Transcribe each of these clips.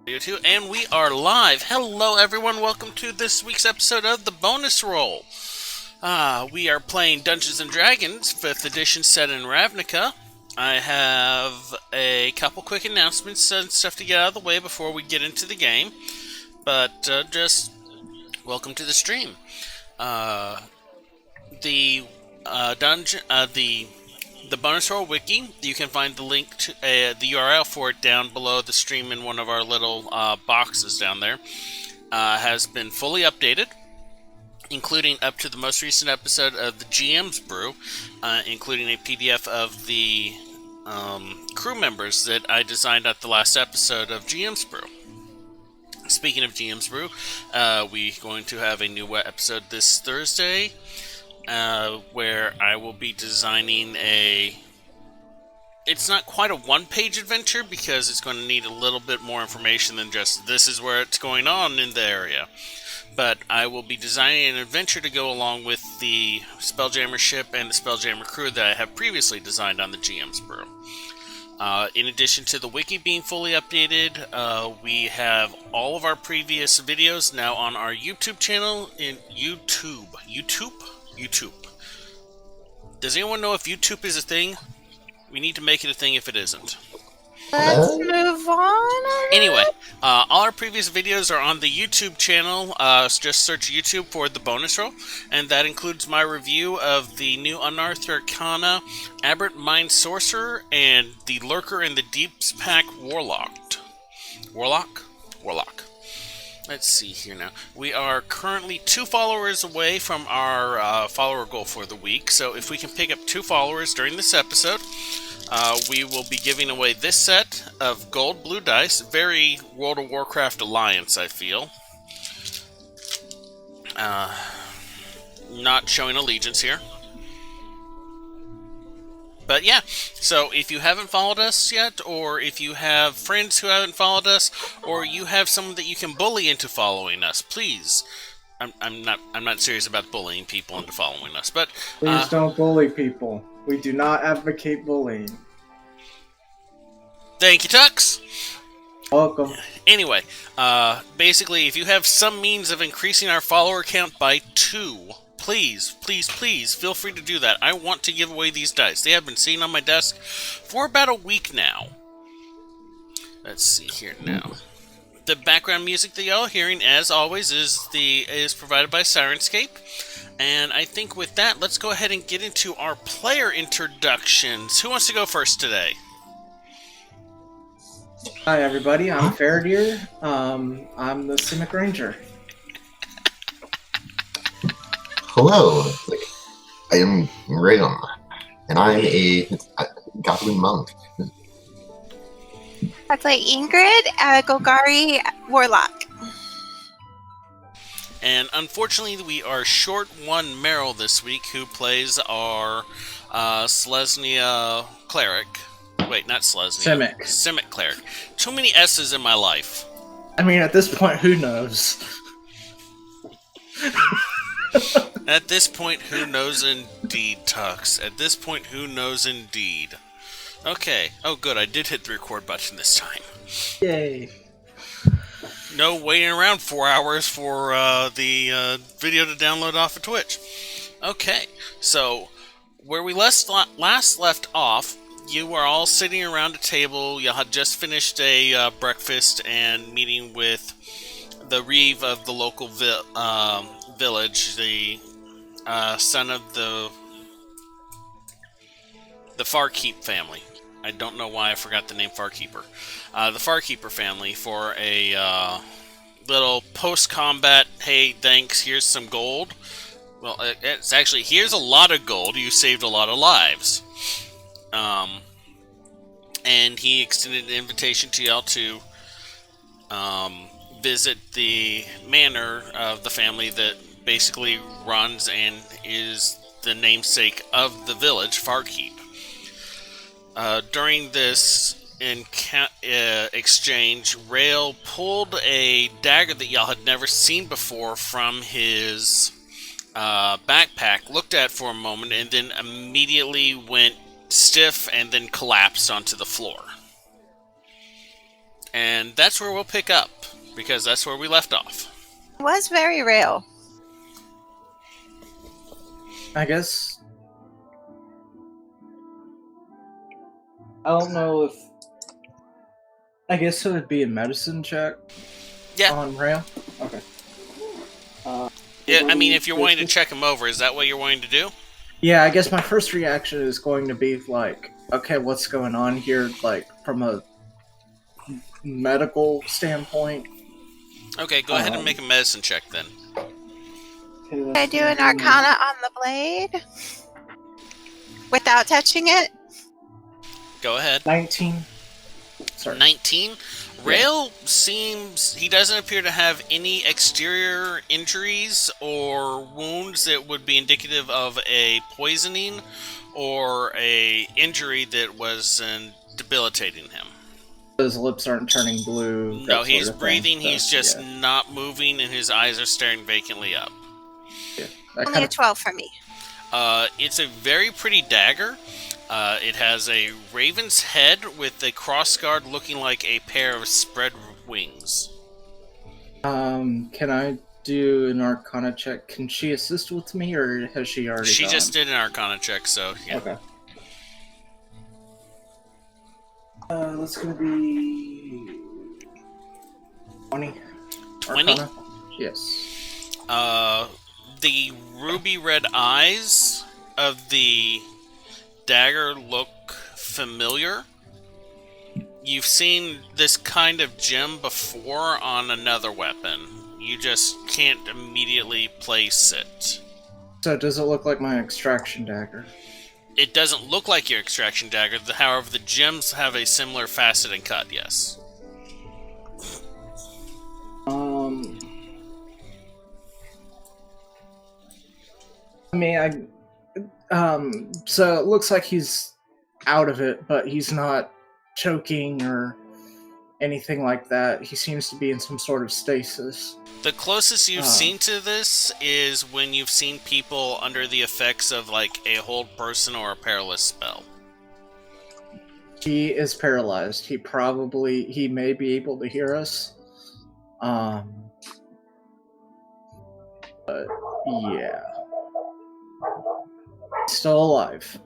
Two, and we are live. Hello, everyone. Welcome to this week's episode of the Bonus Roll. We are playing Dungeons and Dragons 5th edition set in Ravnica. I have a couple quick announcements and stuff to get out of the way before we get into the game. But just welcome to the stream. The Bonus Roll Wiki, you can find the link to the URL for it down below the stream in one of our little boxes down there. Has been fully updated, including up to the most recent episode of the GM's Brew, including a PDF of the crew members that I designed at the last episode of GM's Brew. Speaking of GM's Brew, we're going to have a new episode this Thursday, where I will be designing it's not quite a one-page adventure because it's going to need a little bit more information than just this is where it's going on in the area. But I will be designing an adventure to go along with the Spelljammer ship and the Spelljammer crew that I have previously designed on the GM's Brew. In addition to the wiki being fully updated, we have all of our previous videos now on our YouTube channel in YouTube. Does anyone know if YouTube is a thing? We need to make it a thing if it isn't. Let's move on. Anyway, all our previous videos are on the YouTube channel. Just search YouTube for The Bonus Roll, and that includes my review of the new Unearthed Arcana, Aberrant Mind Sorcerer, and the Lurker in the Deep's Pack Warlock. Let's see here now. We are currently 2 followers away from our follower goal for the week, so if we can pick up 2 followers during this episode, we will be giving away this set of gold blue dice. Very World of Warcraft Alliance, I feel. Not showing allegiance here. But yeah, so if you haven't followed us yet, or if you have friends who haven't followed us, or you have someone that you can bully into following us, please. I'm not serious about bullying people into following us, but please don't bully people. We do not advocate bullying. Thank you, Tux. Welcome. Anyway, basically, if you have some means of increasing our follower count by 2, please feel free to do that. I want to give away these dice. They have been sitting on my desk for about a week now. Let's see here now. The background music that y'all are hearing, as always, is provided by Sirenscape. And I think with that, let's go ahead and get into our player introductions. Who wants to go first today? Hi everybody, I'm Faradir. I'm the Simic Ranger. Hello, I am Rayon, and I'm a Goblin Monk. I play Ingrid, Golgari Warlock. And unfortunately, we are short one Meryl this week, who plays our Selesnya Cleric. Wait, not Selesnya. Simic Cleric. Too many S's in my life. I mean, at this point, who knows? At this point, who knows indeed, Tux. At this point, who knows indeed. Okay. Oh, good. I did hit the record button this time. Yay. No waiting around 4 hours for the video to download off of Twitch. Okay. So, where we last left off, you were all sitting around a table. You had just finished a breakfast and meeting with the Reeve of the local village, the son of the Farkeep family. I don't know why I forgot the name Farkeeper. The Farkeeper family for a little post-combat, hey, thanks, here's some gold. Well, it's actually, here's a lot of gold. You saved a lot of lives. And he extended an invitation to y'all to visit the manor of the family that basically runs and is the namesake of the village, Farkeep. During this exchange, Rail pulled a dagger that y'all had never seen before from his backpack, looked at it for a moment, and then immediately went stiff and then collapsed onto the floor. And that's where we'll pick up, because that's where we left off. It was very real. I guess. I don't know if. I guess it would be a medicine check. Yeah. On Rail. Okay. Yeah, I mean, if you're wanting to check him over, is that what you're wanting to do? Yeah, I guess my first reaction is going to be like, okay, what's going on here? Like from a medical standpoint. Okay, go ahead and make a medicine check then. Can I do an Arcana on the blade without touching it? Go ahead. 19. Sorry. 19. Rail seems... He doesn't appear to have any exterior injuries or wounds that would be indicative of a poisoning or a injury that was debilitating him. His lips aren't turning blue. No, he's breathing, thing, he's just not moving, and his eyes are staring vacantly up. Yeah. Only a 12 for me. It's a very pretty dagger. It has a raven's head with a crossguard looking like a pair of spread wings. Can I do an Arcana check? Can she assist with me, or has she already She gone? just did an Arcana check, so yeah. Okay. That's gonna be 20. 20? Arcana? Yes. The ruby red eyes of the dagger look familiar. You've seen this kind of gem before on another weapon. You just can't immediately place it. So does it look like my extraction dagger? It doesn't look like your extraction dagger, however, the gems have a similar facet and cut, yes. I mean, so it looks like he's out of it, but he's not choking or anything like that. He seems to be in some sort of stasis. The closest you've seen to this is when you've seen people under the effects of, like, a hold person or a paralysis spell. He is paralyzed. He may be able to hear us. But, yeah. Still alive.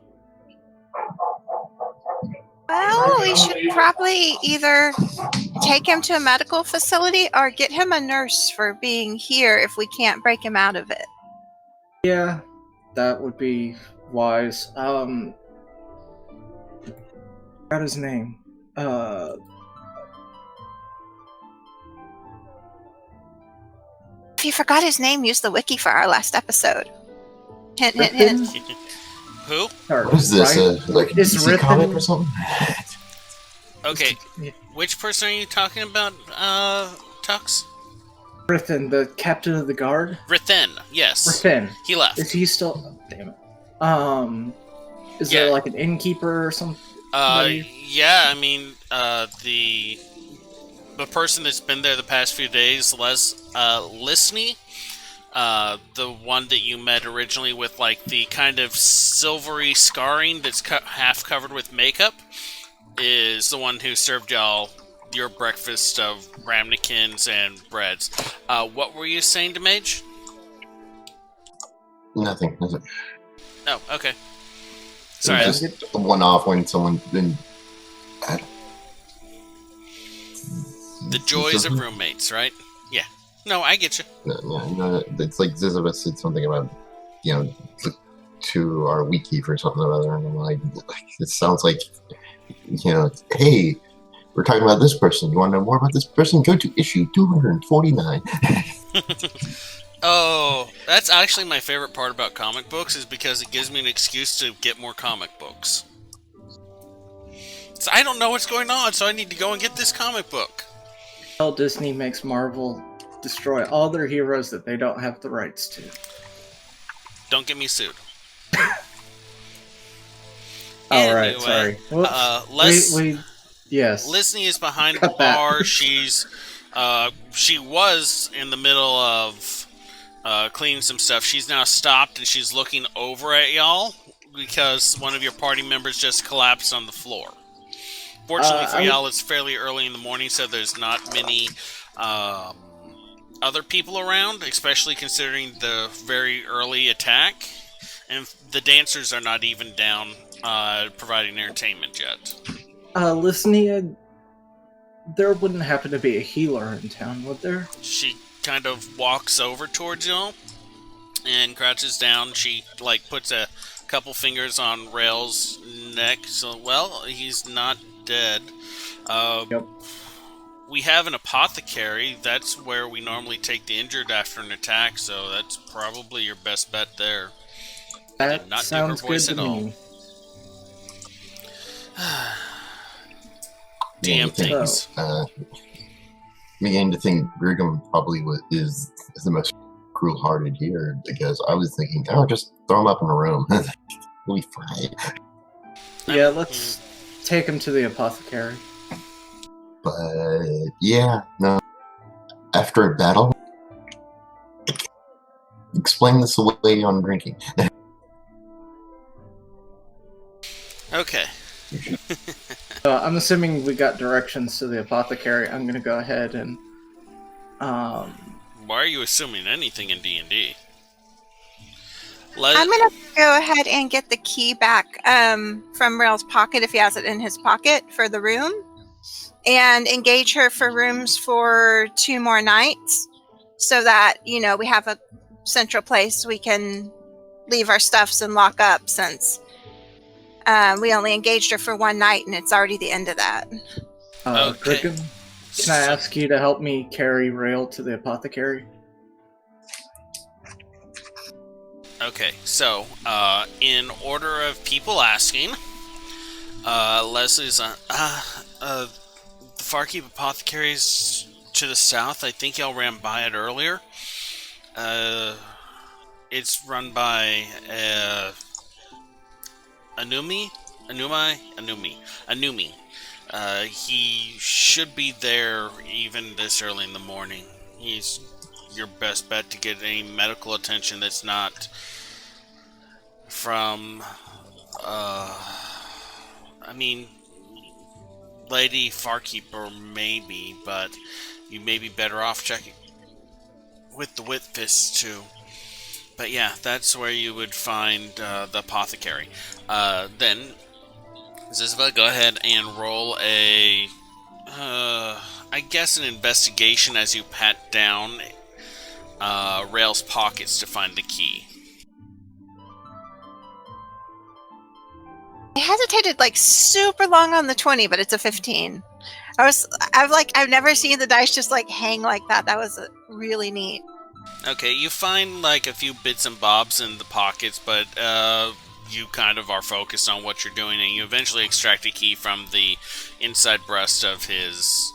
Well, we should probably either take him to a medical facility or get him a nurse for being here if we can't break him out of it. Yeah, that would be wise. Got his name. If you forgot his name, use the wiki for our last episode. Hint, hint, hint. Who? What is this? Like a DC comic or something? Okay, which person are you talking about, Tux? Rithen, the captain of the guard. Rithen, yes. Rithen. He left. Is he still? Oh, damn it. Is there like an innkeeper or something? Yeah. I mean, the person that's been there the past few days, Lisney, the one that you met originally with like the kind of silvery scarring that's half covered with makeup, is the one who served y'all your breakfast of ramekins and breads. What were you saying to Mage? Nothing. Oh, okay. Sorry. Just a one-off when someone then. The joys of roommates, right? Yeah. No, I get you. No, it's like Zizabeth said something about, to our wiki for something or other, and I'm like, it sounds like, hey, we're talking about this person. You want to know more about this person? Go to issue 249. Oh, that's actually my favorite part about comic books, is because it gives me an excuse to get more comic books. So I don't know what's going on, so I need to go and get this comic book. Well, Disney makes Marvel destroy all their heroes that they don't have the rights to. Don't get me sued. Alright, sorry. Yes. Lisney is behind the bar. She was in the middle of cleaning some stuff. She's now stopped and she's looking over at y'all because one of your party members just collapsed on the floor. Fortunately for I- y'all, it's fairly early in the morning, so there's not many other people around, especially considering the very early attack. And the dancers are not even down providing entertainment yet. Listening, there wouldn't happen to be a healer in town, would there? She kind of walks over towards y'all and crouches down. She puts a couple fingers on Rail's neck. So, well, he's not dead. Yep. We have an apothecary. That's where we normally take the injured after an attack. So that's probably your best bet there. That Did not do sounds her good voice to at all. me. DM things. Beginning to think Brigham probably is the most cruel-hearted here, because I was thinking, oh, just throw him up in a room. We'll be fine. Yeah, let's take him to the apothecary. But yeah, no. After a battle, explain this away on drinking. Okay. I'm assuming we got directions to the apothecary. I'm gonna go ahead and Why are you assuming anything in D&D? I'm gonna go ahead and get the key back from Rail's pocket if he has it in his pocket for the room, and engage her for rooms for 2 more nights, so that we have a central place we can leave our stuffs and lock up, since we only engaged her for 1 night and it's already the end of that. Okay. Brigham, can I ask you to help me carry Rail to the apothecary? Okay, so, in order of people asking, Leslie's, the Farkeep Apothecary's to the south. I think y'all ran by it earlier. It's run by, Anumi. He should be there even this early in the morning. He's your best bet to get any medical attention that's not from, Lady Farkeeper maybe, but you may be better off checking with the Wit Fists too. But yeah, that's where you would find the apothecary. Then, Zizva, go ahead and roll a, I guess an investigation as you pat down Rail's pockets to find the key. I hesitated super long on the 20, but it's a 15. I've never seen the dice just hang like that. That was really neat. Okay, you find a few bits and bobs in the pockets, but you kind of are focused on what you're doing, and you eventually extract a key from the inside breast of his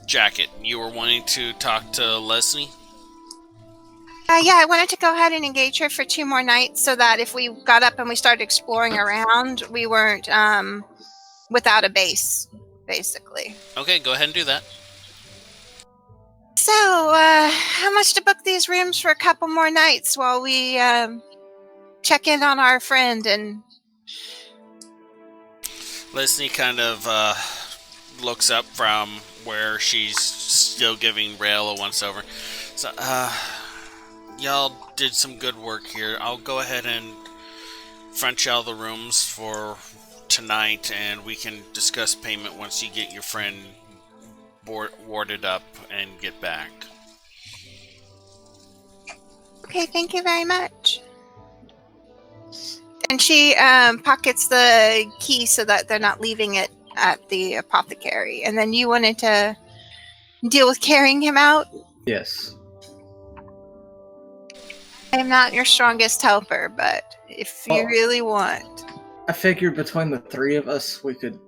jacket. You were wanting to talk to Leslie? Yeah, I wanted to go ahead and engage her for 2 more nights, so that if we got up and we started exploring around, we weren't without a base, basically. Okay, go ahead and do that. So, how much to book these rooms for a couple more nights while we check in on our friend? And Leslie kind of looks up from where she's still giving Rail a once-over. So, y'all did some good work here. I'll go ahead and front y'all the rooms for tonight, and we can discuss payment once you get your friend warded up and get back. okay, thank you very much. And she pockets the key so that they're not leaving it at the apothecary. And then you wanted to deal with carrying him out? Yes. I am not your strongest helper, but if you really want. I figured between the 3 of us, we could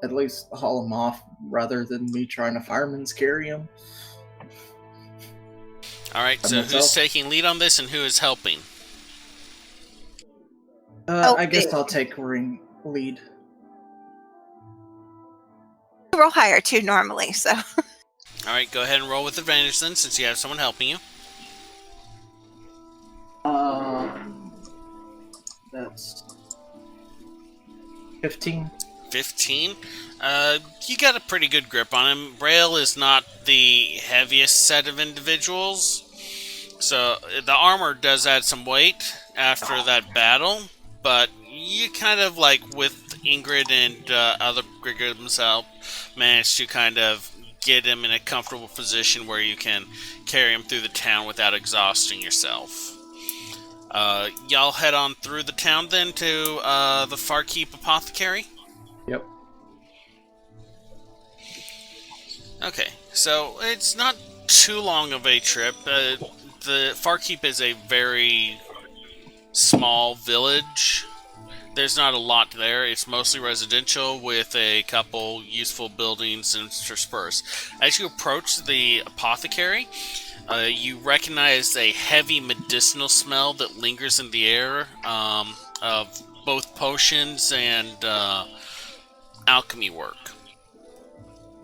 at least haul him off rather than me trying to fireman's carry him. Alright, so who's taking lead on this and who is helping? I guess I'll take lead. Roll higher too normally, so. Alright, go ahead and roll with advantage then, since you have someone helping you. That's 15. 15. You got a pretty good grip on him. Braille is not the heaviest set of individuals, so the armor does add some weight after that battle, but you kind of, like, with Ingrid and other Grigum's help, managed to kind of get him in a comfortable position where you can carry him through the town without exhausting yourself. Y'all head on through the town then to the Farkeep Apothecary? Yep. Okay, so it's not too long of a trip. The Farkeep is a very small village. There's not a lot there. It's mostly residential with a couple useful buildings interspersed. As you approach the apothecary, you recognize a heavy medicinal smell that lingers in the air of both potions and alchemy work.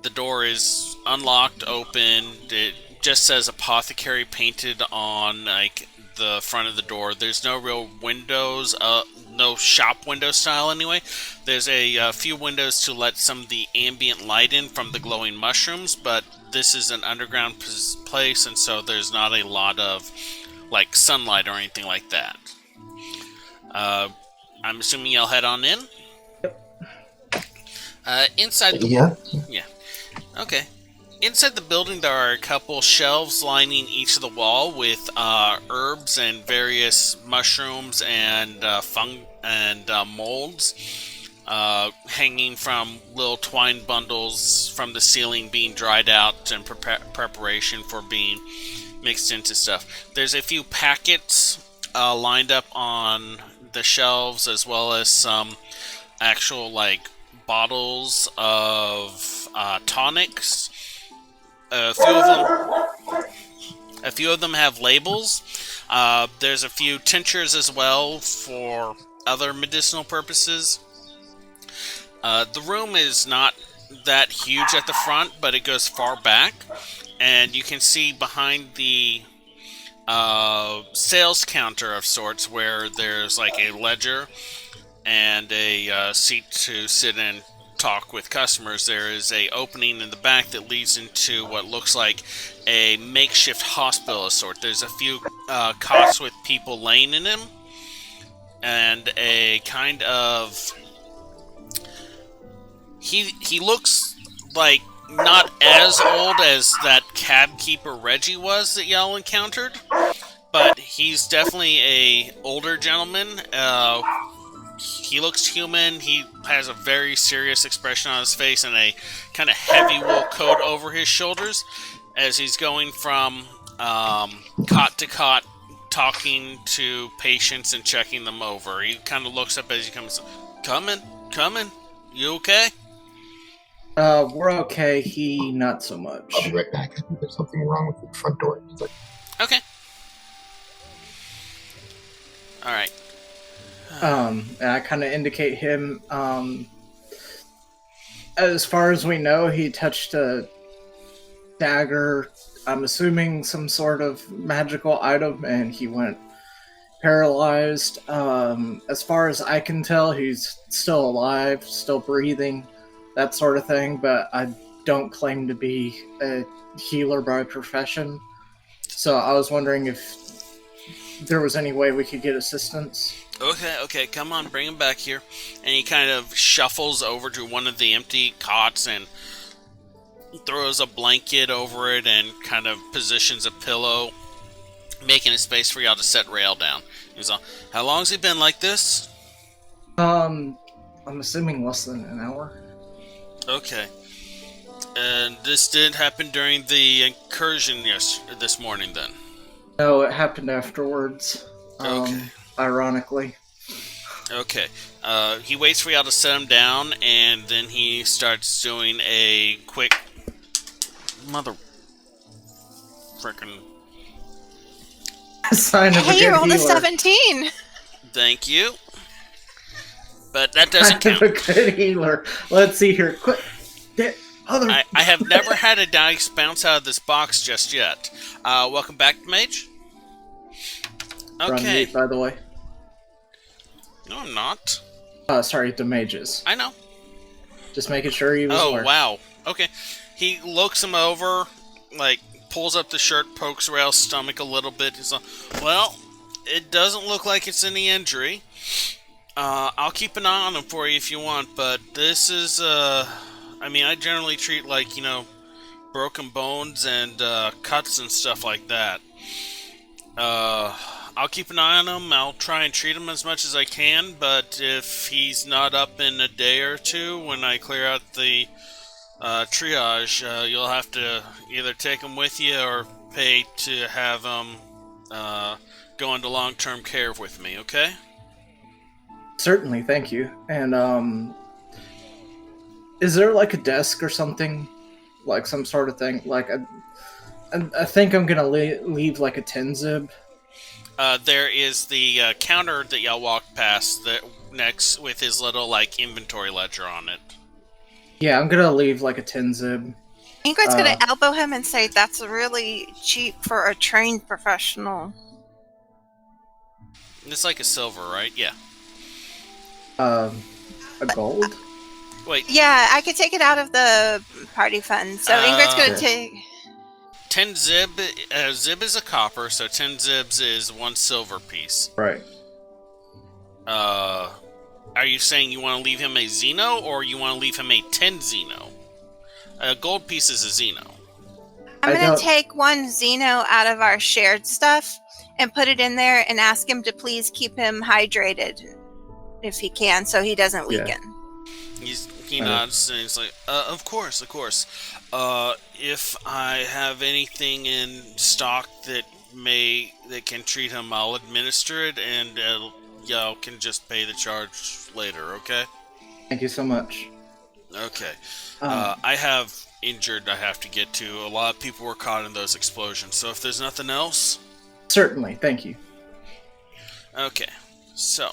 The door is unlocked, open. It just says apothecary painted on like the front of the door. There's no real windows, no shop window style anyway. There's a few windows to let some of the ambient light in from the glowing mushrooms, but this is an underground place, and so there's not a lot of like sunlight or anything like that. I'm assuming you'll head on in. Inside the yeah. Okay. Inside the building, there are a couple shelves lining each of the wall with herbs and various mushrooms and molds hanging from little twine bundles from the ceiling, being dried out in preparation for being mixed into stuff. There's a few packets lined up on the shelves, as well as some actual like bottles of tonics. A few of them have labels. There's a few tinctures as well for other medicinal purposes. The room is not that huge at the front, but it goes far back, and you can see behind the sales counter of sorts where there's like a ledger and a seat to sit and talk with customers. There is a opening in the back that leads into what looks like a makeshift hospital of sort. There's a few cots with people laying in them, and a kind of he looks like not as old as that cab keeper Reggie was that y'all encountered, but he's definitely a older gentleman. He looks human. He has a very serious expression on his face and a kind of heavy wool coat over his shoulders as he's going from cot to cot, talking to patients and checking them over. He kind of looks up as he comes. Coming. You okay? We're okay. He not so much. I'll be right back. I think there's something wrong with the front door. He's like, okay. All right. And I kind of indicate him. As far as we know, he touched a dagger. I'm assuming some sort of magical item, and he went paralyzed. As far as I can tell, he's still alive, still breathing, that sort of thing. But I don't claim to be a healer by profession. So I was wondering if there was any way we could get assistance. Okay, come on, bring him back here. And he kind of shuffles over to one of the empty cots and throws a blanket over it and kind of positions a pillow, making a space for y'all to set Rail down. He's all, how long's he been like this? I'm assuming less than an hour. Okay. And this did happen during the incursion this morning, then? No, it happened afterwards. Okay. Ironically. Okay. He waits for y'all to set him down, and then he starts doing a quick mother frickin' sign of a Hey, good you rolled a healer. 17. Thank you. But that doesn't Sign of count. a good healer. Let's see here. Quick. I have never had a dice bounce out of this box just yet. Welcome back, Mage. We're on Okay. mute, by the way. No, I'm not. Sorry, the mages. I know. Just making sure he was Oh, aware. wow. Okay. He looks him over, like, pulls up the shirt, pokes Rail's stomach a little bit. He's like, well, it doesn't look like it's any injury. I'll keep an eye on him for you if you want, but this is, I mean, I generally treat, like, broken bones and, cuts and stuff like that. I'll keep an eye on him. I'll try and treat him as much as I can, but if he's not up in a day or two when I clear out the triage, you'll have to either take him with you or pay to have him go into long-term care with me, okay? Certainly, thank you. And is there like a desk or something, like some sort of thing? Like, I think I'm gonna leave like a 10 zib. There is the counter that y'all walked past that next with his little like inventory ledger on it. Yeah, I'm gonna leave like a 10 zib. Ingrid's going to elbow him and say, that's really cheap for a trained professional. It's like a silver, right? Yeah. A gold. Wait, Yeah, I could take it out of the party fund. So Ingrid's going to Okay. take... 10 zib. Zib is a copper, so 10 zibs is 1 silver piece. Right. Are you saying you want to leave him a Xeno, or you want to leave him a 10 Xeno? A gold piece is a Xeno. I'm I going don't- to take one Xeno out of our shared stuff and put it in there and ask him to please keep him hydrated if he can, so he doesn't Yeah. weaken. He nods and he's like, of course. If I have anything in stock that can treat him, I'll administer it, and y'all can just pay the charge later, okay? Thank you so much. Okay. Um, I have injured I have to get to. A lot of people were caught in those explosions, so if there's nothing else... Certainly, thank you. Okay, so...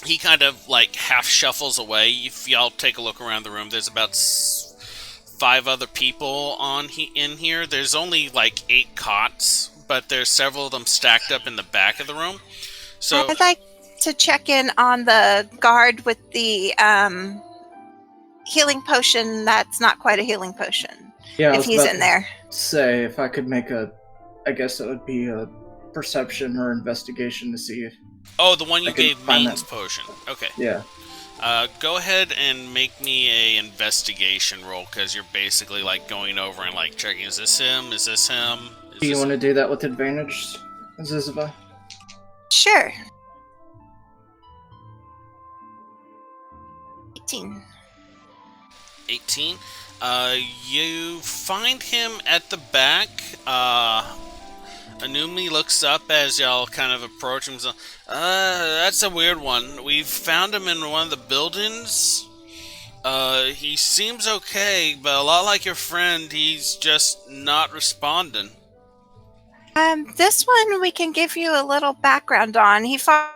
He kind of, like, half shuffles away. If y'all take a look around the room, there's about 5 other people in here. There's only, like, 8 cots, but there's several of them stacked up in the back of the room. So I'd like to check in on the guard with the healing potion that's not quite a healing potion, Yeah, I if was he's about in to there. say if I could make I guess it would be a perception or investigation to see if... Oh, the one you I can gave find Main's that. potion. Okay. Yeah. Go ahead and make me a investigation roll, because you're basically, like, going over and, like, checking, is this him? Is this him? Do you want to do that with advantage, Ziziva? Sure. 18. 18. You find him at the back. Anumi looks up as y'all kind of approach him. That's a weird one. We've found him in one of the buildings. He seems okay, but a lot like your friend, he's just not responding. This one we can give you a little background on. He fought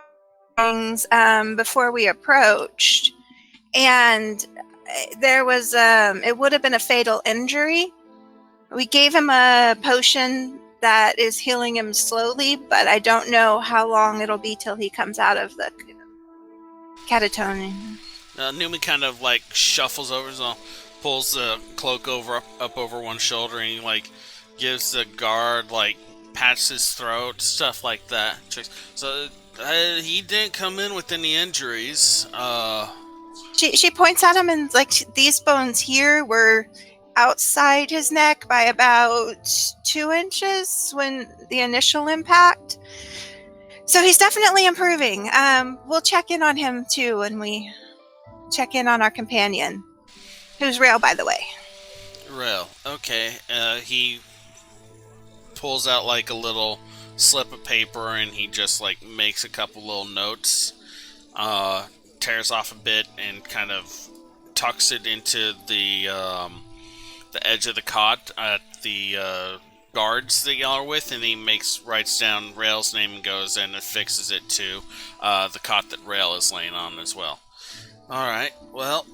things before we approached, and there was it would have been a fatal injury. We gave him a potion that is healing him slowly, but I don't know how long it'll be till he comes out of the catatonia. Newman kind of like shuffles over, so pulls the cloak up over one shoulder, and he like gives the guard like pats his throat, stuff like that. So he didn't come in with any injuries. She points at him, and like these bones here were outside his neck by about 2 inches when the initial impact. So he's definitely improving. We'll check in on him too when we check in on our companion, who's Rail, by the way. Rail, okay. He pulls out like a little slip of paper, and he just like makes a couple little notes, tears off a bit, and kind of tucks it into the edge of the cot at the guards that y'all are with, and he writes down Rail's name and goes and affixes it to the cot that Rail is laying on as well. Alright, well,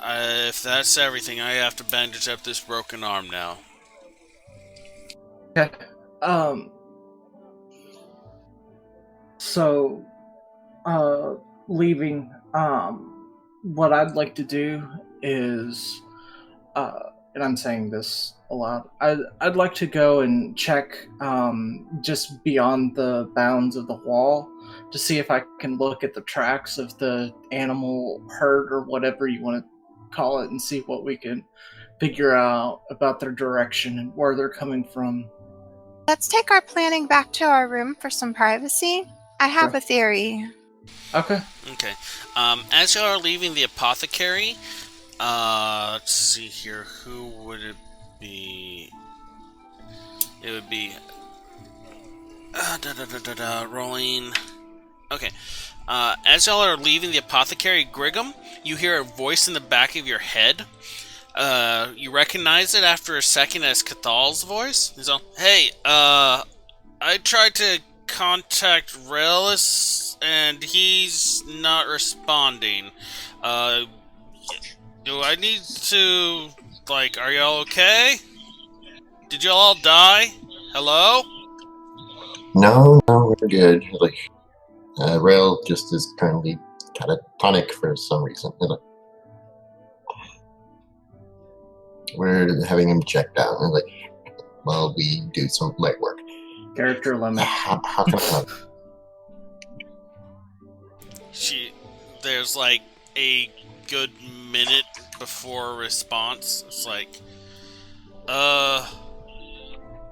if that's everything, I have to bandage up this broken arm now. Okay. So, leaving, what I'd like to do is, and I'm saying this a lot, I'd like to go and check just beyond the bounds of the wall to see if I can look at the tracks of the animal herd or whatever you want to call it and see what we can figure out about their direction and where they're coming from. Let's take our planning back to our room for some privacy. I have a theory. Okay. Okay. As y'all are leaving the apothecary, let's see here. Who would it be? It would be. Rolling. Okay. As y'all are leaving the apothecary, Griggum, you hear a voice in the back of your head. You recognize it after a second as Cathal's voice. He's all, "Hey, I tried to contact Relis, and he's not responding. Do I need to, are y'all okay? Did y'all all die? Hello?" No, we're good. Rail just is currently catatonic for some reason. We're having him checked out, and while we do some legwork. Character limit. How can I help? There's a good minute before a response. It's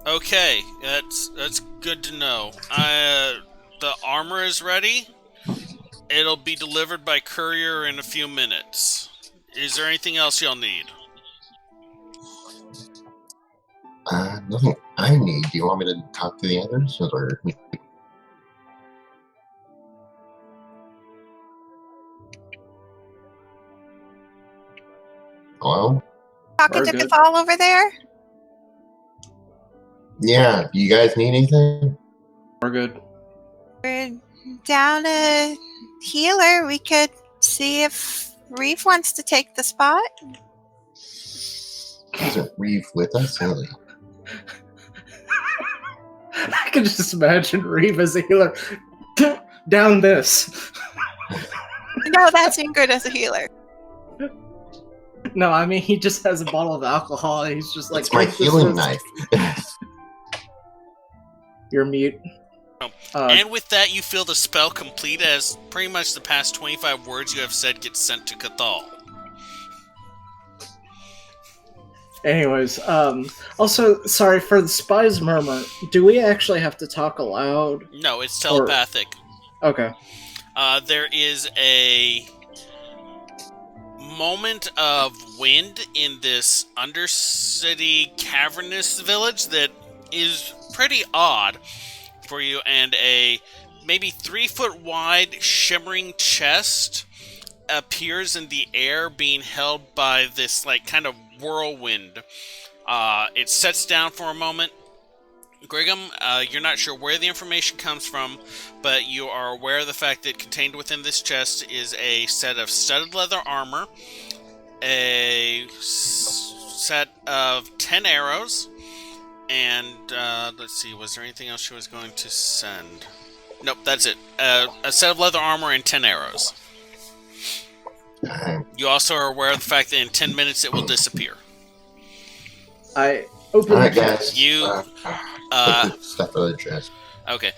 okay, that's good to know. The armor is ready. It'll be delivered by courier in a few minutes. Is there anything else y'all need? Nothing I need. Do you want me to talk to the others, or? Hello? Talking to Cathal over there? Yeah, do you guys need anything? We're good. We're down a healer. We could see if Reeve wants to take the spot. Isn't Reeve with us? Really? I can just imagine Reeve as a healer. Down this. No, that's Ingrid as a healer. No, I mean, he just has a bottle of alcohol and he's just It's my healing knife. You're mute. And with that, you feel the spell complete as pretty much the past 25 words you have said get sent to Cathal. Anyways, also, sorry, for the spy's murmur, do we actually have to talk aloud? No, it's telepathic. Okay. There is a moment of wind in this undercity cavernous village that is pretty odd for you, and a maybe 3-foot wide shimmering chest appears in the air, being held by this kind of whirlwind. It sets down for a moment. Griggum, you're not sure where the information comes from, but you are aware of the fact that contained within this chest is a set of studded leather armor, a set of 10 arrows, and let's see, was there anything else she was going to send? Nope, that's it. A set of leather armor and 10 arrows. You also are aware of the fact that in 10 minutes it will disappear. I open the chest. You stuff out of the chest. Okay.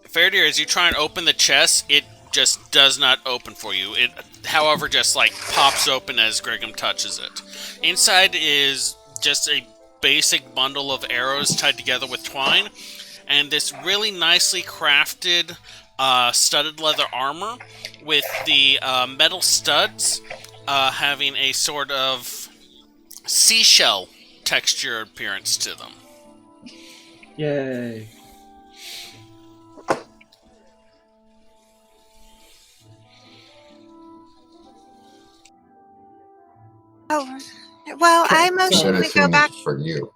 Fairdeer, as you try and open the chest, it just does not open for you. It, however, just pops open as Griggum touches it. Inside is just a basic bundle of arrows tied together with twine, and this really nicely crafted studded leather armor with the metal studs having a sort of seashell texture appearance to them. Yay. Oh, well, I motion we go back for you.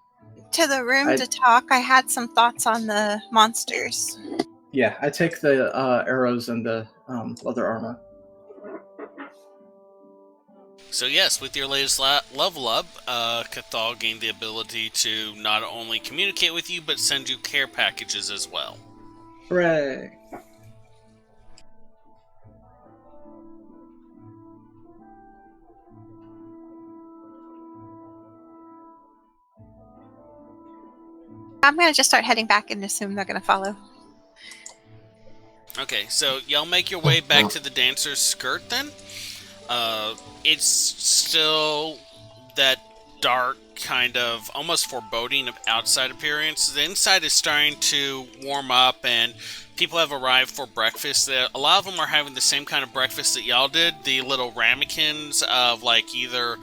to the room to talk. I had some thoughts on the monsters. Yeah, I take the arrows and the leather armor. So yes, with your latest level up, Cathal gained the ability to not only communicate with you, but send you care packages as well. Hooray! I'm going to just start heading back and assume they're going to follow. Okay, so y'all make your way back to the dancer's skirt then. It's still that dark kind of almost foreboding of outside appearance. The inside is starting to warm up and people have arrived for breakfast. A lot of them are having the same kind of breakfast that y'all did. The little ramekins of like either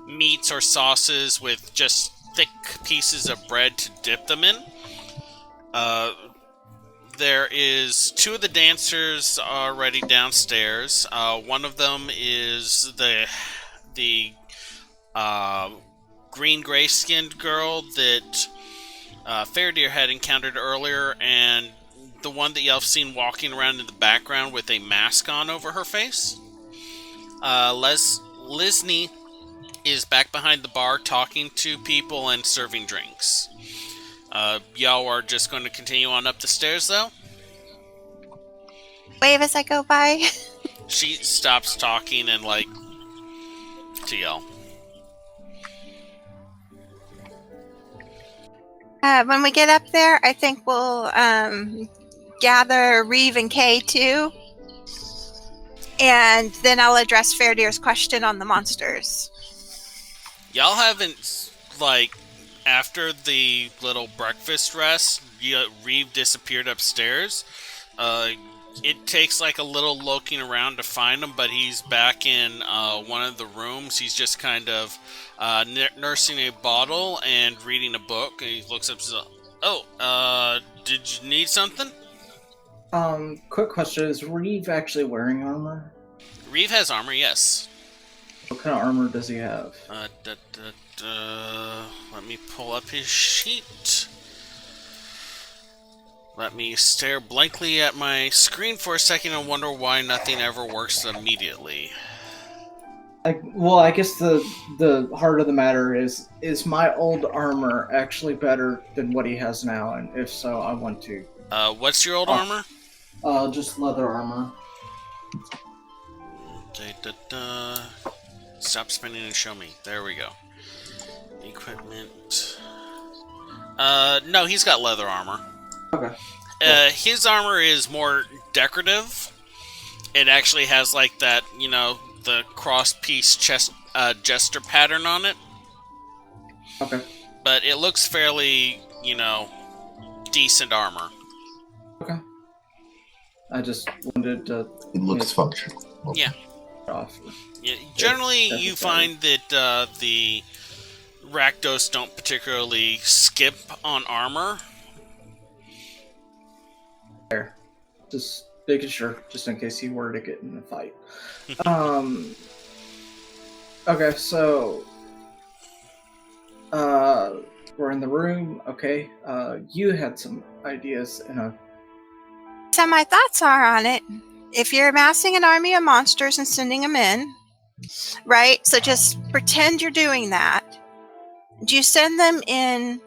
meats or sauces with just thick pieces of bread to dip them in. There is 2 of the dancers already downstairs. One of them is the green gray skinned girl that Fairdeer had encountered earlier, and the one that y'all have seen walking around in the background with a mask on over her face. Lisney is back behind the bar talking to people and serving drinks. Y'all are just going to continue on up the stairs, though? Wave as I go by. She stops talking and, like, to y'all. When we get up there, I think we'll gather Reeve and Kay, too. And then I'll address Fairdeer's question on the monsters. Y'all haven't, like... After the little breakfast rest, Reeve disappeared upstairs. It takes like a little looking around to find him, but he's back in one of the rooms. He's just kind of nursing a bottle and reading a book. And he looks up and says, "Oh, did you need something?" Quick question: is Reeve actually wearing armor? Reeve has armor, yes. What kind of armor does he have? Let me pull up his sheet. Let me stare blankly at my screen for a second and wonder why nothing ever works immediately. I guess the heart of the matter is my old armor actually better than what he has now? And if so, I want to. What's your old armor? Just leather armor. Stop spinning and show me. There we go. Equipment. No, he's got leather armor. Okay. His armor is more decorative. It actually has like that, the cross-piece chest jester pattern on it. Okay. But it looks fairly, decent armor. Okay. I just wanted to... It looks functional. Yeah. Off. Yeah. Generally, you find that the Rakdos don't particularly skip on armor. There. Just making sure, just in case he were to get in a fight. Okay, so... we're in the room, okay. You had some ideas in a... So my thoughts are on it. If you're amassing an army of monsters and sending them in, right? So just pretend you're doing that. Do you send them in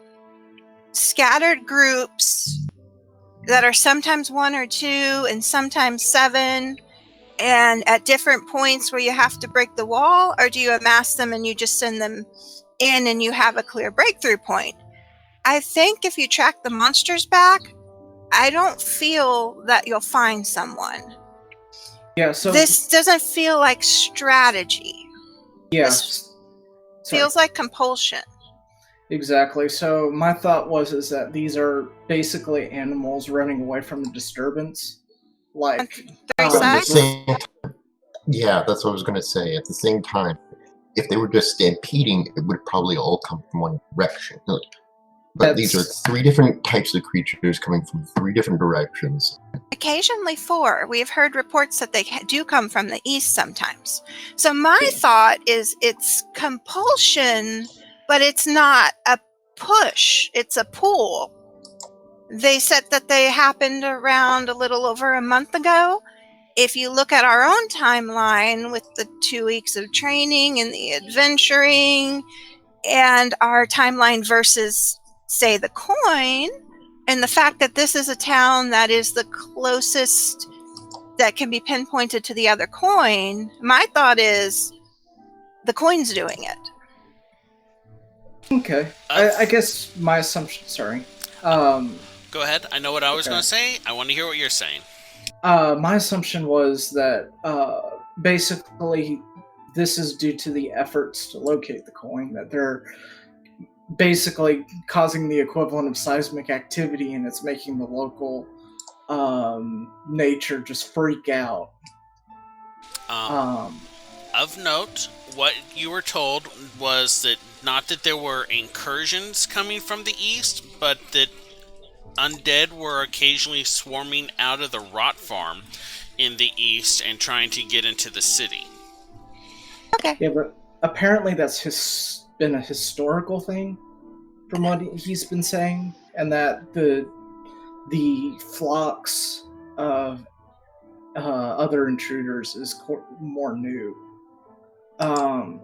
scattered groups that are sometimes 1 or 2 and sometimes 7 and at different points where you have to break the wall? Or do you amass them and you just send them in and you have a clear breakthrough point? I think if you track the monsters back, I don't feel that you'll find someone. Yeah, so... This doesn't feel like strategy. Yeah. This feels like compulsion. Exactly. So my thought is that these are basically animals running away from the disturbance. Like... Yeah, that's what I was going to say. At the same time, if they were just stampeding, it would probably all come from one direction. But these are 3 different types of creatures coming from 3 different directions. Occasionally 4. We've heard reports that they do come from the east sometimes. So my thought is it's compulsion, but it's not a push. It's a pull. They said that they happened around a little over a month ago. If you look at our own timeline with the 2 weeks of training and the adventuring and our timeline versus, say, the coin, and the fact that this is a town that is the closest that can be pinpointed to the other coin, my thought is the coin's doing it. Okay. I guess my assumption... Sorry. Go ahead. I know what I was Okay. going to say. I want to hear what you're saying. My assumption was that basically this is due to the efforts to locate the coin, that they're basically causing the equivalent of seismic activity, and it's making the local nature just freak out. Of note, what you were told was that not that there were incursions coming from the east, but that undead were occasionally swarming out of the rot farm in the east and trying to get into the city. Okay. Yeah, but apparently that's been a historical thing, from what he's been saying, and that the flocks of other intruders is more new. I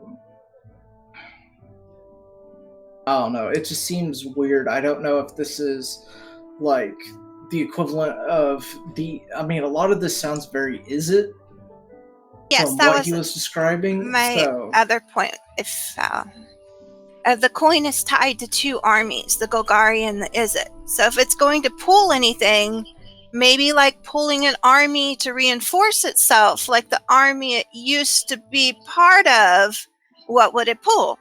don't know. It just seems weird. I don't know if this is like the equivalent of the. I mean, a lot of this sounds very "is it?" Yes, from that what was he was describing. my So other point. If the coin is tied to two armies, the Golgari and the Izzet. So if it's going to pull anything, maybe like pulling an army to reinforce itself, like the army it used to be part of, what would it pull?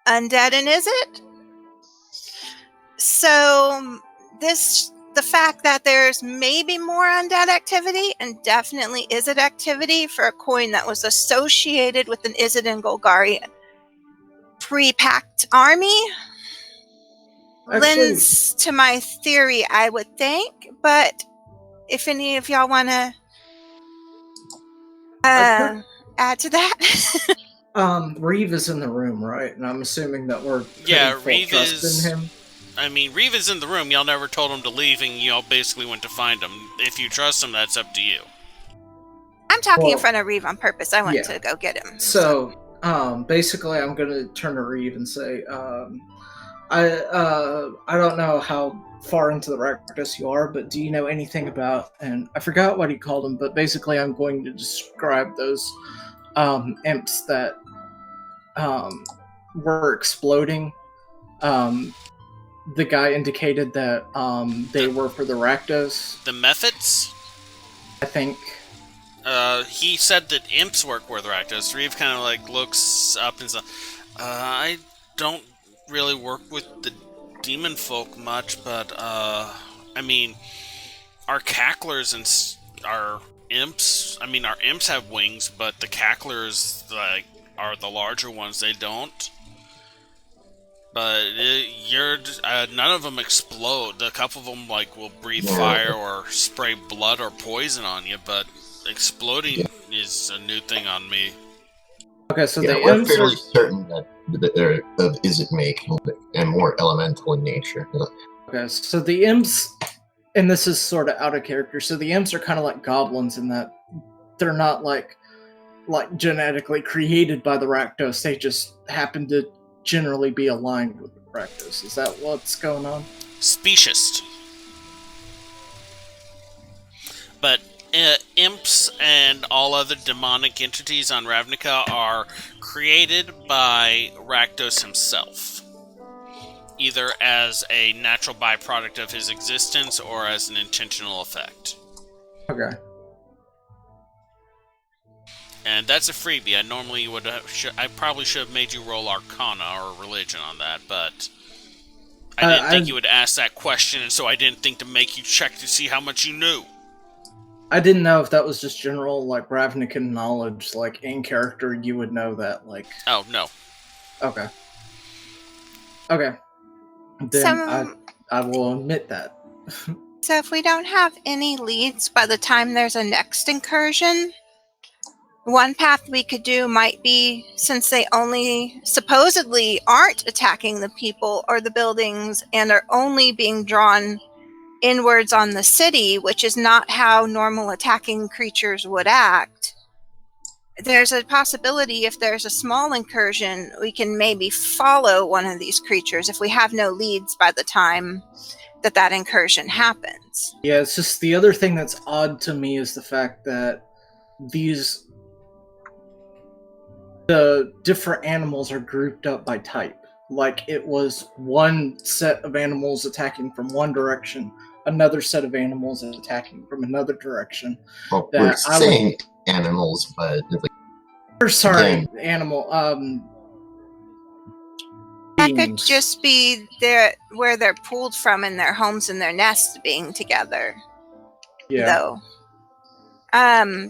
Undead and Izzet? So the fact that there's maybe more undead activity and definitely Izzet activity for a coin that was associated with an Izzet and Golgari pre-packed army actually, lends to my theory, I would think. But if any of y'all want to add to that. Reeve is in the room, right? And I'm assuming that we're Yeah, putting full Reeve trust is- in him. I mean, Reeve is in the room. Y'all never told him to leave, and y'all basically went to find him. If you trust him, that's up to you. I'm talking in Well, front of Reeve on purpose. I went yeah. to go get him. So, basically, I'm gonna turn to Reeve and say, I don't know how far into the Rakdos you are, but do you know anything about? And I forgot what he called them, but basically, I'm going to describe those imps that were exploding. The guy indicated that they were for the Rakdos. The methods? I think. He said that imps work with Rakdos. Reeve kind of like looks up and says, I don't really work with the demon folk much, but I mean, our cacklers and our imps. I mean, our imps have wings, but the cacklers like are the larger ones. They don't. But none of them explode. A couple of them like will breathe fire or spray blood or poison on you, but exploding is a new thing on me. Okay, so Yeah, the we're imps fairly are certain that they're of Izzet make and more elemental in nature. okay. So the imps, and this is sort of out of character. So the imps are kind of like goblins in that they're not like genetically created by the Rakdos. They just happen to generally be aligned with the Rakdos. Is that what's going on? Speciest. But imps and all other demonic entities on Ravnica are created by Rakdos himself, either as a natural byproduct of his existence or as an intentional effect. Okay. And that's a freebie. I normally would I probably should have made you roll Arcana or Religion on that, but I didn't think you would ask that question, and so I didn't think to make you check to see how much you knew. I didn't know if that was just general like Ravnican knowledge, like in character you would know that, like. Oh no. Okay. Okay. Then I will admit that. So if we don't have any leads by the time there's a next incursion, one path we could do might be, since they only supposedly aren't attacking the people or the buildings and are only being drawn inwards on the city, which is not how normal attacking creatures would act, there's a possibility if there's a small incursion, we can maybe follow one of these creatures if we have no leads by the time that incursion happens. Yeah, it's just the other thing that's odd to me is the fact that the different animals are grouped up by type. like it was one set of animals attacking from one direction, another set of animals attacking from another direction. Well, That we're I would- saying animals, but it's like, Or sorry, again, animal. That could beings. just be where they're pulled from in their homes and their nests being together. Yeah. Though.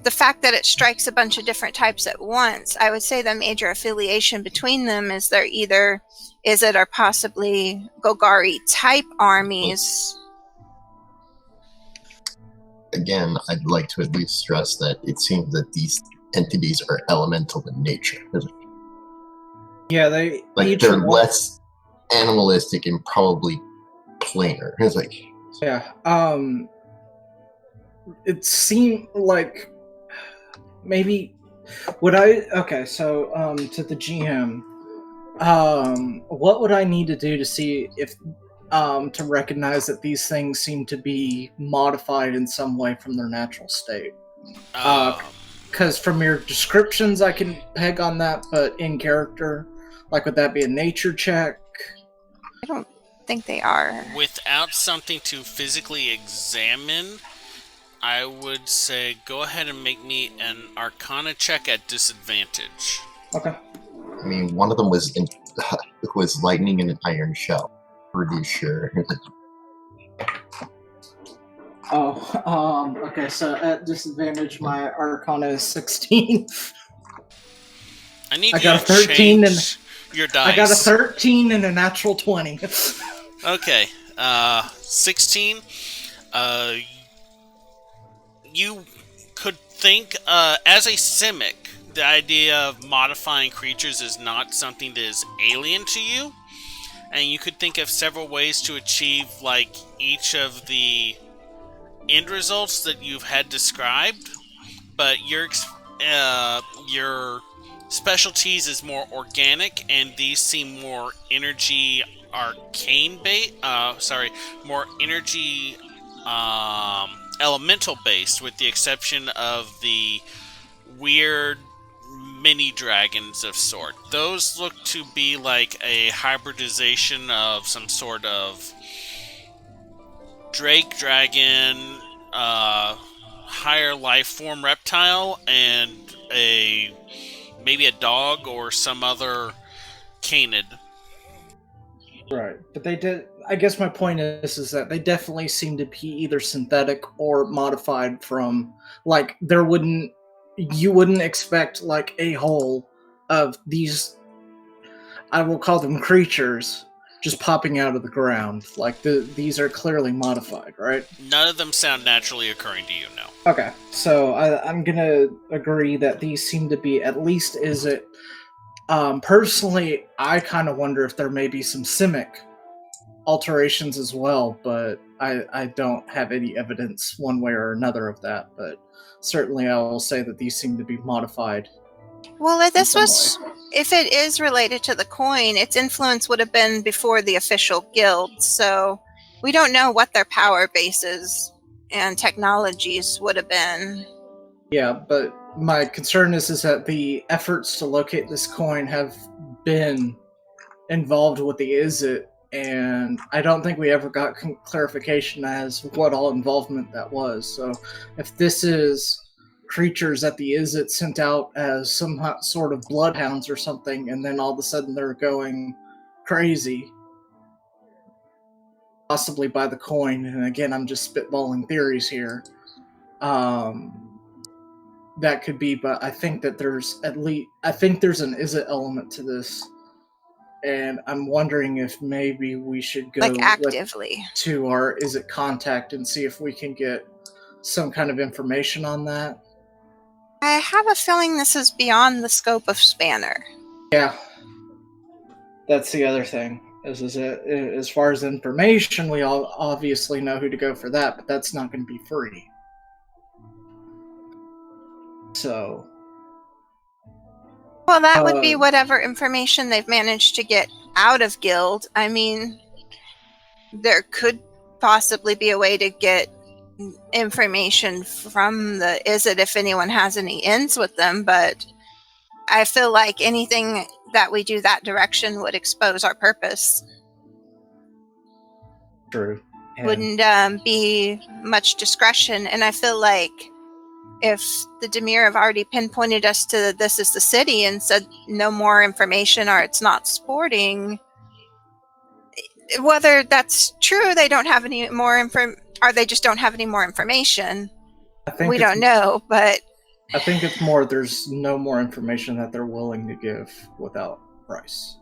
The fact that it strikes a bunch of different types at once, I would say the major affiliation between them is they're either Izzet or possibly Golgari type armies. again, I'd like to at least stress that it seems that these entities are elemental in nature. Yeah, they Like each they're one- less animalistic and probably plainer. It's like, Yeah. It seemed like maybe okay, so to the GM, what would I need to do to see if to recognize that these things seem to be modified in some way from their natural state? Because from your descriptions I can peg on that, but in character, like would that be a nature check? I don't think they are. Without something to physically examine, I would say go ahead and make me an Arcana check at disadvantage. Okay. I mean, one of them was was lightning in an iron shell. Pretty sure. Okay, so at disadvantage my Arcana is 16. I need I you got to a 13 change your dice. I got a 13 and a natural 20. Okay, 16. You could think, as a Simic, the idea of modifying creatures is not something that is alien to you. And you could think of several ways to achieve, like, each of the end results that you've had described. But your specialties is more organic, and these seem more energy arcane more energy elemental based, with the exception of the weird mini dragons of sort. Those look to be like a hybridization of some sort of drake, dragon, higher life form reptile, and maybe a dog or some other canid. Right, but they did. I guess my point is that they definitely seem to be either synthetic or modified from, like, you wouldn't expect like a whole of these. I will call them creatures just popping out of the ground. Like these are clearly modified, right? None of them sound naturally occurring to you, no. Okay, so I'm gonna agree that these seem to be at least personally, I kind of wonder if there may be some Simic alterations as well, but I don't have any evidence one way or another of that. But certainly I will say that these seem to be modified. Well, in some way. if it is related to the coin, its influence would have been before the official guild, so we don't know what their power bases and technologies would have been. Yeah, but my concern is that the efforts to locate this coin have been involved with the Izzet, and I don't think we ever got clarification as what all involvement that was. So if this is creatures that the Izzet sent out as some sort of bloodhounds or something, and then all of a sudden they're going crazy, possibly by the coin, and again, I'm just spitballing theories here. That could be, but I think that there's an Izzet element to this, and I'm wondering if maybe we should go Like actively. to our Izzet contact and see if we can get some kind of information on that. I have a feeling this is beyond the scope of Spanner. Yeah, that's the other thing. As far as information, we all obviously know who to go for that, but that's not going to be free. So, Well, that would be whatever information they've managed to get out of Guild. I mean, there could possibly be a way to get information from the Izzet if anyone has any ends with them, but I feel like anything that we do that direction would expose our purpose. True. Yeah. Wouldn't be much discretion. And I feel like if the Demir have already pinpointed us to this is the city and said no more information or it's not sporting, whether that's true, they don't have any more or they just don't have any more information. We don't know, but I think it's more there's no more information that they're willing to give without price.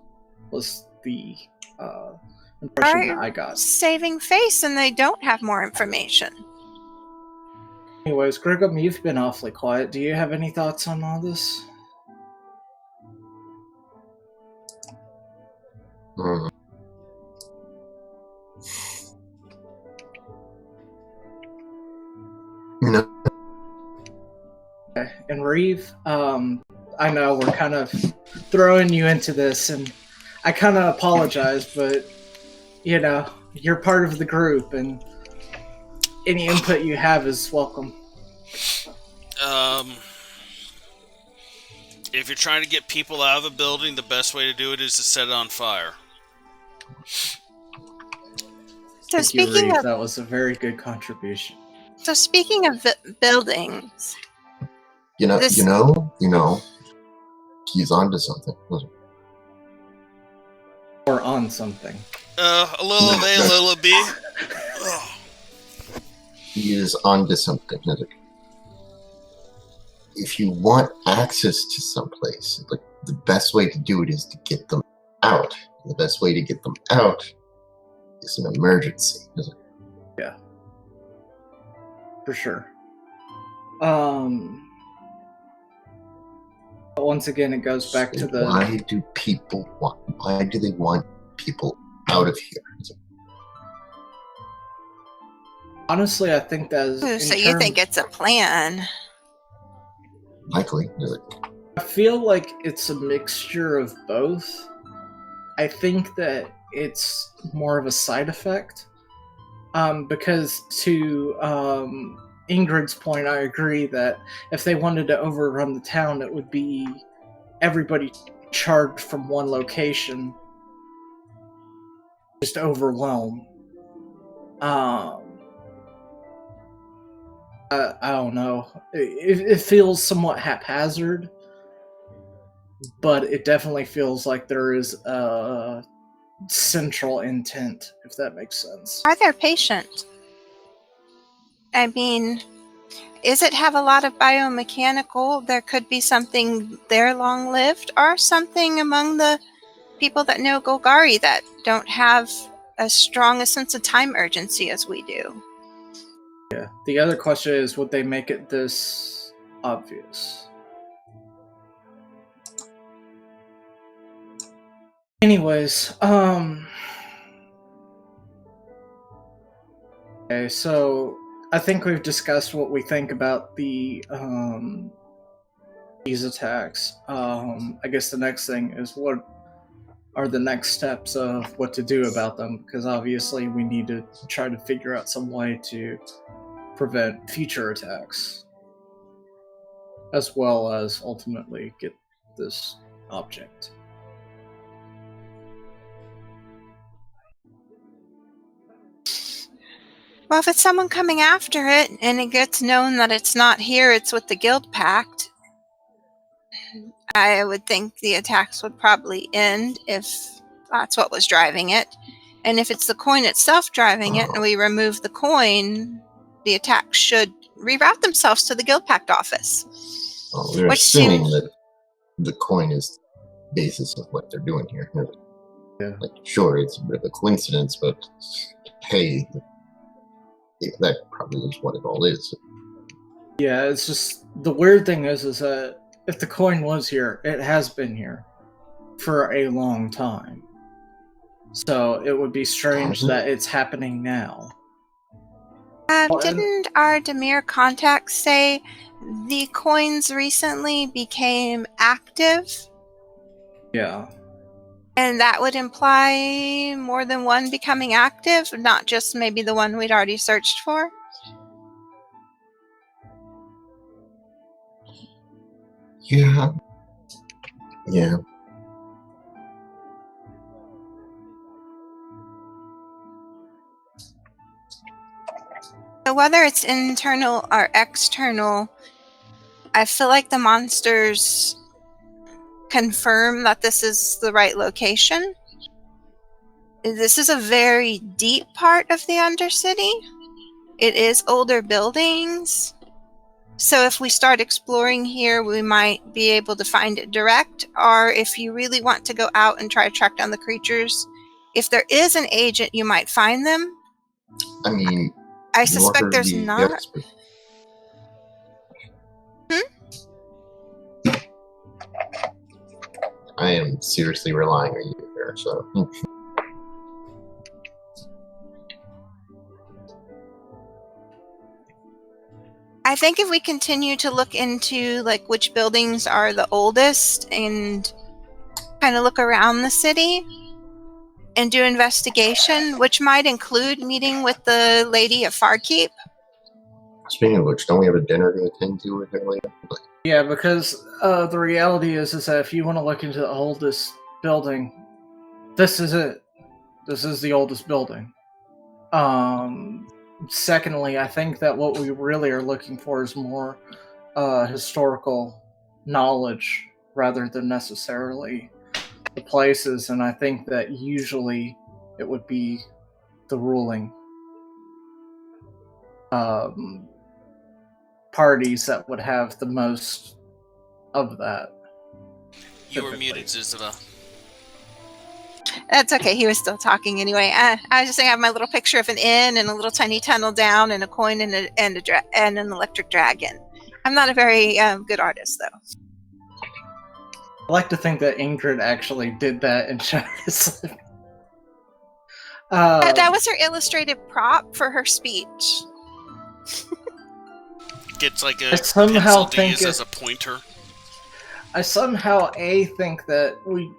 Was the impression that I got. Saving face and they don't have more information. Anyways, Gregum, you've been awfully quiet. Do you have any thoughts on all this? No. Okay. And Reeve, I know we're kind of throwing you into this, and I kind of apologize, but, you know, you're part of the group, and any input you have is welcome. If you're trying to get people out of the building, the best way to do it is to set it on fire. So Thank you, Reeve. That was a very good contribution. So speaking of buildings, you know, he's onto something. Or on something. A little of A, a little of B. He is onto something. If you want access to someplace, like the best way to do it is to get them out. The best way to get them out is an emergency. Yeah. For sure. Once again, it goes back to the... Why do they want people out of here? Honestly, I think that is... So you think it's a plan? Likely. I feel like it's a mixture of both. I think that it's more of a side effect. Because to Ingrid's point, I agree that if they wanted to overrun the town, it would be everybody charged from one location. Just overwhelm. I don't know. It feels somewhat haphazard, but it definitely feels like there is a central intent, if that makes sense. Are they patient? I mean, is it have a lot of biomechanical? There could be something there long-lived, or something among the people that know Golgari that don't have as strong a sense of time urgency as we do. Yeah. The other question is, would they make it this obvious? Anyways, okay, so I think we've discussed what we think about these attacks. I guess the next thing is what are the next steps of what to do about them, because obviously we need to try to figure out some way to prevent future attacks, as well as ultimately get this object. Well, if it's someone coming after it and it gets known that it's not here, it's with the Guild Pact, I would think the attacks would probably end if that's what was driving it. And if it's the coin itself driving it and we remove the coin, the attacks should reroute themselves to the Guild Pact office. Well, we're assuming that the coin is the basis of what they're doing here. Yeah. Like, sure, it's a bit of a coincidence, but hey, that probably is what it all is. Yeah, it's just the weird thing is that if the coin was here, it has been here for a long time. So it would be strange that it's happening now. Didn't our Demir contacts say the coins recently became active? Yeah. And that would imply more than one becoming active, not just maybe the one we'd already searched for? Yeah. Yeah. So whether it's internal or external, I feel like the monsters confirm that this is the right location. This is a very deep part of the Undercity. It is older buildings. So if we start exploring here, we might be able to find it direct. Or if you really want to go out and try to track down the creatures, if there is an agent, you might find them. I mean, I suspect you're there's the not. expert. I am seriously relying on you here, so. I think if we continue to look into like which buildings are the oldest and kind of look around the city and do investigation, which might include meeting with the lady at Farkeep. Speaking of which, don't we have a dinner to attend to or anything like that? Yeah, because the reality is that if you want to look into the oldest building, this is it. This is the oldest building. Secondly, I think that what we really are looking for is more historical knowledge rather than necessarily the places, and I think that usually it would be the ruling parties that would have the most of that. You were muted, Zizava. That's okay. He was still talking anyway. I was just saying I have my little picture of an inn and a little tiny tunnel down and a coin and an electric dragon. I'm not a very good artist, though. I like to think that Ingrid actually did that and showed us. That was her illustrated prop for her speech. Gets like a I somehow pencil to think use as a pointer. I somehow think that we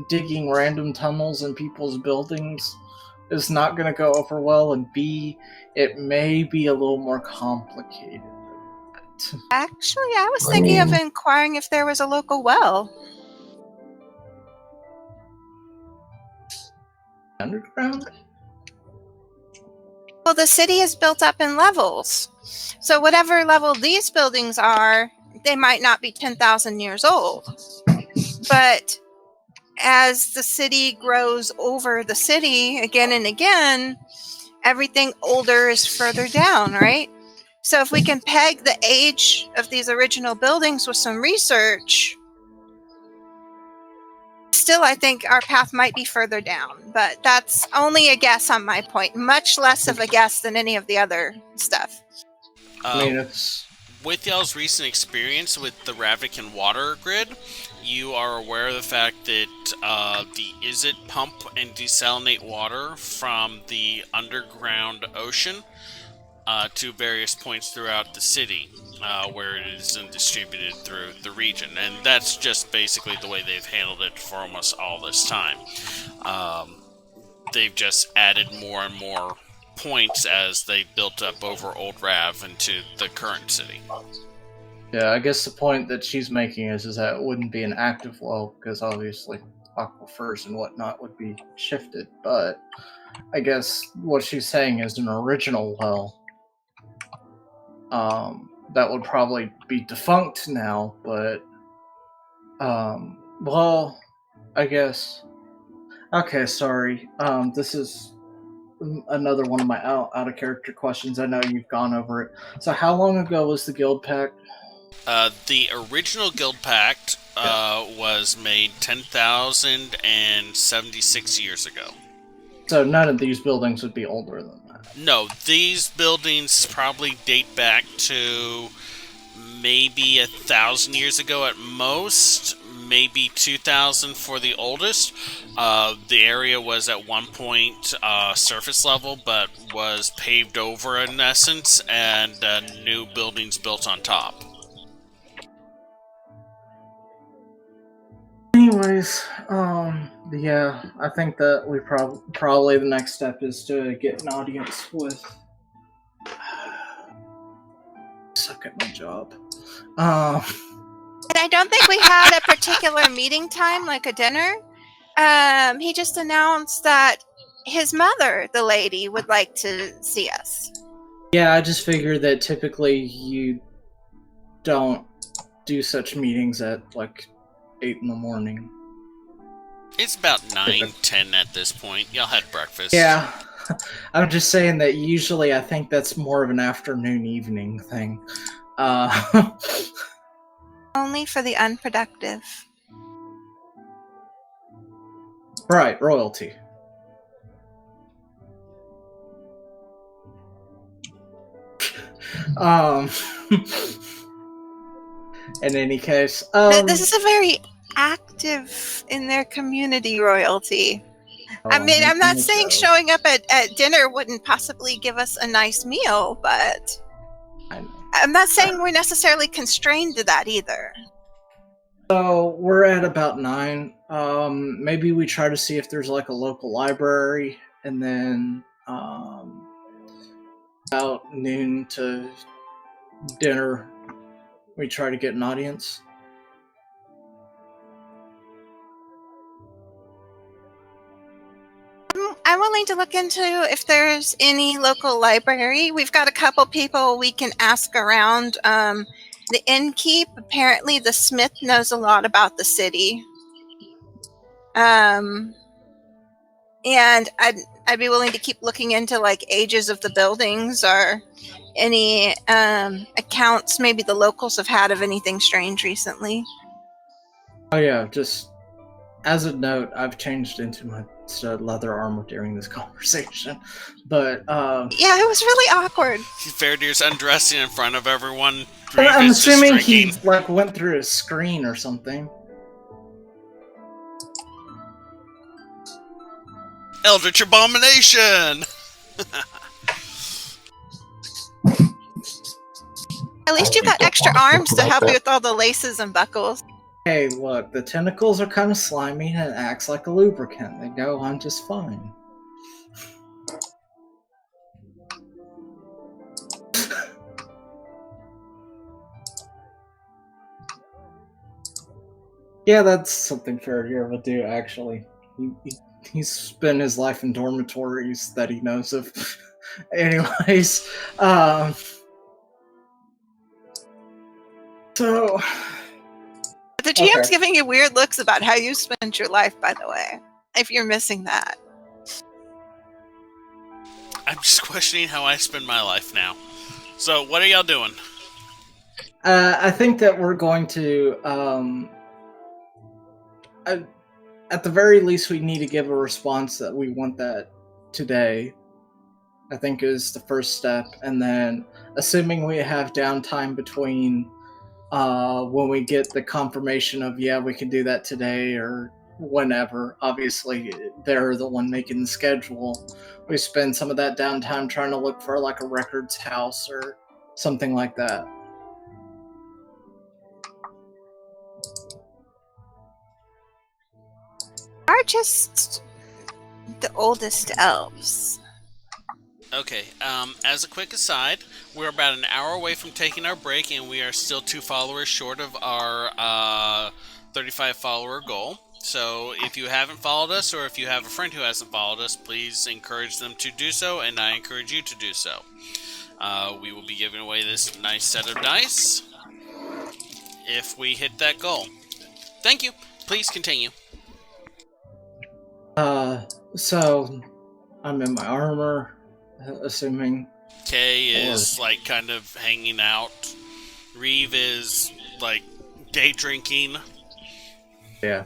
digging random tunnels in people's buildings is not going to go over well, and B, it may be a little more complicated than that. Actually, I was thinking of inquiring if there was a local well. Underground? Well, the city is built up in levels. So whatever level these buildings are, they might not be 10,000 years old. But as the city grows over the city again and again, everything older is further down, right? So if we can peg the age of these original buildings with some research, still I think our path might be further down. But that's only a guess on my point. Much less of a guess than any of the other stuff. I mean, it's... With y'all's recent experience with the Ravnican water grid, you are aware of the fact that the Izzet pump and desalinate water from the underground ocean to various points throughout the city, where it is distributed through the region. And that's just basically the way they've handled it for almost all this time. They've just added more and more points as they built up over Old Rav into the current city. Yeah, I guess the point that she's making is that it wouldn't be an active well, because obviously aquifers and whatnot would be shifted, but I guess what she's saying is an original well that would probably be defunct now, but well, I guess... Okay, sorry. This is another one of my out of character questions. I know you've gone over it. So how long ago was the Guild Pact? The original Guild Pact was made 10,076 years ago. So none of these buildings would be older than that? No, these buildings probably date back to maybe 1,000 years ago at most, maybe 2,000 for the oldest. The area was at one point surface level, but was paved over in essence, and new buildings built on top. Anyways, yeah, I think that we probably the next step is to get an audience with... Suck at my job. And I don't think we had a particular meeting time, like a dinner. He just announced that his mother, the lady, would like to see us. Yeah, I just figured that typically you don't do such meetings at like 8 in the morning. It's about 9-10 at this point. Y'all had breakfast. Yeah, I'm just saying that usually I think that's more of an afternoon evening thing. Only for the unproductive. Right, royalty. In any case, This is a very active in their community royalty. I mean, I'm not saying showing up at dinner wouldn't possibly give us a nice meal, but I'm not saying we're necessarily constrained to that either. So we're at about 9. Maybe we try to see if there's like a local library, and then about noon to dinner, we try to get an audience. I'm willing to look into if there's any local library. We've got a couple people we can ask around. The innkeep, apparently the smith knows a lot about the city. And I'd be willing to keep looking into like ages of the buildings or any accounts maybe the locals have had of anything strange recently. Oh yeah, just as a note, I've changed into my stud leather armor during this conversation, but yeah, it was really awkward. Fairdeer's undressing in front of everyone. I'm assuming he like went through a screen or something. Eldritch Abomination! At least you've got extra arms to help you with all the laces and buckles. Hey, look, the tentacles are kind of slimy and it acts like a lubricant. They go on just fine. Yeah, that's something Farkeep would do, actually. He's spent his life in dormitories that he knows of. Anyways, so... The GM's giving you weird looks about how you spent your life, by the way, if you're missing that. I'm just questioning how I spend my life now. So, what are y'all doing? I think that we're going to, at the very least, we need to give a response that we want that today. I think is the first step, and then, assuming we have downtime between when we get the confirmation of, yeah, we can do that today or whenever. Obviously, they're the one making the schedule. We spend some of that downtime trying to look for like a records house or something like that. Are just the oldest elves. Okay, as a quick aside, we're about an hour away from taking our break, and we are still 2 followers short of our 35 follower goal. So if you haven't followed us, or if you have a friend who hasn't followed us, please encourage them to do so, and I encourage you to do so. We will be giving away this nice set of dice if we hit that goal. Thank you. Please continue. So I'm in my armor, assuming. Kay is like kind of hanging out. Reeve is like day drinking. Yeah.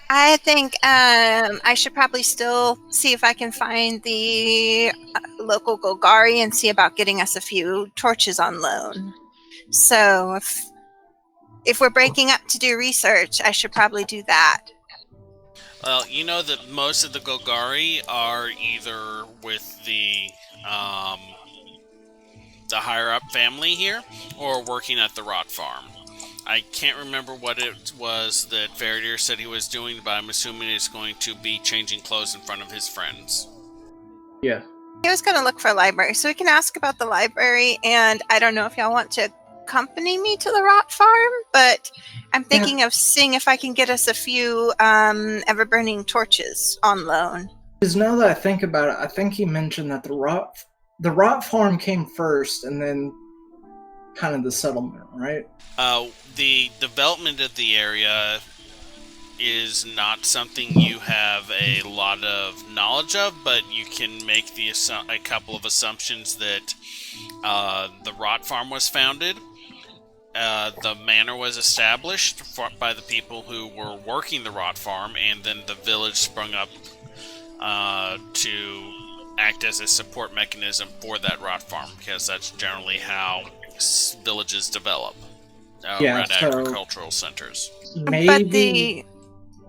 I think I should probably still see if I can find the local Golgari and see about getting us a few torches on loan. So if we're breaking up to do research, I should probably do that. Well, you know that most of the Golgari are either with the higher up family here, or working at the rot farm. I can't remember what it was that Farkeep said he was doing, but I'm assuming it's going to be changing clothes in front of his friends. Yeah. He was going to look for a library, so we can ask about the library, and I don't know if y'all want to accompany me to the rot farm, but I'm thinking of seeing if I can get us a few ever-burning torches on loan. Because now that I think about it, I think he mentioned that the rot the rot farm came first, and then kind of the settlement, right? The development of the area is not something you have a lot of knowledge of, but you can make a couple of assumptions that the rot farm was founded. The manor was established by the people who were working the rot farm, and then the village sprung up to act as a support mechanism for that rot farm, because that's generally how villages develop around agricultural centers. Maybe.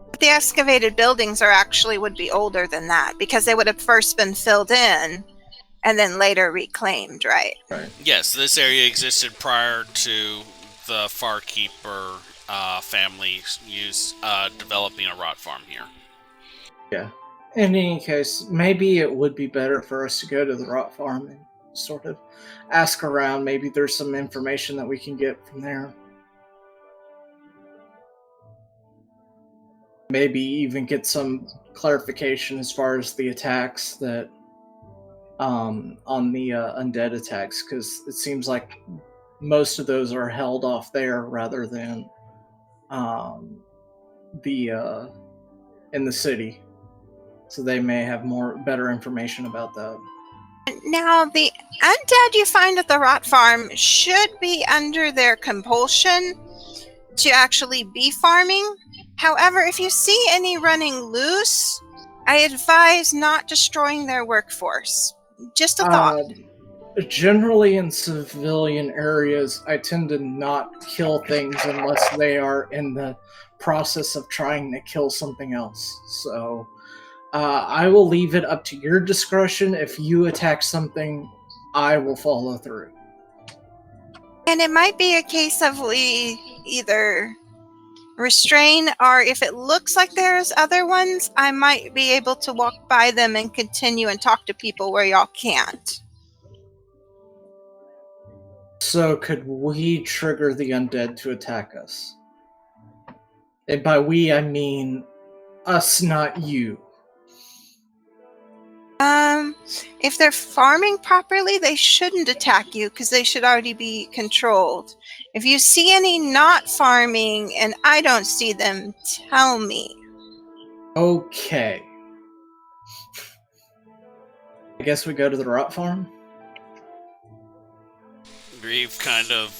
But the excavated buildings would be older than that, because they would have first been filled in and then later reclaimed, right? Yes, this area existed prior to the Farkeep family developing a rot farm here. Yeah. In any case, maybe it would be better for us to go to the rot farm and sort of ask around. Maybe there's some information that we can get from there. Maybe even get some clarification as far as the attacks that on the undead attacks, because it seems like most of those are held off there rather than in the city. So they may have better information about that. Now, the undead you find at the rot farm should be under their compulsion to actually be farming. However, if you see any running loose, I advise not destroying their workforce. Just a thought. Generally in civilian areas, I tend to not kill things unless they are in the process of trying to kill something else. So I will leave it up to your discretion. If you attack something, I will follow through. And it might be a case of we either restrain, or if it looks like there's other ones, I might be able to walk by them and continue and talk to people where y'all can't. So could we trigger the undead to attack us? And by we, I mean us, not you. If they're farming properly, they shouldn't attack you, because they should already be controlled. If you see any not farming and I don't see them, tell me. Okay. I guess we go to the rot farm? Grieve kind of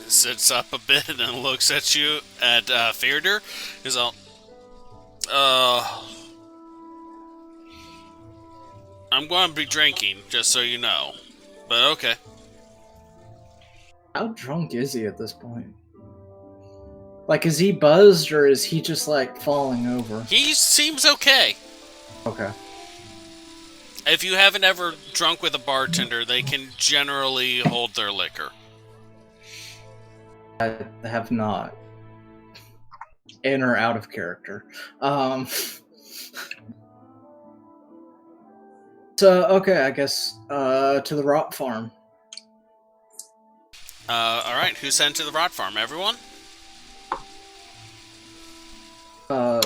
sits up a bit and looks at you at Theodore. He's all, I'm going to be drinking, just so you know. But okay. How drunk is he at this point? Is he buzzed, or is he just, falling over? He seems okay. Okay. If you haven't ever drunk with a bartender, they can generally hold their liquor. I have not. In or out of character. So, okay, I guess, to the rot farm. Alright, who's sent to the rot farm? Everyone? You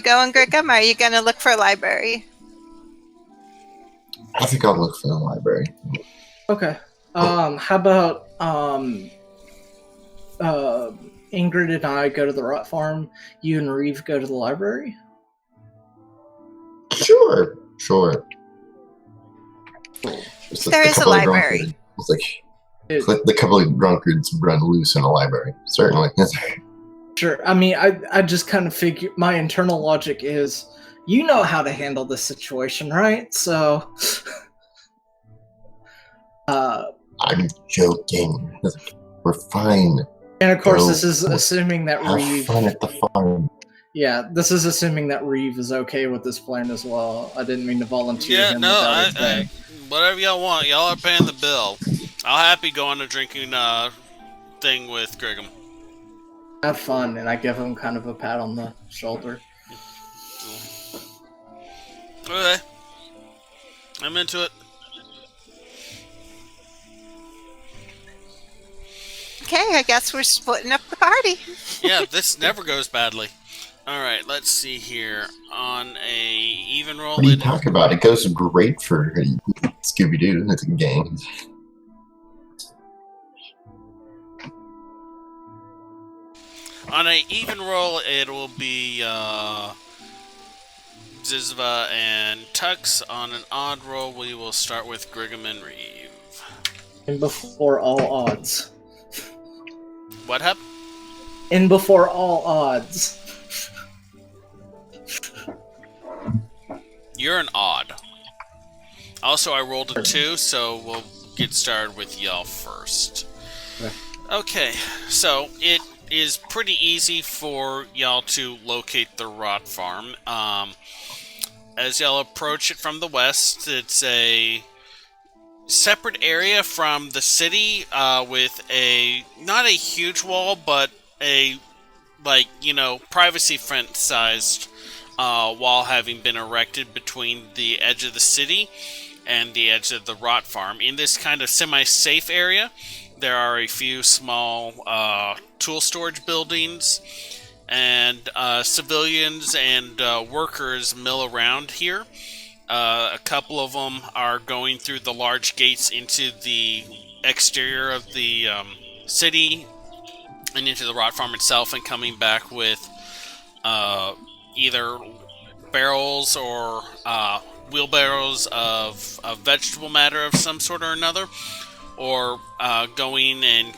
going, Griggum, or are you going to look for a library? I think I'll look for the library. Okay. How about, Ingrid and I go to the rot farm, you and Reeve go to the library? Sure. Cool. There is a library. It's like the couple of drunkards run loose in a library. Certainly. Sure. I mean, I just kind of figure, my internal logic is, you know how to handle this situation, right? So, I'm joking. We're fine. And of course, this is assuming that Have Reeve... fun at the farm. Yeah, this is assuming that Reeve is okay with this plan as well. I didn't mean to volunteer him. I whatever y'all want. Y'all are paying the bill. I'll happy go on a drinking thing with Griggum. Have fun, and I give him kind of a pat on the shoulder. Okay. I'm into it. Okay, I guess we're splitting up the party. Yeah, this never goes badly. Alright, let's see here. On a even roll... What are you talking about? It goes great for Scooby-Doo. That's a gang. On an even roll, it will be Zizva and Tux. On an odd roll, we will start with Grigham and Reeve. And before all odds. What happened? And before all odds. You're an odd. Also, I rolled a 2, so we'll get started with y'all first. Okay, so it is pretty easy for y'all to locate the rot farm. As y'all approach it from the west, it's a separate area from the city with not a huge wall, but a, privacy fence-sized wall having been erected between the edge of the city and the edge of the rot farm. In this kind of semi-safe area, there are a few small tool storage buildings, and civilians and workers mill around here. A couple of them are going through the large gates into the exterior of the city and into the rot farm itself, and coming back with either barrels or wheelbarrows of vegetable matter of some sort or another, or going in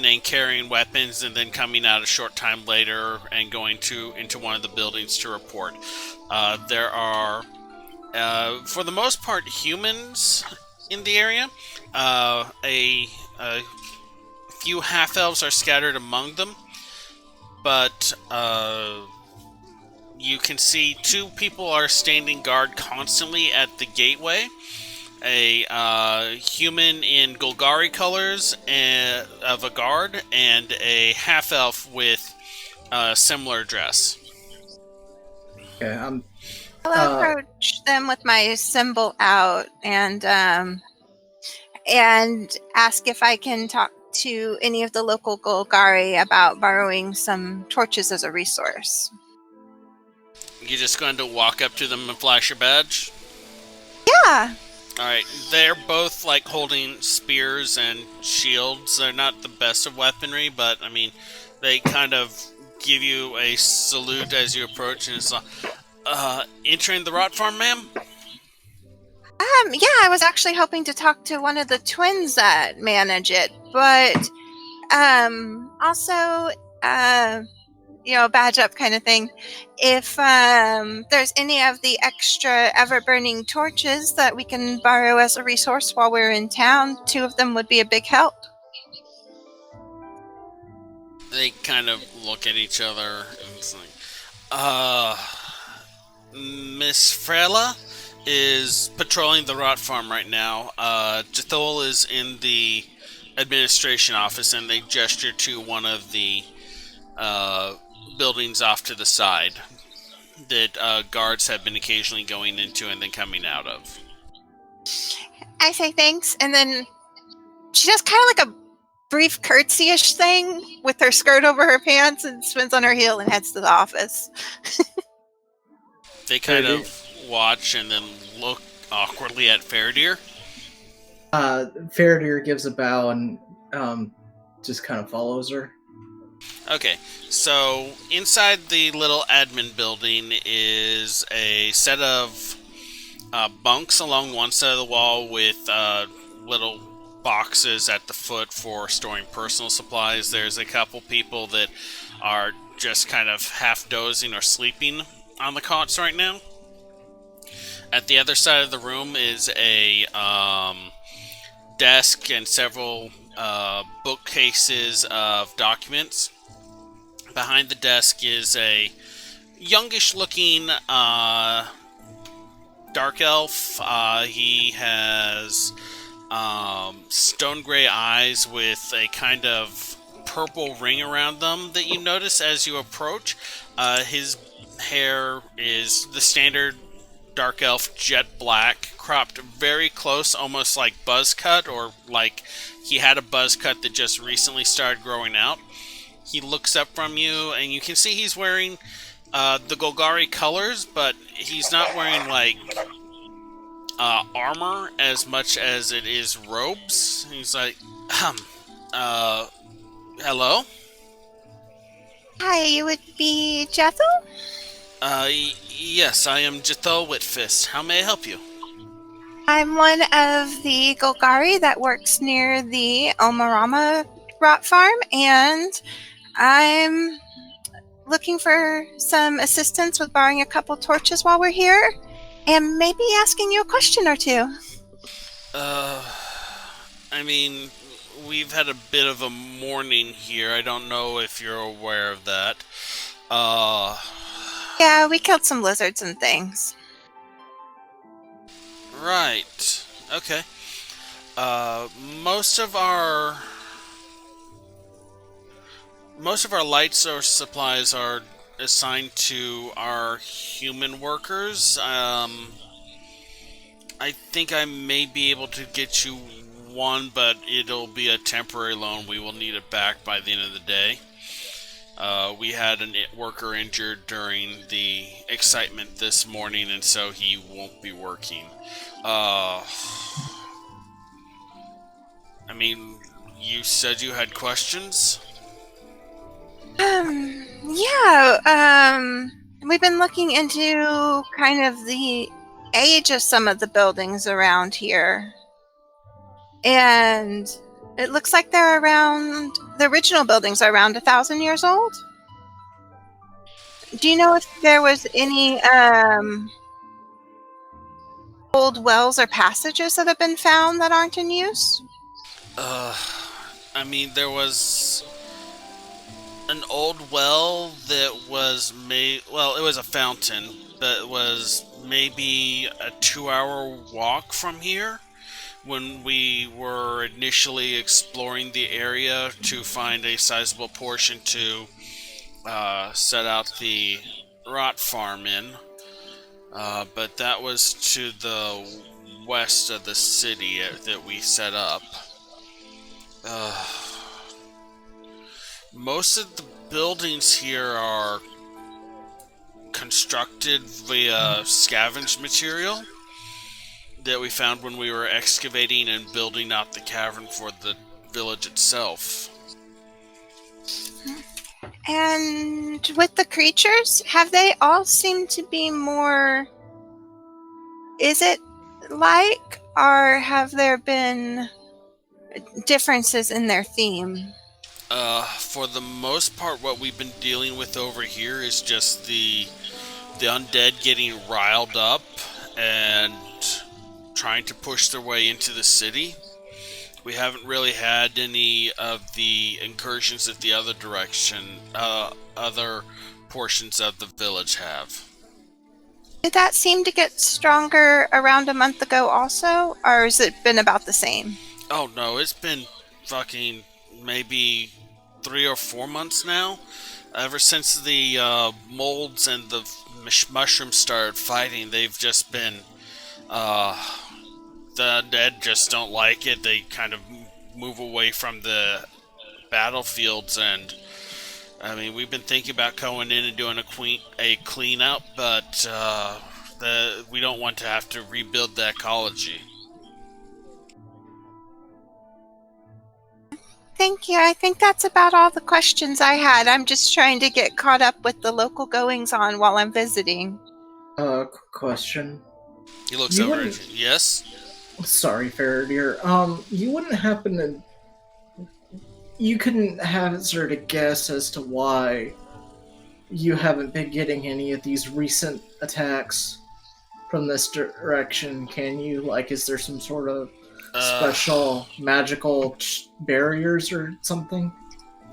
and carrying weapons and then coming out a short time later and going into one of the buildings to report. There are, for the most part, humans in the area. A few half-elves are scattered among them, but you can see 2 people are standing guard constantly at the gateway. A human in Golgari colors of a guard, and a half-elf with a similar dress. Okay, I'll approach them with my symbol out and ask if I can talk to any of the local Golgari about borrowing some torches as a resource. You're just going to walk up to them and flash your badge? Yeah. Alright, they're both holding spears and shields. They're not the best of weaponry, but I mean, they kind of give you a salute as you approach, and it's like, entering the rot farm, ma'am? Yeah, I was actually hoping to talk to one of the twins that manage it, but also, badge up kind of thing. If there's any of the extra ever-burning torches that we can borrow as a resource while we're in town, 2 of them would be a big help. They kind of look at each other, and it's like, Miss Frela is patrolling the rot farm right now. Jathol is in the administration office, and they gesture to one of the buildings off to the side that guards have been occasionally going into and then coming out of. I say thanks, and then she does kind of like a brief curtsy-ish thing with her skirt over her pants and spins on her heel and heads to the office. They kind of watch and then look awkwardly at Faradir. Faradir gives a bow and just kind of follows her. Okay, so inside the little admin building is a set of bunks along one side of the wall with little boxes at the foot for storing personal supplies. There's a couple people that are just kind of half dozing or sleeping on the cots right now. At the other side of the room is a desk and several bookcases of documents. Behind the desk is a youngish-looking dark elf. He has stone gray eyes with a kind of purple ring around them that you notice as you approach. His hair is the standard dark elf jet black, cropped very close, almost like buzz cut, or like he had a buzz cut that just recently started growing out. He looks up from you, and you can see he's wearing the Golgari colors, but he's not wearing like armor as much as it is robes. He's like, hello? Hi, you would be Jethel? Yes, I am Jethel Whitfist. How may I help you? I'm one of the Golgari that works near the Omarama rot farm, and I'm looking for some assistance with borrowing a couple torches while we're here, and maybe asking you a question or two. I mean, we've had a bit of a morning here. I don't know if you're aware of that. Yeah, we killed some lizards and things. Right. Okay. Most of our light source supplies are assigned to our human workers. I think I may be able to get you one, but it'll be a temporary loan. We will need it back by the end of the day. We had a worker injured during the excitement this morning, and so he won't be working. I mean, you said you had questions? We've been looking into kind of the age of some of the buildings around here. And it looks like they're around, the original buildings are around 1,000 years old. Do you know if there was any old wells or passages that have been found that aren't in use? I mean, there was an old well that was well, it was a fountain, but it was maybe a 2-hour walk from here when we were initially exploring the area to find a sizable portion to set out the rot farm in. But that was to the west of the city that we set up. Most of the buildings here are constructed via scavenged material that we found when we were excavating and building out the cavern for the village itself. And with the creatures, have they all seemed to be more... Is it like, or have there been differences in their theme? For the most part, what we've been dealing with over here is just the undead getting riled up and trying to push their way into the city. We haven't really had any of the incursions that the other portions of the village have. Did that seem to get stronger around a month ago also, or has it been about the same? Oh no, it's been fucking maybe 3 or 4 months now. Ever since the molds and the mushrooms started fighting, they've just been... the undead just don't like it. They kind of move away from the battlefields, and I mean, we've been thinking about going in and doing a cleanup, but we don't want to have to rebuild the ecology. Thank you. I think that's about all the questions I had. I'm just trying to get caught up with the local goings-on while I'm visiting. Question. He looks over at you. Yes? Sorry, Faradir. You wouldn't happen to... You couldn't hazard a guess as to why you haven't been getting any of these recent attacks from this direction, can you? Like, is there some sort of special magical barriers or something?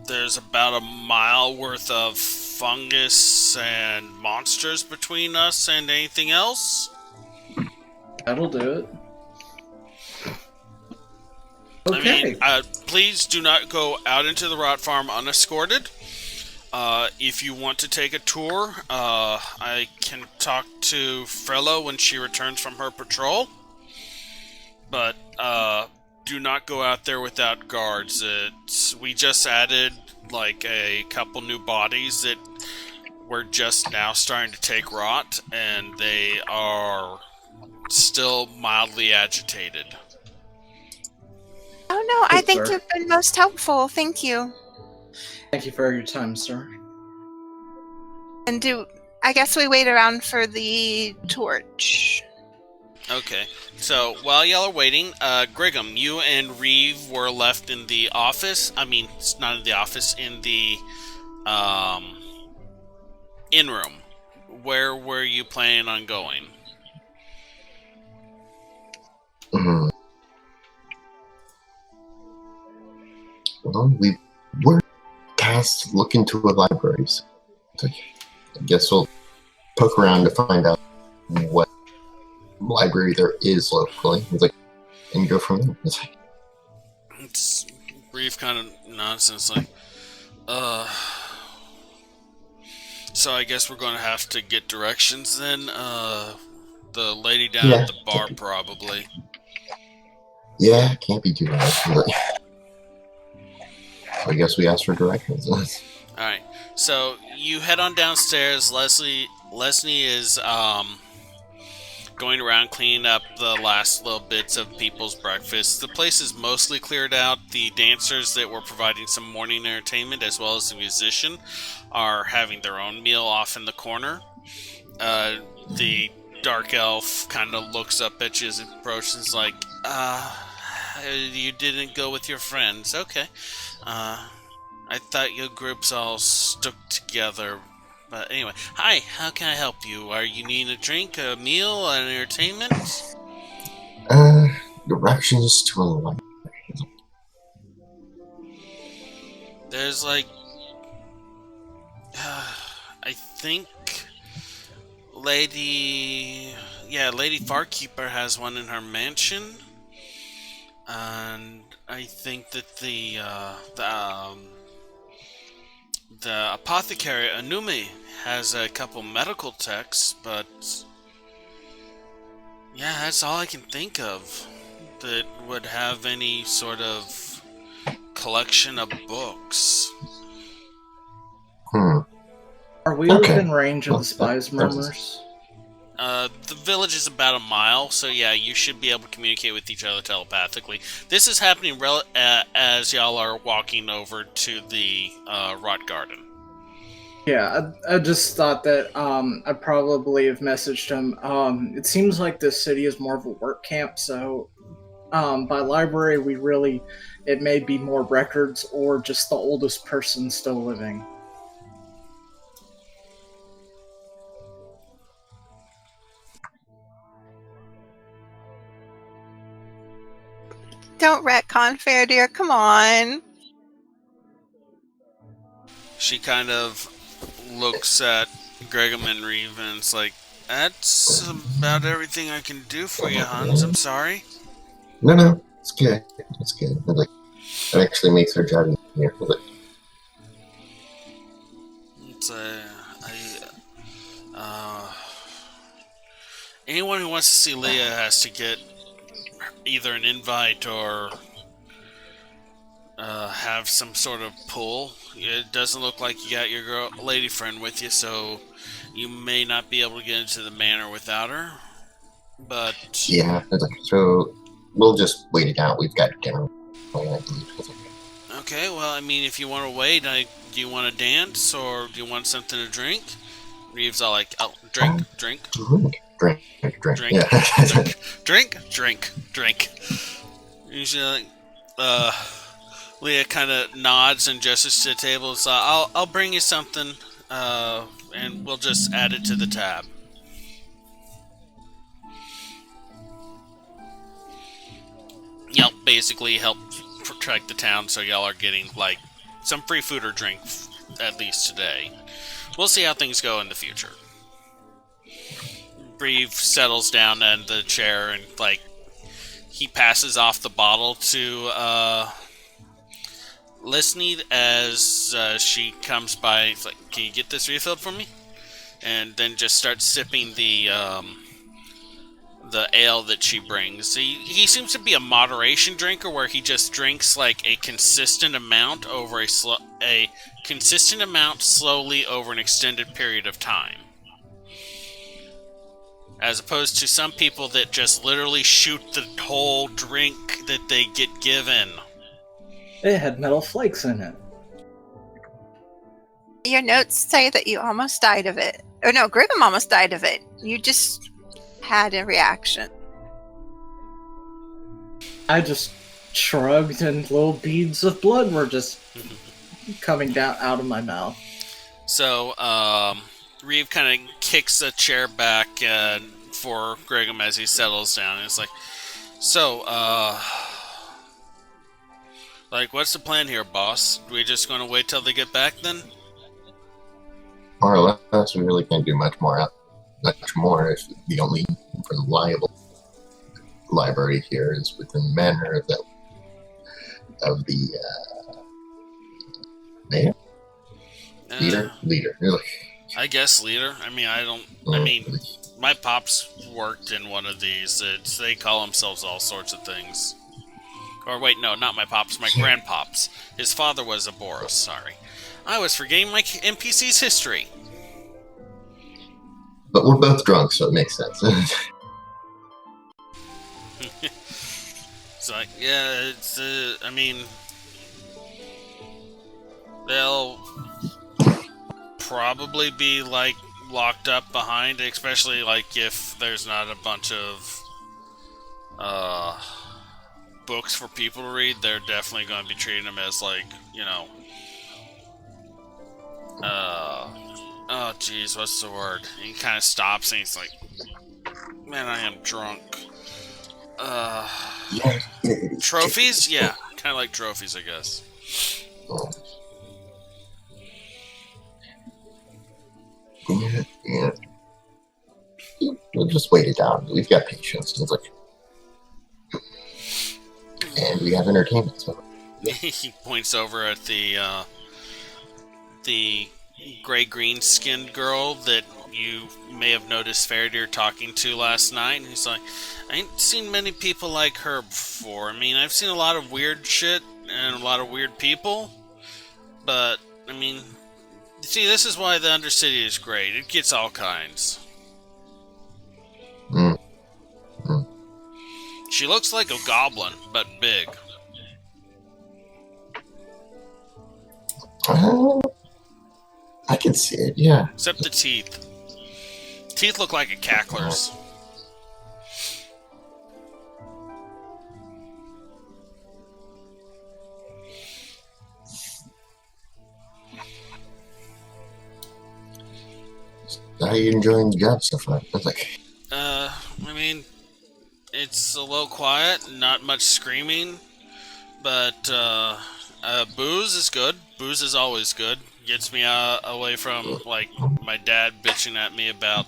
There's about a mile worth of fungus and monsters between us and anything else. That'll do it. Okay. I mean, please do not go out into the rot farm unescorted. If you want to take a tour, I can talk to Frello when she returns from her patrol. But do not go out there without guards. We just added like a couple new bodies that were just now starting to take rot, and they are still mildly agitated. Oh no, I Good, think sir. you've been most helpful. Thank you. Thank you for your time, sir. And I guess we wait around for the torch. Okay, so while y'all are waiting, Griggum, you and Reeve were left in the office. I mean, it's not in the office, in the in room. Where were you planning on going? Well, we were tasked to look into a library, so I guess we'll poke around to find out what library there is locally. And go from there. It's brief kind of nonsense, like, so I guess we're going to have to get directions then. The lady down at the bar, probably. Yeah, can't be too bad. So I guess we asked for directions. Alright, so you head on downstairs. Leslie is going around cleaning up the last little bits of people's breakfast. The place is mostly cleared out. The dancers that were providing some morning entertainment, as well as the musician, are having their own meal off in the corner. The dark elf kind of looks up at you as it approaches, like, you didn't go with your friends. Okay. I thought your groups all stuck together. But anyway, hi, how can I help you? Are you needing a drink, a meal, an entertainment? Directions to a library. There's like... I think... Lady Farkeeper has one in her mansion. And I think that the apothecary, Anumi, has a couple medical techs, but yeah, that's all I can think of that would have any sort of collection of books. Are we within range of the spies' murmurs? The village is about a mile, so yeah, you should be able to communicate with each other telepathically. This is happening as y'all are walking over to the Rot Garden. Yeah, I just thought that I'd probably have messaged him. It seems like this city is more of a work camp, so by library, it may be more records or just the oldest person still living. Don't retcon, Fair Dear. Come on. She kind of looks at Gregum and Reeve and it's like, that's about everything I can do for you, Hans. I'm sorry. No, it's good. It's good. That actually makes her job easier. Anyone who wants to see Leah has to get either an invite or have some sort of pull. It doesn't look like you got your lady friend with you, so you may not be able to get into the manor without her. But yeah, so we'll just wait it out. We've got dinner. Okay, well, I mean, if you want to wait, do you want to dance or do you want something to drink? Reeves all like, oh, drink. Drink. Yeah. drink. Usually, Leah kind of nods and gestures to the table. So I'll bring you something, and we'll just add it to the tab. Y'all basically help protect the town, so y'all are getting like some free food or drink at least today. We'll see how things go in the future. Breve settles down in the chair and like he passes off the bottle to Listening as she comes by. It's like, can you get this refilled for me? And then just starts sipping the ale that she brings. He seems to be a moderation drinker, where he just drinks like a consistent amount over a consistent amount slowly over an extended period of time. As opposed to some people that just literally shoot the whole drink that they get given. It had metal flakes in it. Your notes say that you almost died of it. Or no, Griffin almost died of it. You just had a reaction. I just shrugged and little beads of blood were just coming down out of my mouth. So, Reeve kind of kicks a chair back for Gregum as he settles down. And it's like, so, like, what's the plan here, boss? Are we just going to wait till they get back then? More or less, we really can't do much more if the only reliable library here is within the manor of the mayor? Leader. Really? I guess leader. I mean, my pops worked in one of these. They call themselves all sorts of things. Or wait, no, not my pops, my grandpops. His father was a Boros, sorry. I was forgetting my NPC's history. But we're both drunk, so it makes sense. It's like, yeah, it's, I mean, they'll probably be, like, locked up behind, especially, like, if there's not a bunch of, books for people to read. They're definitely going to be treating them as, like, you know, oh, jeez, what's the word? He kind of stops and he's like, man, I am drunk. Trophies? Yeah, kind of like trophies, I guess. Yeah. We'll just wait it down. We've got patience. It's like, and we have entertainment. So He points over at the gray-green skinned girl that you may have noticed Faraday talking to last night, and he's like, I ain't seen many people like her before. I mean, I've seen a lot of weird shit and a lot of weird people, but, I mean, see, this is why the Undercity is great. It gets all kinds. She looks like a goblin, but big. I can see it, yeah. Except the teeth. Teeth look like a cackler's. How are you enjoying the job so far? I was like, I mean, it's a little quiet, not much screaming, but, booze is good. Booze is always good. Gets me away from, like, my dad bitching at me about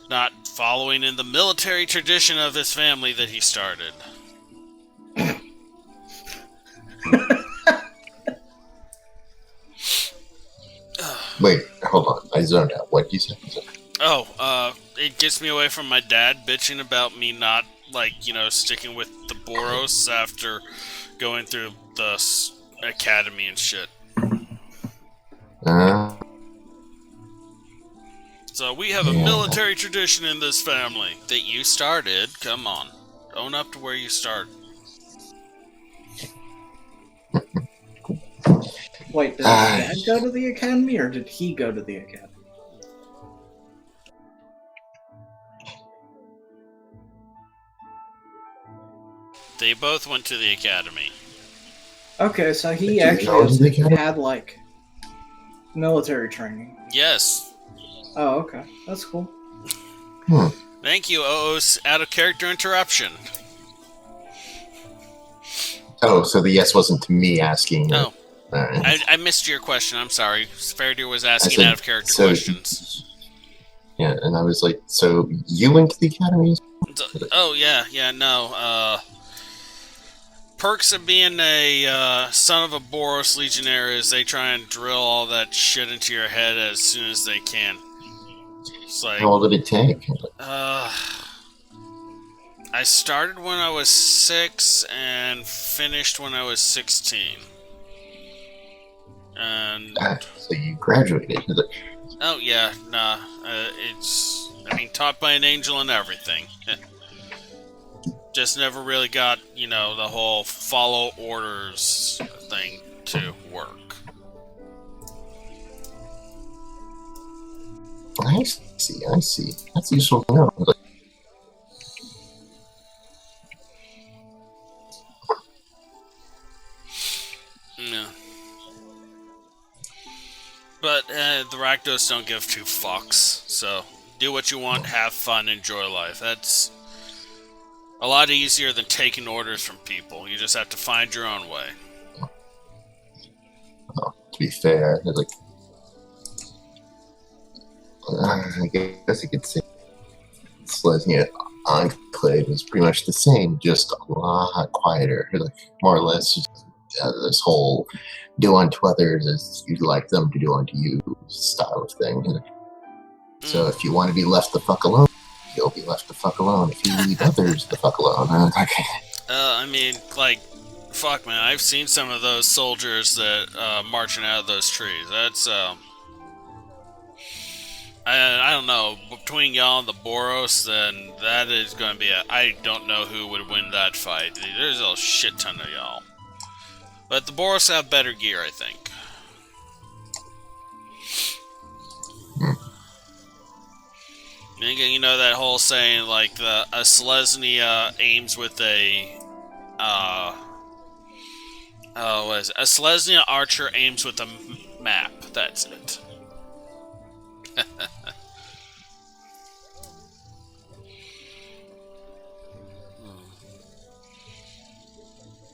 not following in the military tradition of his family that he started. wait, hold on. I zoned out. What did you say? Oh, it gets me away from my dad bitching about me not, like, you know, sticking with the Boros after going through the academy and shit. So we have a military tradition in this family that you started. Come on. Own up to where you start. Wait, did his dad go to the academy, or did he go to the academy? They both went to the academy. Okay, so he Did you go to actually the academy? had, like, military training. Yes. Oh, okay. That's cool. Thank you, OO's out of character interruption. Oh, so the yes wasn't to me asking. Oh. Right. I missed your question. I'm sorry. Faraday was asking said, out of character questions. Yeah, and I was like, so you went to the academy? Oh, yeah, no. Perks of being a son of a Boros Legionnaire is they try and drill all that shit into your head as soon as they can. It's like, How long did it take? I started when I was 6 and finished when I was 16. And So you graduated. oh yeah, nah. I mean, taught by an angel and everything. Just never really got, the whole follow orders thing to work. I see. That's useful to know. Yeah. But the Rakdos don't give two fucks, so do what you want, have fun, enjoy life. That's a lot easier than taking orders from people. You just have to find your own way. To be fair, like, I guess you could say Selesnya Enclave is pretty much the same, just a lot quieter. Like, more or less, just, this whole do unto others as you'd like them to do unto you style of thing. So if you want to be left the fuck alone, you'll be left the fuck alone. If you leave others the fuck alone, I mean, like, fuck, man, I've seen some of those soldiers that marching out of those trees. That's I don't know, between y'all and the Boros, then that is going to be I don't know who would win that fight. There's a shit ton of y'all. But the Boros have better gear, I think. And again, you know that whole saying, like, a Selesnya aims with a... what is it? A Selesnya archer aims with a map. That's it.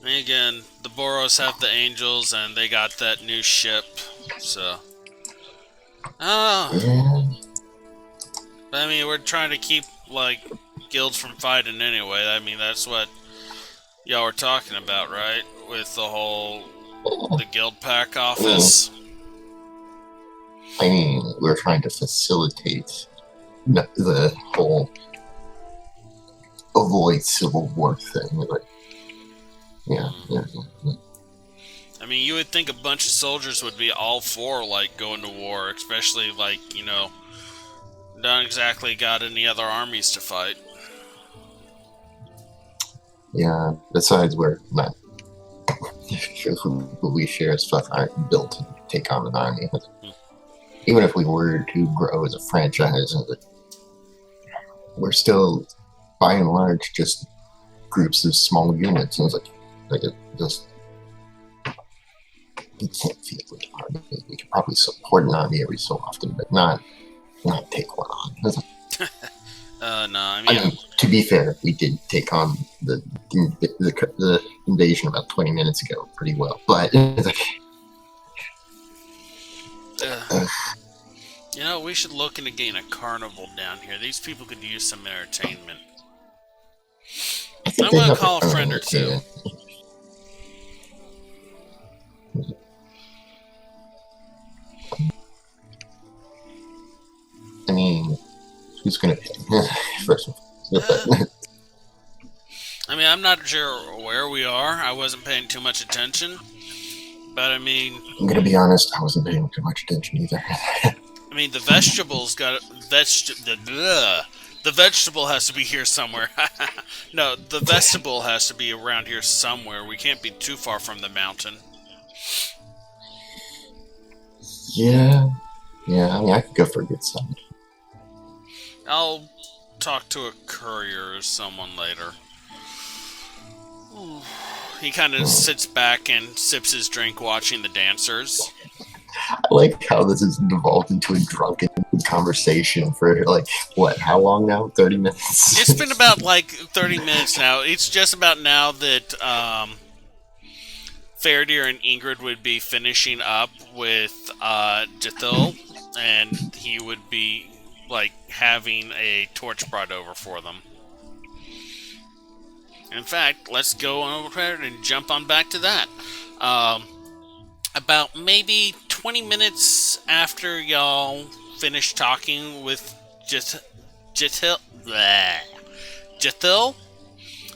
And again, the Boros have the angels, and they got that new ship, so... Oh. But, I mean, we're trying to keep, like, guilds from fighting anyway. I mean, that's what y'all were talking about, right? With the whole... the guild pack office. I mean, we're trying to facilitate the whole avoid civil war thing. Like, yeah. I mean, you would think a bunch of soldiers would be all for, like, going to war, especially, like, you know, not exactly got any other armies to fight. Yeah, besides we're not... we share as fuck aren't built to take on an army. Even if we were to grow as a franchise, we're still, by and large, just groups of small units. And it's like it just... We can't feed an army. We could probably support an army every so often, but not take one on. No, I mean, to be fair, we did take on the invasion about 20 minutes ago pretty well, but you know, we should look into getting a carnival down here. These people could use some entertainment. I'm gonna call a friend or two. I mean, who's gonna pay? First of all. I mean, I'm not sure where we are. I wasn't paying too much attention. But I mean... I'm gonna be honest, I wasn't paying too much attention either. I mean, the vegetables got... The vegetable has to be here somewhere. No, the vestibule has to be around here somewhere. We can't be too far from the mountain. Yeah, I mean, I could go for a good side. I'll talk to a courier or someone later. He kind of sits back and sips his drink watching the dancers. I like how this has evolved into a drunken conversation for, like, what, how long now? 30 minutes? It's been about, like, 30 minutes now. It's just about now that Faradir and Ingrid would be finishing up with Jethil, and he would be, like, having a torch brought over for them. In fact, let's go over and jump on back to that. About maybe 20 minutes after y'all finish talking with Jethil,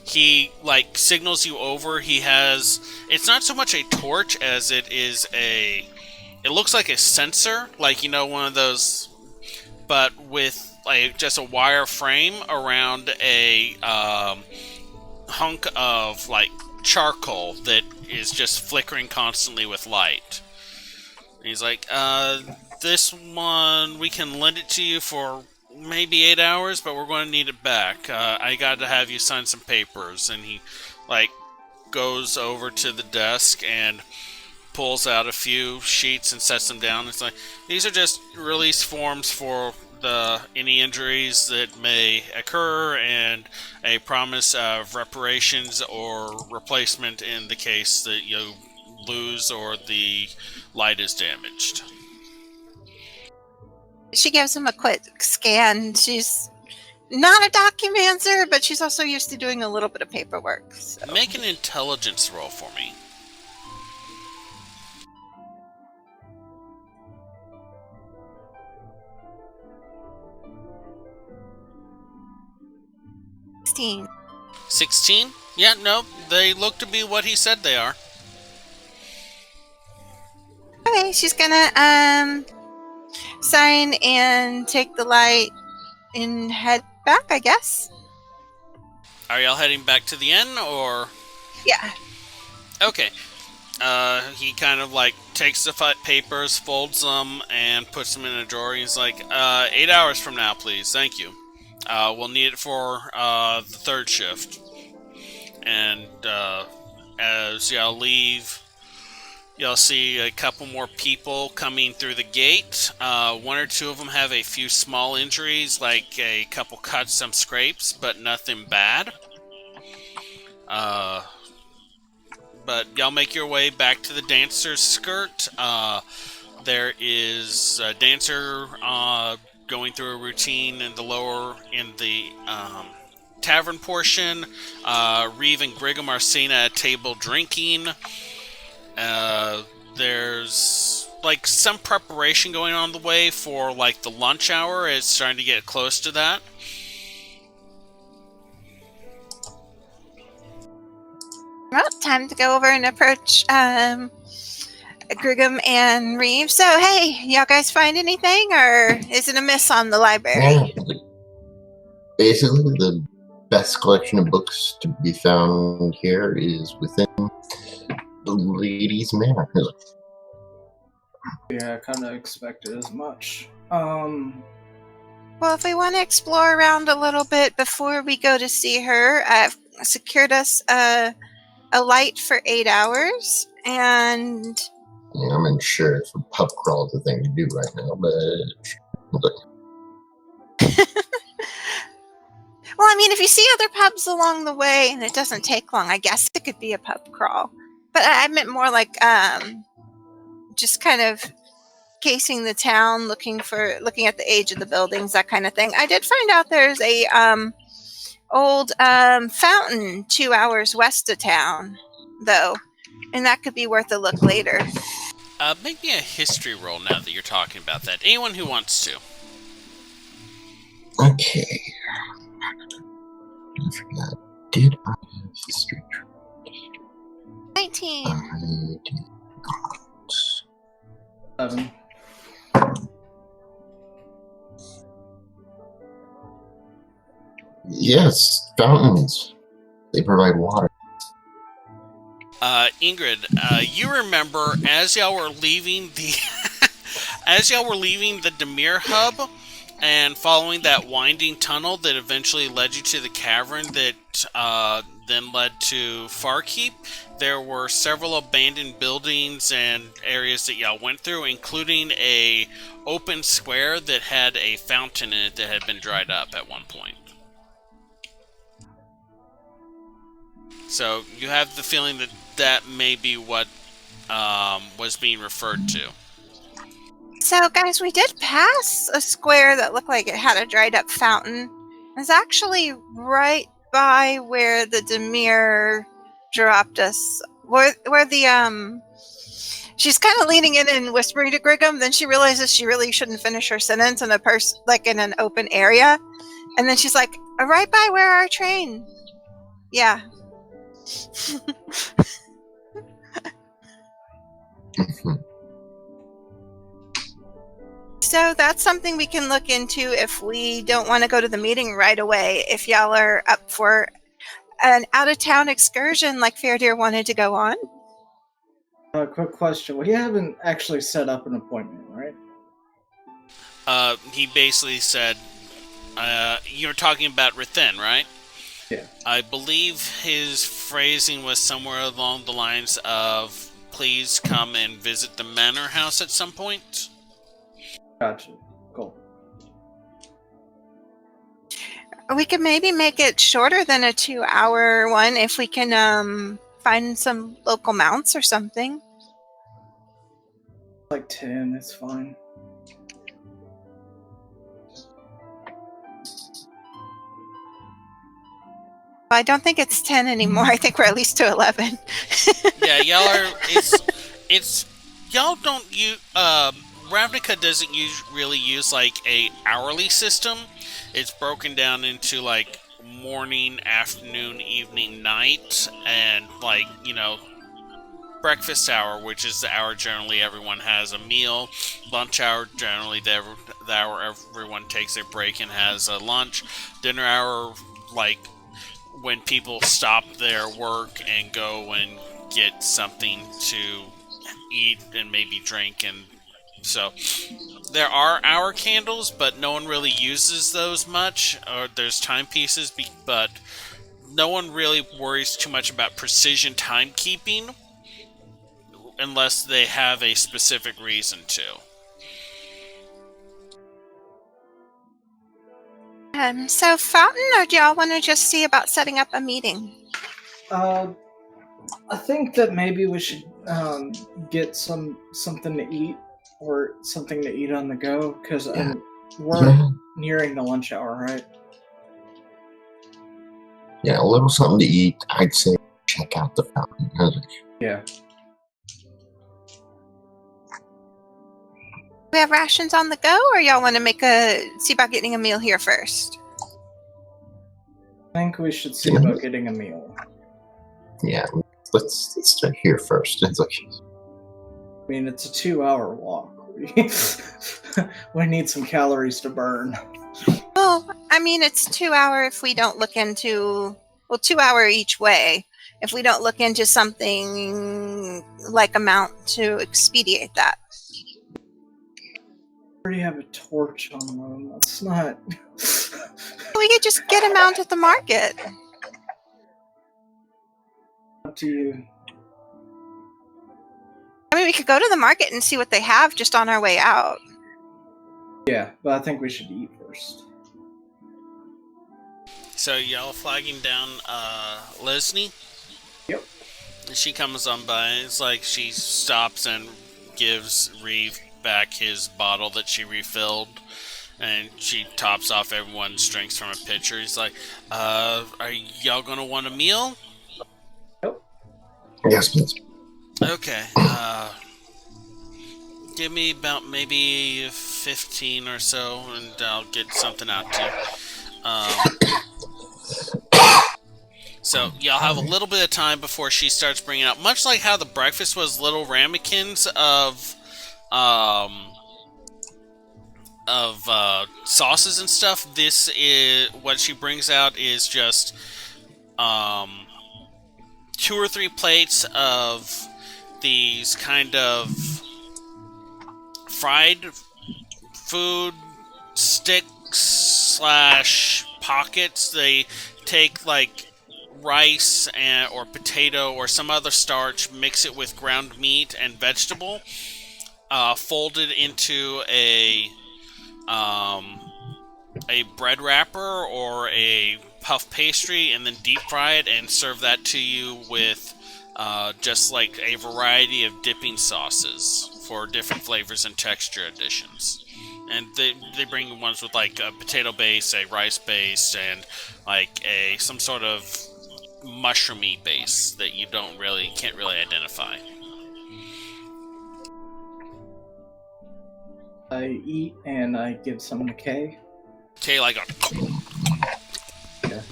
he, like, signals you over. He has... It's not so much a torch as it is a... It looks like a sensor, like, you know, one of those... But with like just a wire frame around a hunk of like charcoal that is just flickering constantly with light. And he's like, this one, we can lend it to you for maybe 8 hours, but we're going to need it back. I got to have you sign some papers. And he, like, goes over to the desk and pulls out a few sheets and sets them down. It's like, these are just release forms for any injuries that may occur and a promise of reparations or replacement in the case that you lose or the light is damaged. She gives him a quick scan. She's not a documancer, but she's also used to doing a little bit of paperwork. So. Make an intelligence roll for me. $16. 16? Yeah, no, they look to be what he said they are. Okay, she's gonna sign and take the light and head back, I guess. Are y'all heading back to the inn, or? Yeah. Okay. He kind of like takes the papers, folds them, and puts them in a drawer. He's like, 8 hours from now, please. Thank you. We'll need it for the third shift. And as y'all leave, you'll see a couple more people coming through the gate. One or two of them have a few small injuries, like a couple cuts, some scrapes, but nothing bad. But y'all make your way back to the dancer's skirt. There is a dancer going through a routine in the tavern portion. Reeve and Brigham are seen at a table drinking. There's like some preparation going on the way for like the lunch hour. It's starting to get close to that. Well, time to go over and approach Brigham and Reeve. So, hey, y'all guys find anything, or is it a miss on the library? Yeah, basically, the best collection of books to be found here is within the ladies' manor. Yeah, I kind of expected as much. Well, if we want to explore around a little bit before we go to see her, I've secured us a light for 8 hours, and Yeah, I'm unsure if a pub crawl is the thing to do right now, but well, I mean, if you see other pubs along the way and it doesn't take long, I guess it could be a pub crawl. But I meant more like just kind of casing the town, looking at the age of the buildings, that kind of thing. I did find out there's a old fountain 2 hours west of town, though, and that could be worth a look later. Make me a history roll now that you're talking about that. Anyone who wants to. okay. I forgot. Did I have history? 19. I did not. 7. Yes, fountains. They provide water. Ingrid, you remember as y'all were leaving the Demir hub and following that winding tunnel that eventually led you to the cavern that then led to Farkeep, there were several abandoned buildings and areas that y'all went through, including a open square that had a fountain in it that had been dried up at one point. So you have the feeling that that may be what was being referred to. So, guys, we did pass a square that looked like it had a dried up fountain. It's actually right by where the Demir dropped us. Where the she's kind of leaning in and whispering to Brigham. Then she realizes she really shouldn't finish her sentence in in an open area. And then she's like, right by where our train. Yeah. So that's something we can look into if we don't want to go to the meeting right away. If y'all are up for an out-of-town excursion like Fairdeer wanted to go on. Quick question. We haven't actually set up an appointment, right? He basically said, you're talking about Rithen, right? Yeah. I believe his phrasing was somewhere along the lines of, please come and visit the manor house at some point. Gotcha. Cool. We could maybe make it shorter than a 2-hour one if we can find some local mounts or something. Like 10, it's fine. I don't think it's 10 anymore. I think we're at least to 11. Yeah, y'all are. It's y'all don't use. Ravnica doesn't really use like a hourly system. It's broken down into like morning, afternoon, evening, night, and like breakfast hour, which is the hour generally everyone has a meal. Lunch hour, generally the hour everyone takes a break and has a lunch. Dinner hour, like when people stop their work and go and get something to eat and maybe drink. And so there are hour candles, but no one really uses those much. Or there's timepieces, but no one really worries too much about precision timekeeping unless they have a specific reason to. So Fountain, or do y'all want to just see about setting up a meeting? I think that maybe we should get something to eat or something to eat on the go, because we're nearing the lunch hour, right? Yeah, a little something to eat. I'd say check out the fountain. Yeah. We have rations on the go, or y'all want to see about getting a meal here first? I think we should see about getting a meal. Yeah, let's start here first. It's like, I mean, it's a 2-hour walk. We need some calories to burn. Well, I mean, it's 2 hour if we don't look into... Well, 2 hour each way. If we don't look into something like a mount to expedite that. I already have a torch on loan. That's not... We could just get a mount at the market. Up to you. I mean, we could go to the market and see what they have just on our way out. Yeah, but I think we should eat first. So y'all flagging down Lesney? Yep. She comes on by. It's like she stops and gives Reeve back his bottle that she refilled, and she tops off everyone's drinks from a pitcher. He's like, are y'all gonna want a meal? Nope. yes, please. Okay, give me about maybe 15 or so, and I'll get something out to you. So y'all have a little bit of time before she starts bringing out, much like how the breakfast was little ramekins of sauces and stuff. This is what she brings out is just 2 or 3 plates of these kind of fried food sticks / pockets. They take like rice or potato or some other starch, mix it with ground meat and vegetable, fold it into a bread wrapper or a puff pastry, and then deep fry it and serve that to you with just like a variety of dipping sauces for different flavors and texture additions. And they bring ones with like a potato base, a rice base, and like some sort of mushroomy base that you can't really identify. I eat and I give some to Kay. Kay like a... Yeah.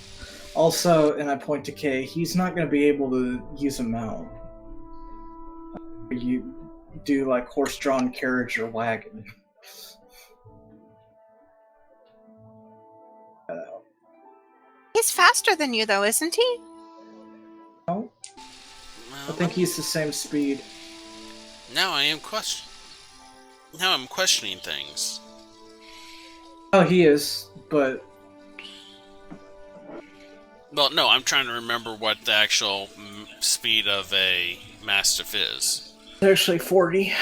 Also, and I point to Kay, he's not going to be able to use a mount. You do like horse-drawn carriage or wagon. He's faster than you, though, isn't he? No, I think he's the same speed. Now I'm questioning things. Oh, he is, but... Well, no, I'm trying to remember what the actual speed of a Mastiff is. It's actually 40.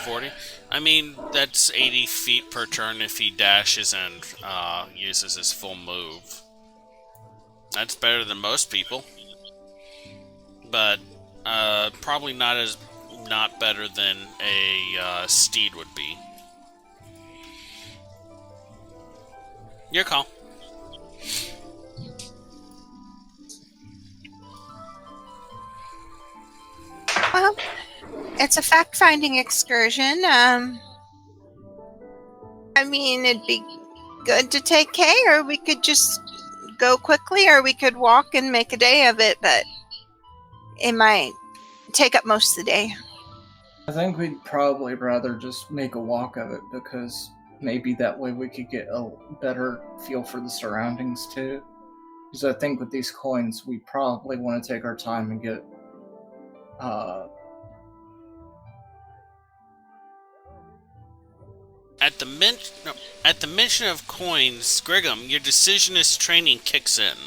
40? I mean, that's 80 feet per turn if he dashes and uses his full move. That's better than most people. But probably not better than a steed would be. Your call. Well, it's a fact-finding excursion. I mean, it'd be good to take Kay, or we could just go quickly, or we could walk and make a day of it, but it might take up most of the day. I think we'd probably rather just make a walk of it, because maybe that way we could get a better feel for the surroundings, too. Because I think with these coins, we probably want to take our time and get... At the mention of coins, Griggum, your decisionist training kicks in,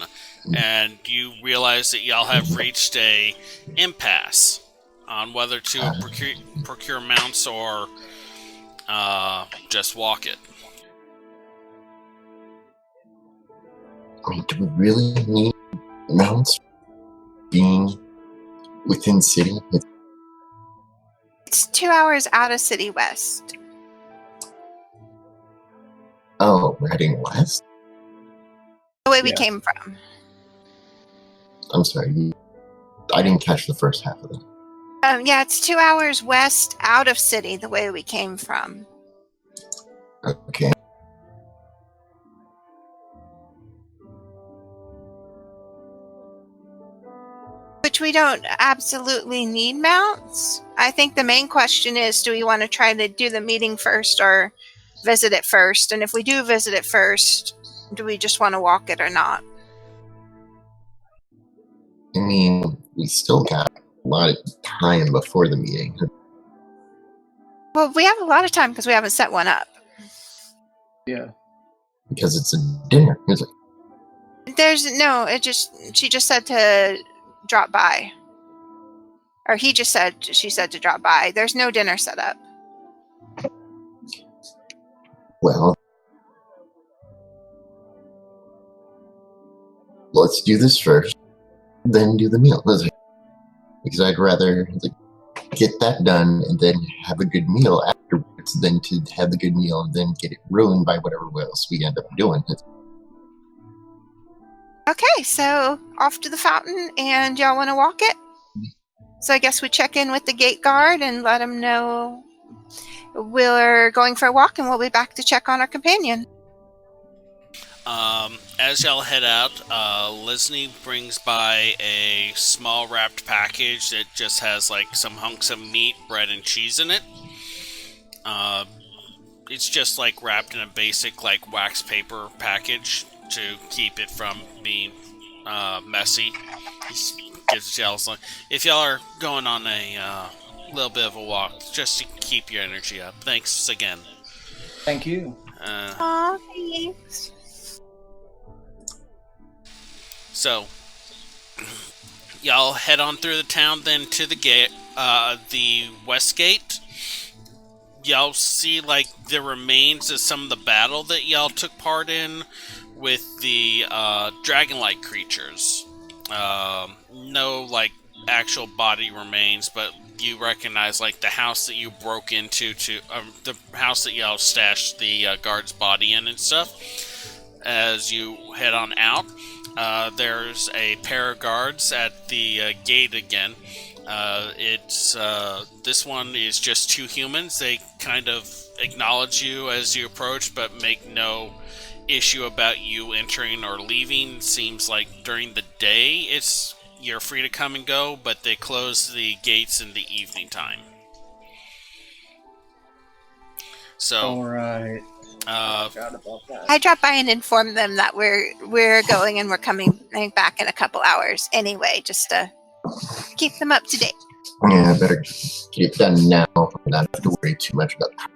and you realize that y'all have reached a impasse on whether to procure mounts or just walk it. I mean, do we really need mounts being within city? It's 2 hours out of City West. Oh, we're heading west? The way we Yeah. came from. I'm sorry, I didn't catch the first half of that. Yeah, it's 2 hours west out of city, the way we came from. Okay. Which we don't absolutely need mounts. I think the main question is, do we want to try to do the meeting first or visit it first? And if we do visit it first, do we just want to walk it or not? I mean, we still got a lot of time before the meeting. Well, we have a lot of time because we haven't set one up. Yeah. Because it's a dinner, is it? She just said to drop by. Or she said to drop by. There's no dinner set up. Well, let's do this first, then do the meal. Because I'd rather get that done and then have a good meal afterwards than to have the good meal and then get it ruined by whatever else we end up doing. Okay, so off to the fountain, and y'all want to walk it? So I guess we check in with the gate guard and let him know we're going for a walk, and we'll be back to check on our companion. As y'all head out, Lesney brings by a small wrapped package that just has like some hunks of meat, bread, and cheese in it. It's just like wrapped in a basic like wax paper package to keep it from being messy. He gives it to y'all. If y'all are going on a little bit of a walk, just to keep your energy up. Thanks again. Thank you. Aw, thanks. So, y'all head on through the town, then to the gate, the west gate. Y'all see, like, the remains of some of the battle that y'all took part in with the dragon-like creatures. No, like, actual body remains, but you recognize, like, the house that you broke into the house that y'all stashed the guard's body in and stuff. As you head on out, there's a pair of guards at the gate again. This one is just two humans. They kind of acknowledge you as you approach, but make no issue about you entering or leaving. Seems like during the day you're free to come and go, but they close the gates in the evening time. So, Alright. Forgot about that. I drop by and inform them that we're going and we're coming back in a couple hours anyway, just to keep them up to date. Yeah, I better get it done now. Not have to worry too much about time.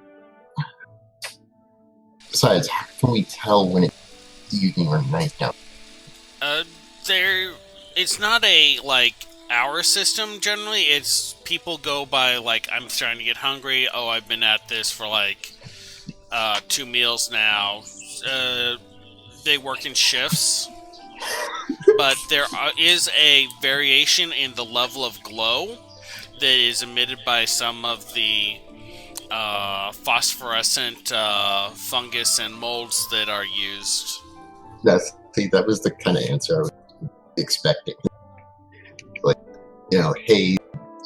Besides, how can we tell when it's evening or night now? It's not a, hour system, generally. It's people go by, I'm starting to get hungry. Oh, I've been at this for, 2 meals now. They work in shifts. But there is a variation in the level of glow that is emitted by some of the phosphorescent fungus and molds that are used. That was the kind of answer I was expecting. Hey,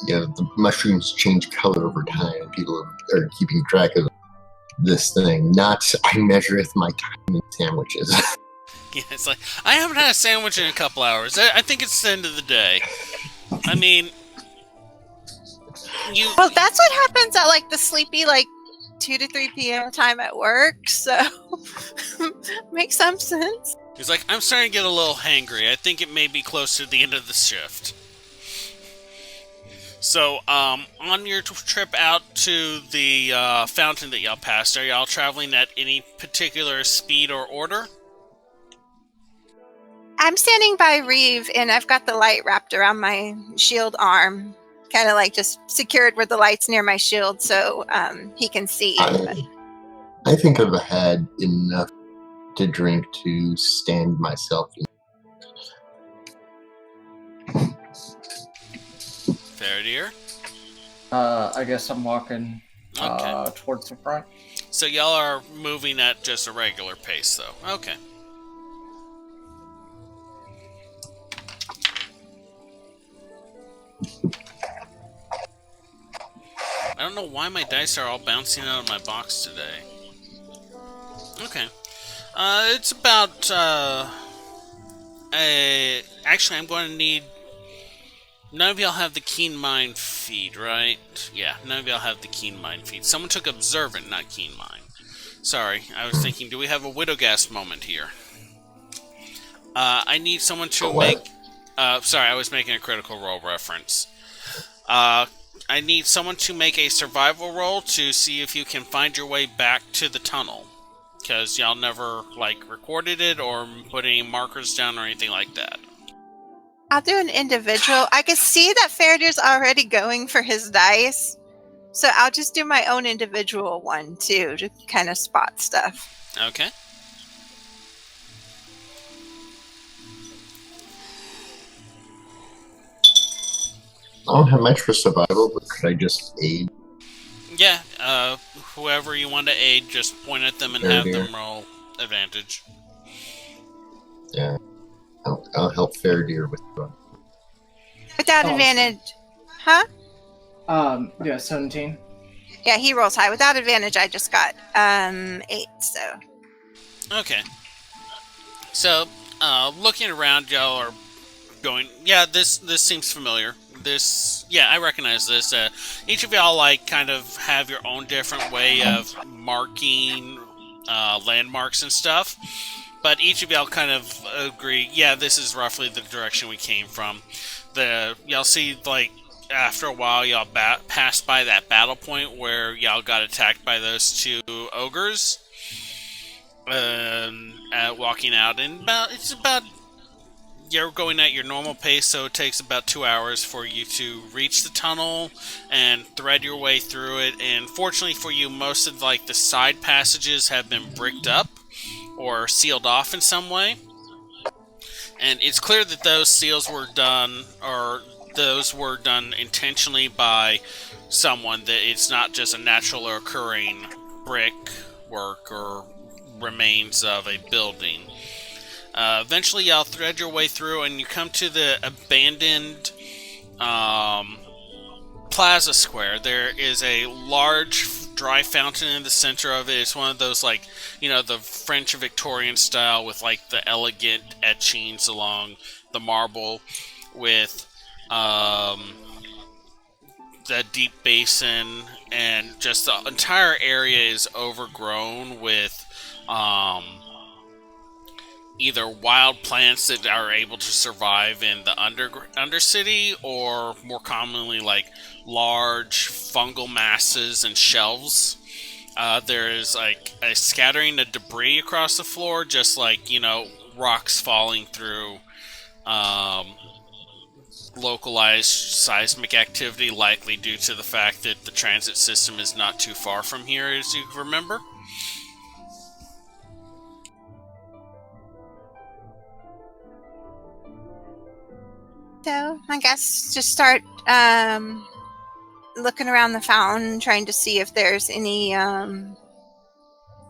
the mushrooms change color over time. People are keeping track of this thing. Not, I measureth my time in sandwiches. Yeah, it's like, I haven't had a sandwich in a couple hours. I think it's the end of the day. I mean, Well, that's what happens at the sleepy 2 to 3 p.m. time at work. So makes some sense. He's like, I'm starting to get a little hangry. I think it may be close to the end of the shift. So, on your trip out to the fountain that y'all passed, are y'all traveling at any particular speed or order? I'm standing by Reeve, and I've got the light wrapped around my shield arm, kind of just secured where the light's near my shield, so he can see. I think I've had enough to drink to stand myself in. Fair dear. I guess I'm walking towards the front. So y'all are moving at just a regular pace, though. Okay. I don't know why my dice are all bouncing out of my box today. Okay. It's about, actually, I'm going to need... None of y'all have the Keen Mind feed, right? Yeah, none of y'all have the Keen Mind feed. Someone took Observant, not Keen Mind. Sorry, I was thinking, do we have a Widowgast moment here? I need someone to make... sorry, I was making a Critical Role reference. I need someone to make a survival roll to see if you can find your way back to the tunnel. Because y'all never, recorded it or put any markers down or anything like that. I'll do an individual. I can see that Faradir's already going for his dice, so I'll just do my own individual one, too, to kind of spot stuff. Okay. I don't have much for survival, but could I just aid? Yeah, whoever you want to aid, just point at them and have them roll advantage. Yeah, I'll help Faradir with one. Without advantage. Huh? Yeah, 17. Yeah, he rolls high. Without advantage, I just got 8, so. Okay. So, looking around, y'all are going, yeah, this seems familiar. I recognize this. Each of y'all, kind of have your own different way of marking landmarks and stuff. But each of y'all kind of agree, yeah, this is roughly the direction we came from. Y'all see, after a while, y'all passed by that battle point where y'all got attacked by those 2 ogres. Walking out, and you're going at your normal pace, so it takes about 2 hours for you to reach the tunnel and thread your way through it. And fortunately for you, most of the side passages have been bricked up or sealed off in some way. And it's clear that those seals were done, or those were done intentionally by someone, that it's not just a naturally occurring brick work or remains of a building. Eventually, y'all thread your way through, and you come to the abandoned plaza square. There is a large dry fountain in the center of it. It's one of those, the French Victorian style with, the elegant etchings along the marble with the deep basin, and just the entire area is overgrown with either wild plants that are able to survive in the undercity, or more commonly like large fungal masses and shelves. There's like a scattering of debris across the floor, just like, rocks falling through localized seismic activity, likely due to the fact that the transit system is not too far from here, as you remember. So I guess just start looking around the fountain, trying to see if there's any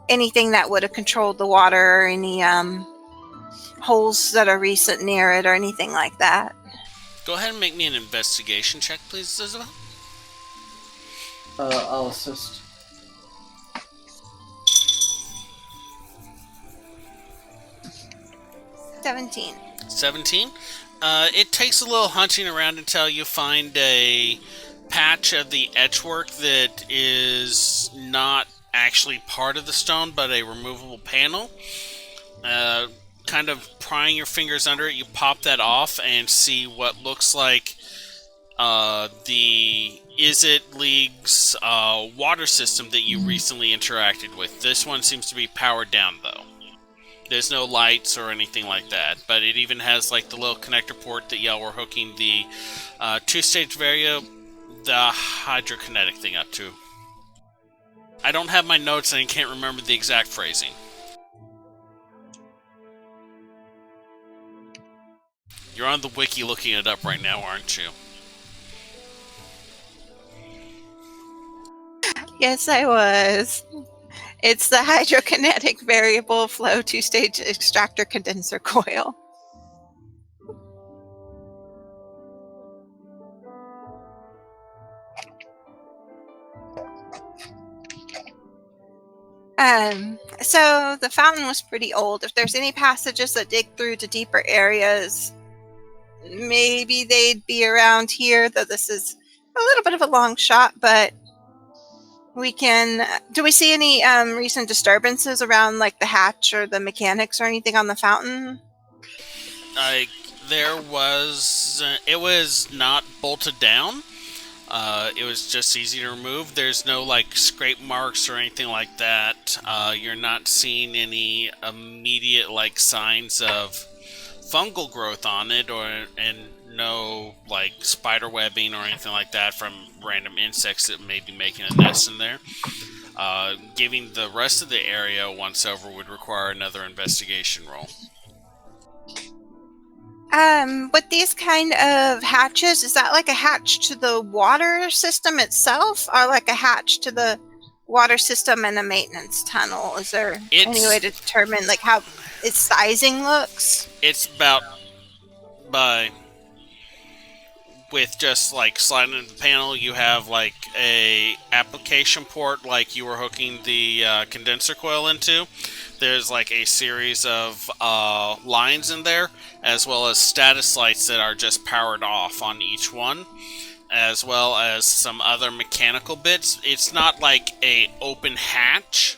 anything that would have controlled the water, or any holes that are recent near it, or anything like that. Go ahead and make me an investigation check, please, Isabel. I'll assist. 17. 17. It takes a little hunting around until you find a patch of the etchwork that is not actually part of the stone, but a removable panel. Kind of prying your fingers under it, you pop that off and see what looks like the Izzet League's water system that you recently interacted with. This one seems to be powered down, though. There's no lights or anything like that, but it even has like the little connector port that y'all were hooking the two-stage vario, the hydrokinetic thing up to. I don't have my notes and I can't remember the exact phrasing. You're on the wiki looking it up right now, aren't you? Yes, I was. It's the hydrokinetic variable flow two-stage extractor condenser coil. So the fountain was pretty old. If there's any passages that dig through to deeper areas, maybe they'd be around here, though this is a little bit of a long shot, but we can... Do we see any recent disturbances around like the hatch or the mechanics or anything on the fountain? There was... it was not bolted down. It was just easy to remove. There's no like scrape marks or anything like that. You're not seeing any immediate like signs of fungal growth on it, and no like spider webbing or anything like that from random insects that may be making a nest in there. Giving the rest of the area once over would require another investigation roll. With these kind of hatches, is that like a hatch to the water system itself, or like a hatch to the water system and a maintenance tunnel? Is there any way to determine like how its sizing looks? It's about with just like sliding the panel, you have like a application port like you were hooking the condenser coil into. There's like a series of lines in there, as well as status lights that are just powered off on each one, as well as some other mechanical bits. It's not like a open hatch,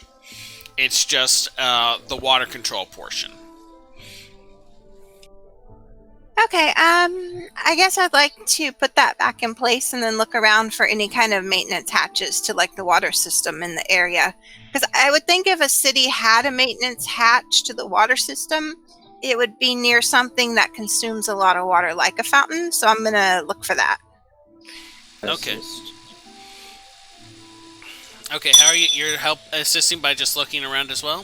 it's just the water control portion. Okay, I guess I'd like to put that back in place and then look around for any kind of maintenance hatches to like the water system in the area. Because I would think if a city had a maintenance hatch to the water system, it would be near something that consumes a lot of water, like a fountain. So I'm going to look for that. Okay. Okay, how are you? You're assisting by just looking around as well?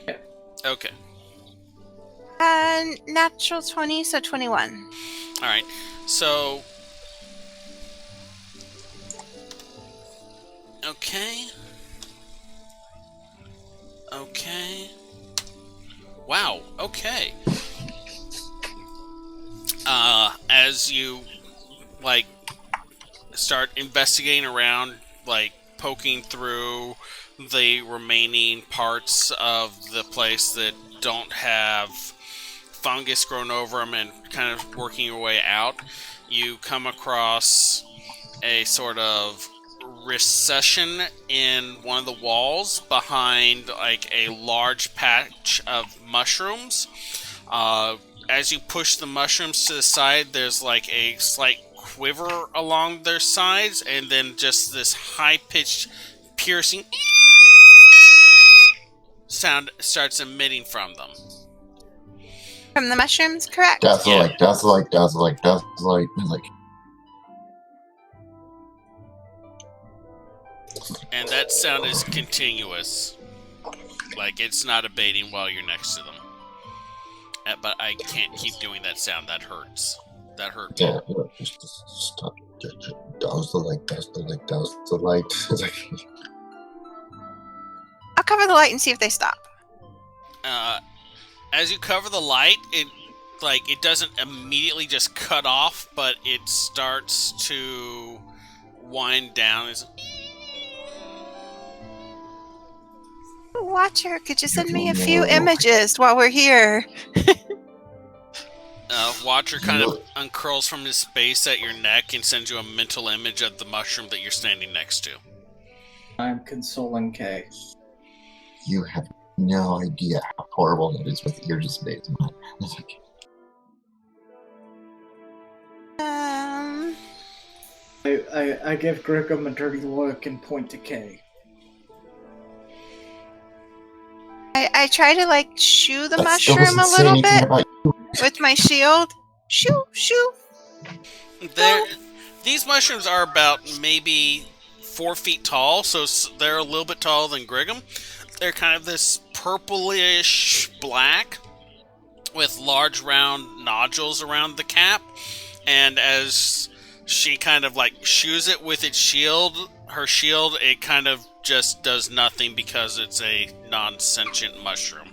Yeah. Okay. Natural 20, so 21. Alright, so... Okay. Okay. Wow, okay. As you, like, start investigating around, like, poking through the remaining parts of the place that don't have fungus grown over them and kind of working your way out, you come across a sort of recession in one of the walls behind like a large patch of mushrooms. As you push the mushrooms to the side, there's like a slight quiver along their sides, and then just this high-pitched, piercing sound starts emitting from them. From the mushrooms, correct? That's Yeah. like, that's like, that's like, that's like, like. And that sound is continuous. Like, it's not abating while you're next to them. But I can't keep doing that sound. That hurts. That hurt me. Yeah, just stop. Douse the light, douse the light, douse the light. It's like, I'll cover the light and see if they stop. As you cover the light, it doesn't immediately just cut off, but it starts to wind down. Watcher, could you send me a few images while we're here? Watcher kind of uncurls from his space at your neck and sends you a mental image of the mushroom that you're standing next to. I'm consoling Kay. you have no idea how horrible that is with ear just made. It's like, I give Gregum a dirty look and point to Kay. I try to like shoo the that still mushroom doesn't a say little anything bit about you. with my shield. Shoo, shoo. These mushrooms are about maybe 4 feet tall, so they're a little bit taller than Grigum. They're kind of this purplish black with large round nodules around the cap, and as she kind of like shoos it with its shield, it kind of just does nothing because it's a non-sentient mushroom.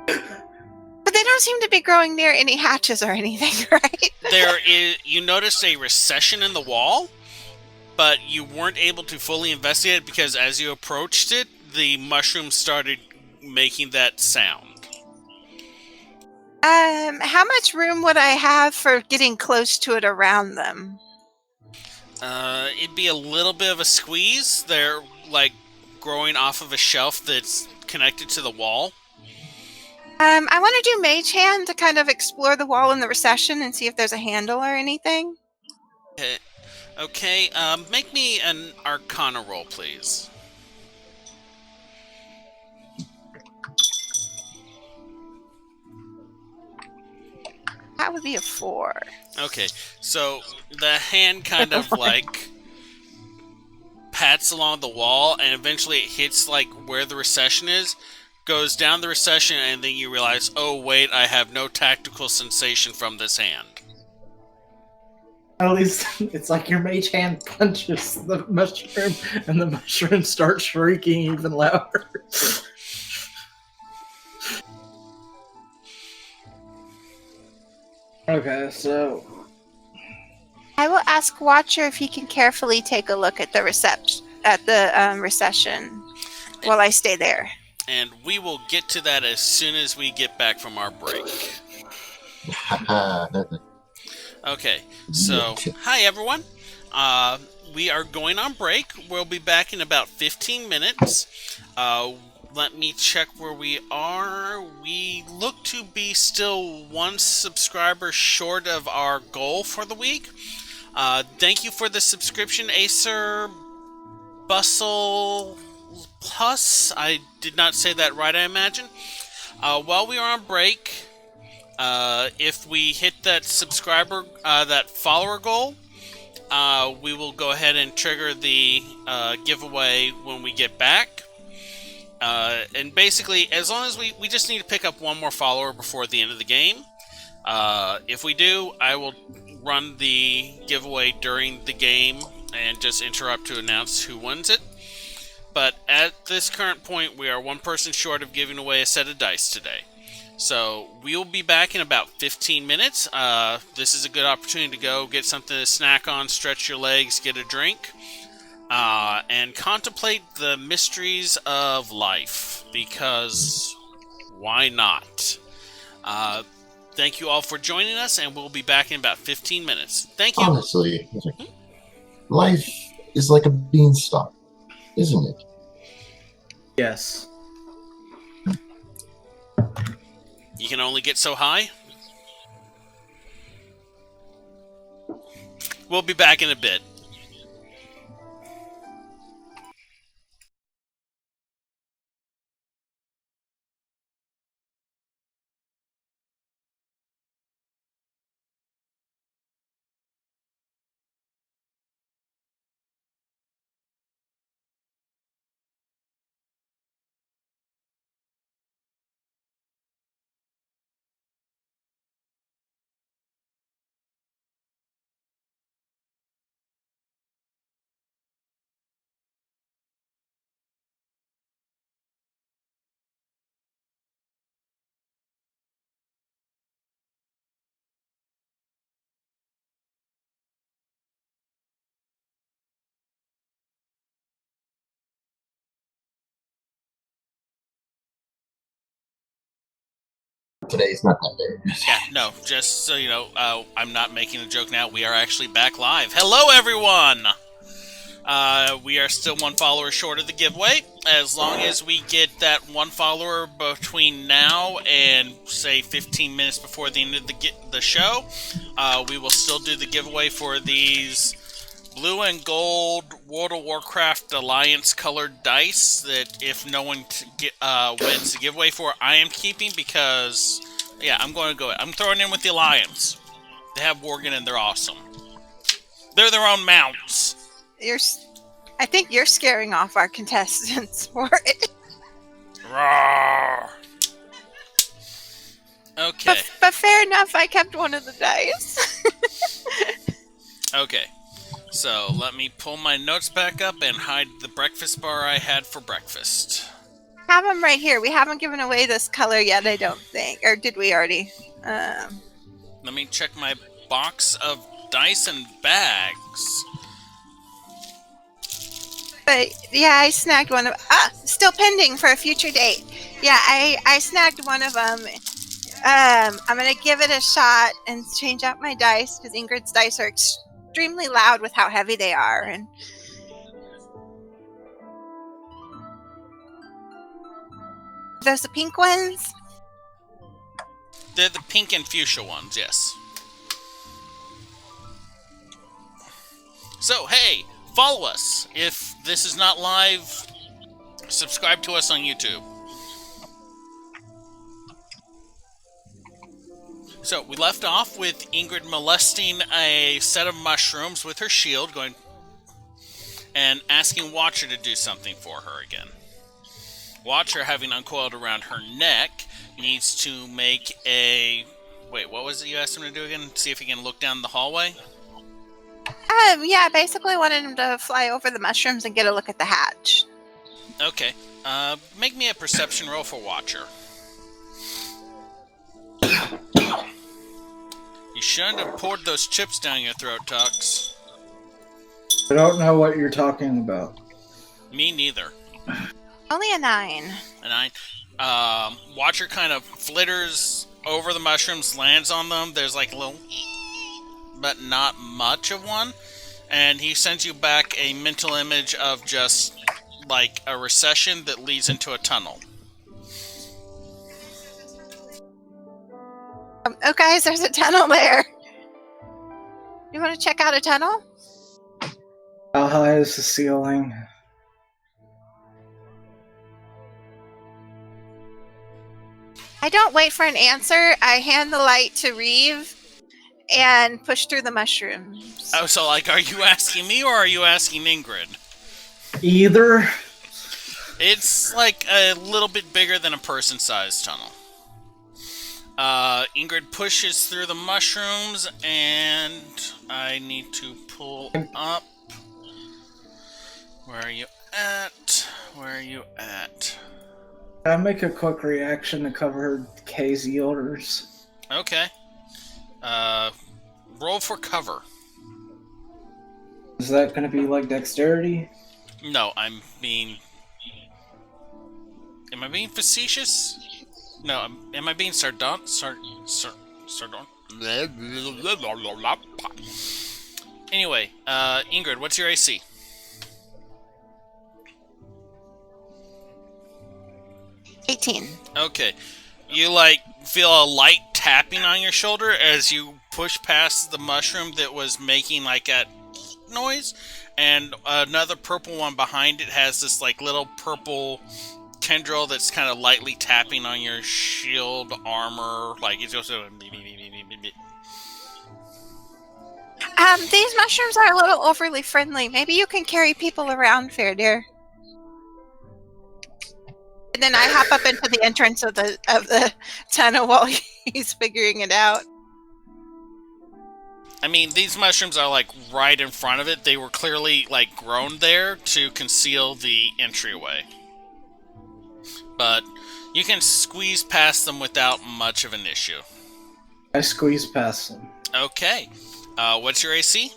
But they don't seem to be growing near any hatches or anything, right? You noticed a recession in the wall, but you weren't able to fully investigate it because as you approached it, the mushroom started making that sound. How much room would I have for getting close to it around them? It'd be a little bit of a squeeze. They're like growing off of a shelf that's connected to the wall. I want to do Mage Hand to kind of explore the wall in the recession and see if there's a handle or anything. Okay, make me an Arcana roll, please. That would be a 4. Okay, so the hand kind of like pats along the wall, and eventually it hits like where the recession is, goes down the recession, and then you realize, oh wait, I have no tactical sensation from this hand. At least it's like your mage hand punches the mushroom and the mushroom starts shrieking even louder. Okay, so I will ask Watcher if he can carefully take a look at the recession while I stay there. And we will get to that as soon as we get back from our break. Okay, so hi everyone. We are going on break. We'll be back in about 15 minutes. Let me check where we are. We look to be still 1 subscriber short of our goal for the week. Thank you for the subscription, Acer Bustle Plus. I did not say that right, I imagine. While we are on break, if we hit that that follower goal, we will go ahead and trigger the giveaway when we get back. And basically, as long as we just need to pick up 1 more follower before the end of the game. If we do, I will run the giveaway during the game and just interrupt to announce who wins it. But at this current point, we are 1 person short of giving away a set of dice today. So we will be back in about 15 minutes. This is a good opportunity to go get something to snack on, stretch your legs, get a drink, and contemplate the mysteries of life, because why not? Thank you all for joining us, and we'll be back in about 15 minutes. Thank you. Honestly, life is like a beanstalk, isn't it? Yes. You can only get so high. We'll be back in a bit. Today's not that bad. Yeah, no, just so you know, I'm not making a joke now. We are actually back live. Hello, everyone! We are still 1 follower short of the giveaway. As long as we get that 1 follower between now and, say, 15 minutes before the end of the show, we will still do the giveaway for these blue and gold World of Warcraft Alliance colored dice that if no one wins the giveaway for, I am keeping because, yeah, I'm throwing in with the Alliance. They have Worgen and they're awesome. They're their own mounts. I think you're scaring off our contestants for it. Roar. Okay. But fair enough, I kept one of the dice. Okay. So, let me pull my notes back up and hide the breakfast bar I had for breakfast. Have them right here. We haven't given away this color yet, I don't think. Or did we already? Let me check my box of dice and bags. But, yeah, I snagged one of... still pending for a future date. Yeah, I snagged one of them. I'm going to give it a shot and change out my dice, because Ingrid's dice are extremely loud with how heavy they are. And those the pink ones? They're the pink and fuchsia ones, yes. So, hey, follow us. If this is not live, subscribe to us on YouTube. So, we left off with Ingrid molesting a set of mushrooms with her shield, and asking Watcher to do something for her again. Watcher, having uncoiled around her neck, needs to make a... Wait, what was it you asked him to do again? See if he can look down the hallway? Yeah, basically wanted him to fly over the mushrooms and get a look at the hatch. Okay. Make me a perception roll for Watcher. You shouldn't have poured those chips down your throat, Tux. I don't know what you're talking about. Me neither. Only a 9. A 9. Watcher kind of flitters over the mushrooms, lands on them. There's like a little... but not much of one. And he sends you back a mental image of just, like, a recession that leads into a tunnel. Oh, guys, there's a tunnel there. You want to check out a tunnel? How high is the ceiling? I don't wait for an answer. I hand the light to Reeve and push through the mushrooms. Oh, so, like, are you asking me or are you asking Ingrid? Either. It's, like, a little bit bigger than a person-sized tunnel. Ingrid pushes through the mushrooms, and I need to pull up. Where are you at? Where are you at? Can I make a quick reaction to cover Kay's orders? Okay. Roll for cover. Is that going to be like dexterity? No, I'm being... Am I being facetious? No, am I being start on. Anyway, Ingrid, what's your AC? $18. Okay. You, like, feel a light tapping on your shoulder as you push past the mushroom that was making, like, a noise. And another purple one behind it has this, like, little purple tendril that's kind of lightly tapping on your shield, armor. Like, it's just a... These mushrooms are a little overly friendly. Maybe you can carry people around, fair dear. And then I hop up into the entrance of the tunnel while he's figuring it out. I mean, these mushrooms are, like, right in front of it. They were clearly, like, grown there to conceal the entryway. But you can squeeze past them without much of an issue. I squeeze past them. Okay. What's your AC?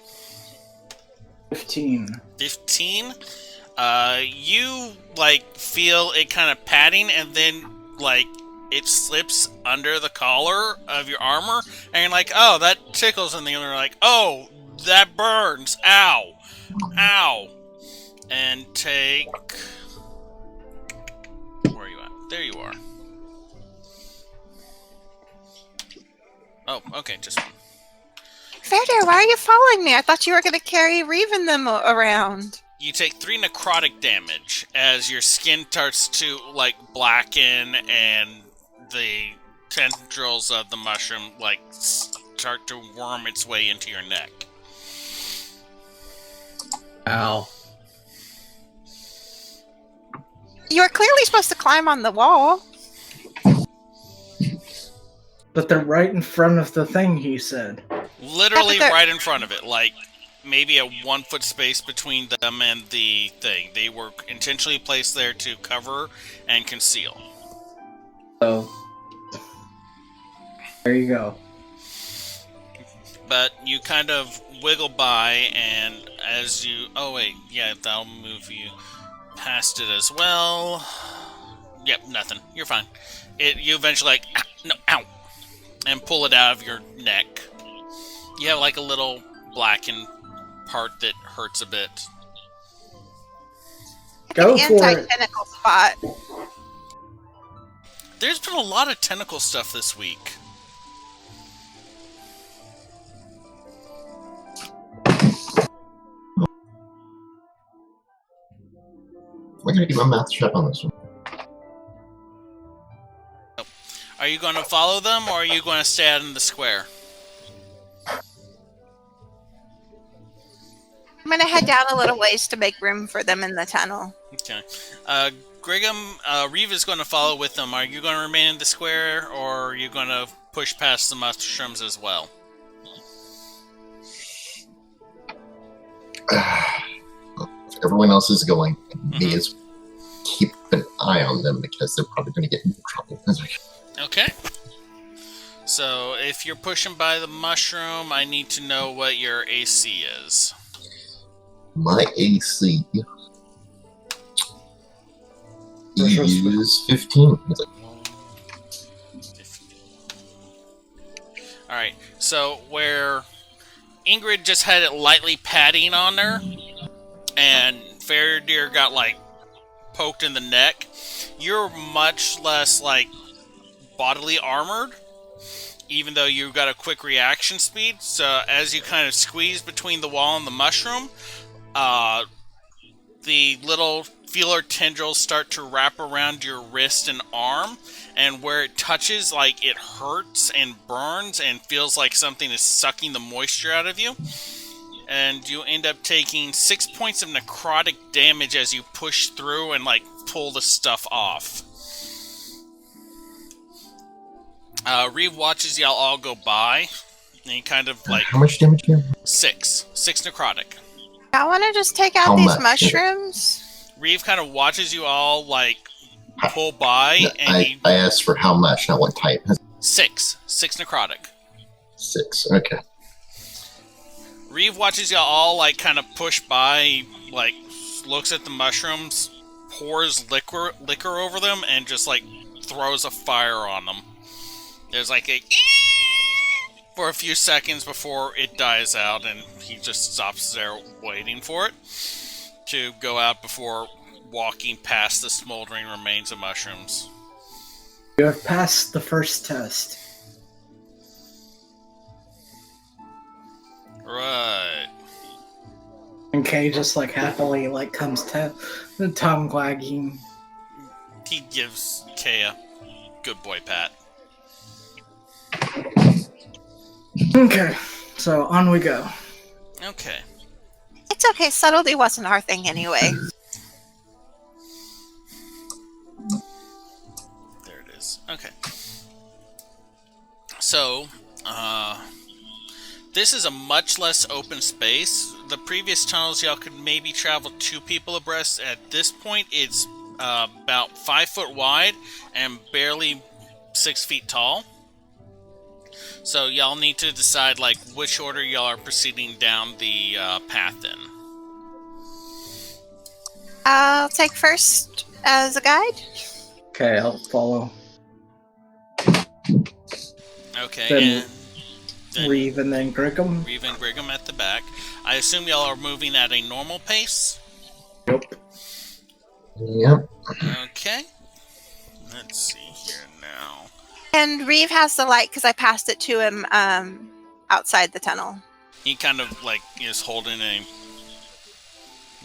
15. 15? You, like, feel it kind of padding, and then, like, it slips under the collar of your armor, and you're like, oh, that tickles, and then you're like, oh, that burns, ow, ow, and take, where are you at? There you are. Oh, okay, just one. Fair dear, why are you following me? I thought you were going to carry Reeve and them around. You take 3 necrotic damage as your skin starts to, like, blacken and the tendrils of the mushroom, like, start to worm its way into your neck. Ow. You were clearly supposed to climb on the wall. But they're right in front of the thing, he said. Literally right in front of it, like, maybe a 1 foot space between them and the thing. They were intentionally placed there to cover and conceal. So, there you go. But you kind of wiggle by, and as you... Oh, wait. Yeah, that'll move you past it as well. Yep, nothing. You're fine. You eventually, like... No, ow! And pull it out of your neck. You have, like, a little blackened part that hurts a bit. Go for it. Anti-tentacle spot. There's been a lot of tentacle stuff this week. I'm gonna keep my mouth shut on this one. Are you going to follow them, or are you going to stay out in the square? I'm going to head down a little ways to make room for them in the tunnel. Okay. Brigham, Reeve is going to follow with them. Are you going to remain in the square, or are you going to push past the mushrooms as well? If everyone else is going, me is keep an eye on them because they're probably going to get into trouble. Okay. So, if you're pushing by the mushroom, I need to know what your AC is. My AC is 15. Alright, so where Ingrid just had it lightly padding on her, and Faradir got, like, poked in the neck, you're much less, like, bodily armored, even though you've got a quick reaction speed. So as you kind of squeeze between the wall and the mushroom, the little feeler tendrils start to wrap around your wrist and arm, and where it touches, like, it hurts and burns and feels like something is sucking the moisture out of you. And you end up taking 6 points of necrotic damage as you push through and, like, pull the stuff off. Reeve watches y'all all go by, and he kind of, like... How much damage do you have? 6 necrotic. I want to just take out these mushrooms. Reeve kind of watches you all, like, pull by, and I asked for how much, not what type. 6 necrotic. 6, okay. Reeve watches y'all all, like, kind of push by. He, like, looks at the mushrooms, pours liquor over them, and just, like, throws a fire on them. There's, like, a... for a few seconds before it dies out, and he just stops there waiting for it to go out before walking past the smoldering remains of mushrooms. You have passed the first test. Right. And Kay just like happily like comes to the tongue wagging. He gives Kay a good boy pat. Okay, so on we go. Okay. It's okay. Subtlety wasn't our thing anyway. There it is. Okay. So, this is a much less open space. The previous tunnels, y'all could maybe travel 2 people abreast. At this point, it's about 5 foot wide and barely 6 feet tall. So y'all need to decide like which order y'all are proceeding down the path in. I'll take first as a guide. Okay, I'll follow. Okay, Then and Reeve and then Griggum. Reeve and Brigham at the back. I assume y'all are moving at a normal pace? Nope. Yep. Okay. Let's see here now. And Reeve has the light because I passed it to him outside the tunnel. He kind of like is holding a,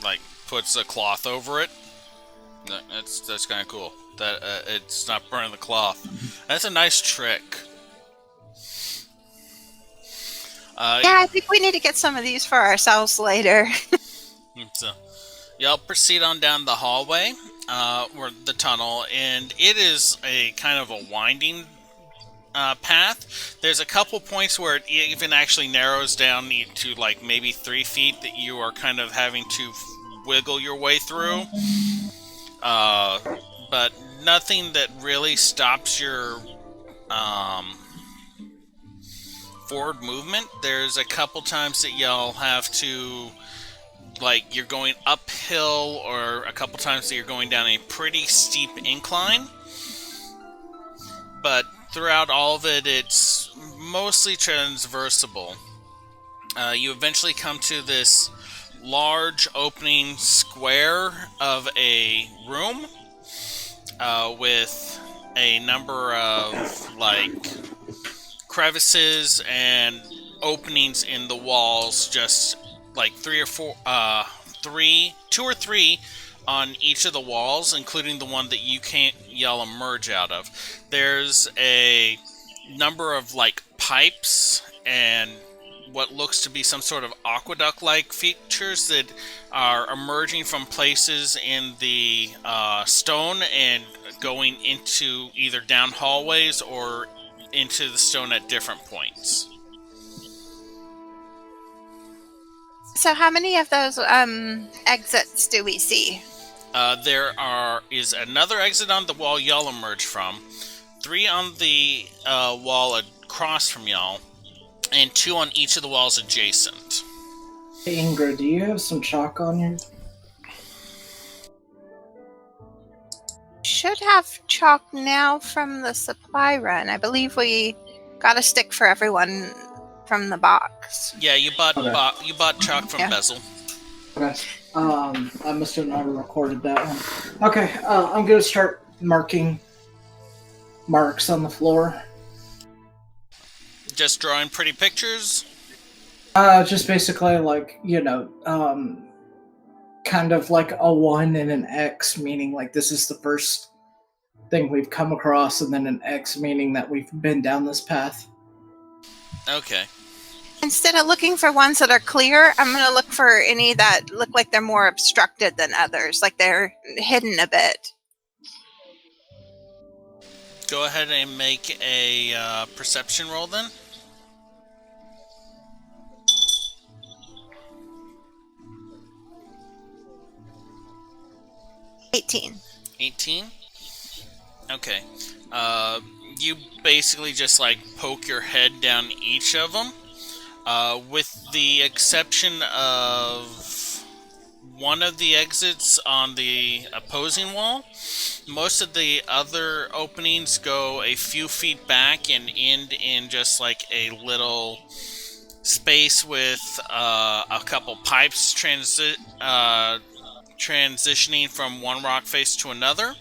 like puts a cloth over it. That's kind of cool. That it's not burning the cloth. That's a nice trick. Yeah, I think we need to get some of these for ourselves later. So, y'all proceed on down the hallway, or the tunnel, and it is a kind of a winding path. There's a couple points where it even actually narrows down to like maybe 3 feet that you are kind of having to wiggle your way through. But nothing that really stops your forward movement. There's a couple times that y'all have to, like, you're going uphill, or a couple times that you're going down a pretty steep incline. But throughout all of it, it's mostly transversible. You eventually come to this large opening square of a room with a number of, like, crevices and openings in the walls, just like 2 or 3 on each of the walls, including the one that y'all emerge out of. There's a number of like pipes and what looks to be some sort of aqueduct-like features that are emerging from places in the stone and going into either down hallways or into the stone at different points. So how many of those exits do we see? There is another exit on the wall y'all emerge from, 3 on the wall across from y'all, and 2 on each of the walls adjacent. Hey Ingrid, do you have some chalk on you? Should have chalk now from the supply run. I believe we got a stick for everyone from the box. Yeah, you bought Okay. you bought chalk from Yeah. Bezel. Okay. I must have not recorded that one. Okay, I'm gonna start marking marks on the floor. Just drawing pretty pictures. Just basically like, kind of like a 1 and an X, meaning like this is the first thing we've come across, and then an X meaning that we've been down this path. Okay. Instead of looking for ones that are clear, I'm going to look for any that look like they're more obstructed than others, like they're hidden a bit. Go ahead and make a perception roll then. $18. 18. Okay. You basically just like poke your head down each of them, with the exception of one of the exits on the opposing wall. Most of the other openings go a few feet back and end in just like a little space with a couple pipes transitioning from one rock face to another.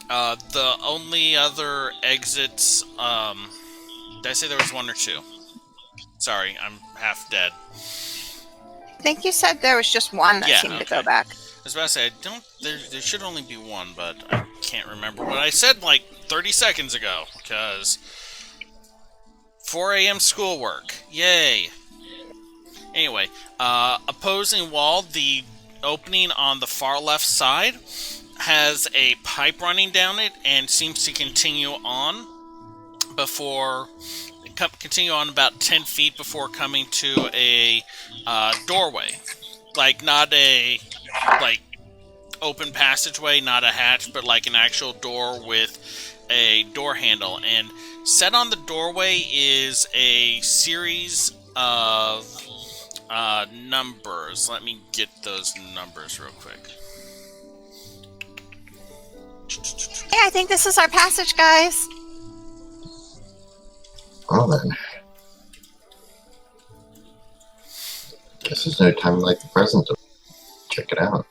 The only other exits, did I say there was one or two? Sorry, I'm half dead. I think you said there was just one that seemed to go back. I was about to say, there should only be one, but I can't remember what I said like 30 seconds ago, because 4 a.m. schoolwork. Yay! Anyway, opposing wall, the opening on the far left side has a pipe running down it and seems to continue on about 10 feet before coming to a doorway. Like, not a open passageway, not a hatch, but like an actual door with a door handle. And set on the doorway is a series of numbers. Let me get those numbers real quick. Yeah, I think this is our passage, guys. Well then. This is no time like the present to check it out.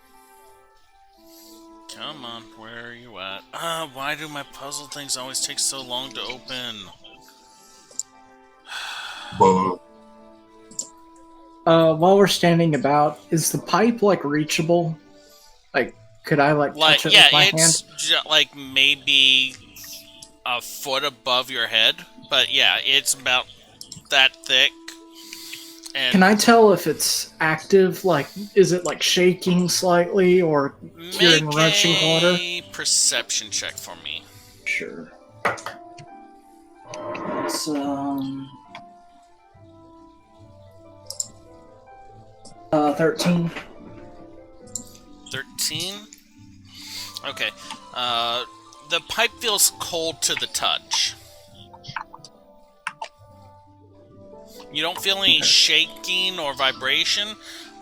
Come on, where are you at? Why do my puzzle things always take so long to open? Whoa. While we're standing about, is the pipe like reachable? Like, could I touch it with my hand? It's like maybe a foot above your head, but yeah, it's about that thick. And can I tell if it's active? Like, is it like shaking slightly or hearing rushing water? Make a perception check for me. Sure. It's 13. 13? Okay. The pipe feels cold to the touch. You don't feel any shaking or vibration,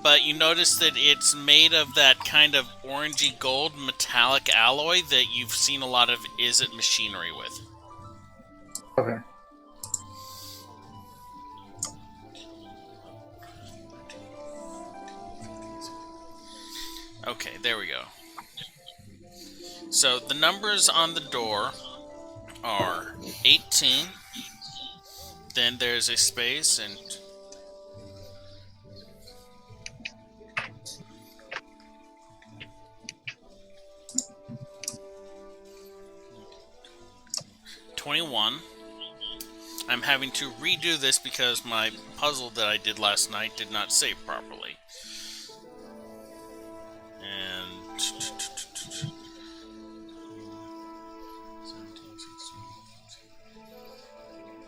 but you notice that it's made of that kind of orangey gold metallic alloy that you've seen a lot of Is-It machinery with. Okay. Okay, there we go. So the numbers on the door are 18. Then there's a space and 21. I'm having to redo this because my puzzle that I did last night did not save properly. And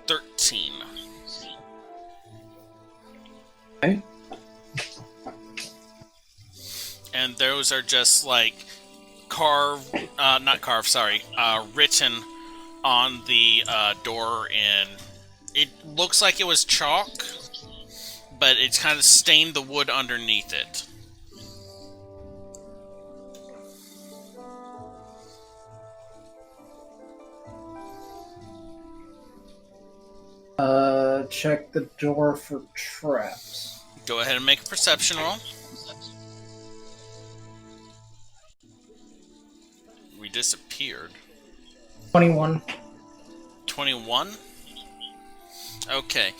13. Okay. And those are just like written on the door, and it looks like it was chalk, but it's kind of stained the wood underneath it. Check the door for traps. Go ahead and make a perception roll. We disappeared. 21. 21? Okay.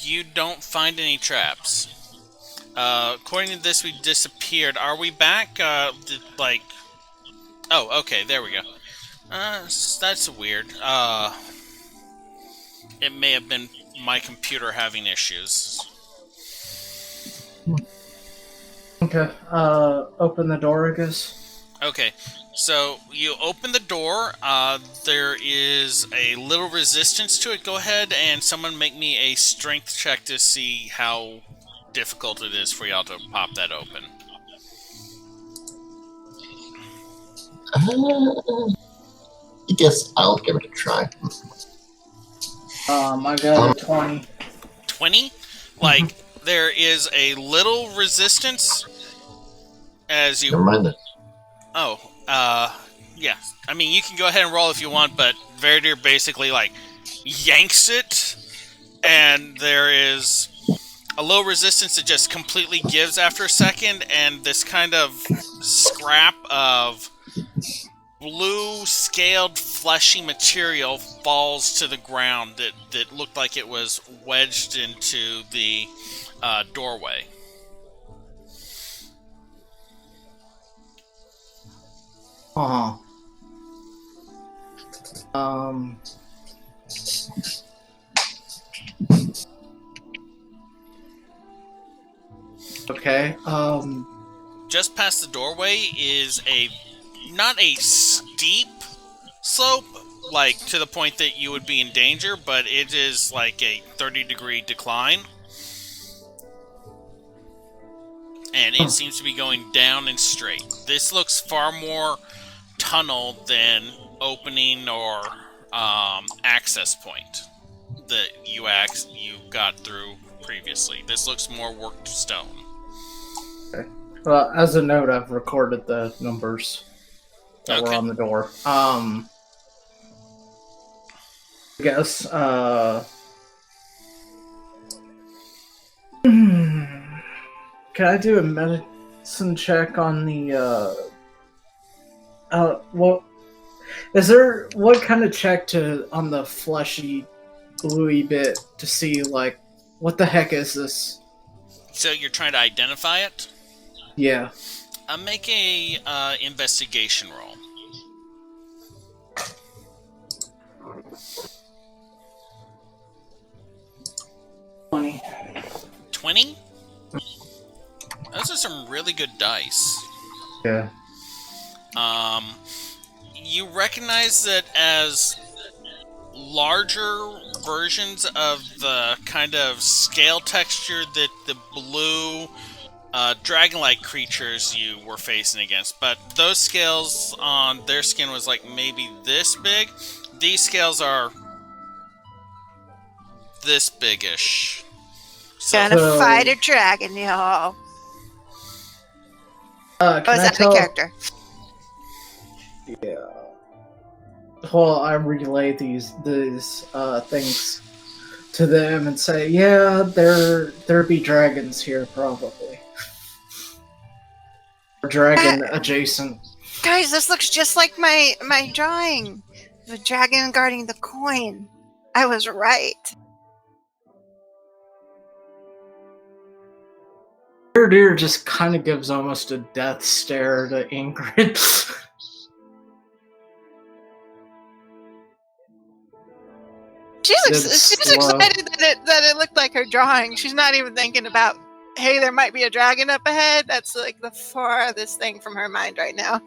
You don't find any traps. According to this, we disappeared. Are we back? Oh, okay, there we go. That's weird. It may have been my computer having issues. Okay, open the door, I guess. Okay, so you open the door. There is a little resistance to it. Go ahead and someone make me a strength check to see how difficult it is for y'all to pop that open. I guess I'll give it a try. I got a 20. 20? Like, there is a little resistance, as you... Never mind that. Oh, yeah. I mean, you can go ahead and roll if you want, but Verdir basically, like, yanks it, and there is a low resistance that just completely gives after a second, and this kind of scrap of blue, scaled, fleshy material falls to the ground that looked like it was wedged into the doorway. Uh-huh. Okay. Just past the doorway is not a steep slope, like to the point that you would be in danger, but it is like a 30-degree decline. And it seems to be going down and straight. This looks far more tunnel than opening or access point that you got through previously. This looks more worked stone. Okay. Well, as a note, I've recorded the numbers that were on the door. I guess, can I do a medicine check on the, what kind of check on the fleshy, gluey bit to see, like, what the heck is this? So you're trying to identify it? Yeah. Make a investigation roll. 20? Those are some really good dice. Yeah. You recognize that as larger versions of the kind of scale texture that the blue dragon-like creatures you were facing against, but those scales on their skin was like maybe this big. These scales are this big-ish. Gonna fight a dragon, y'all. Can Was I that tell? the character? Yeah. Well, I relay these things to them and say, yeah, there be dragons here probably. Or dragon adjacent. Guys, this looks just like my drawing. The dragon guarding the coin. I was right. Deer just kind of gives almost a death stare to Ingrid. She's excited that it looked like her drawing. She's not even thinking about, hey, there might be a dragon up ahead. That's like the farthest thing from her mind right now.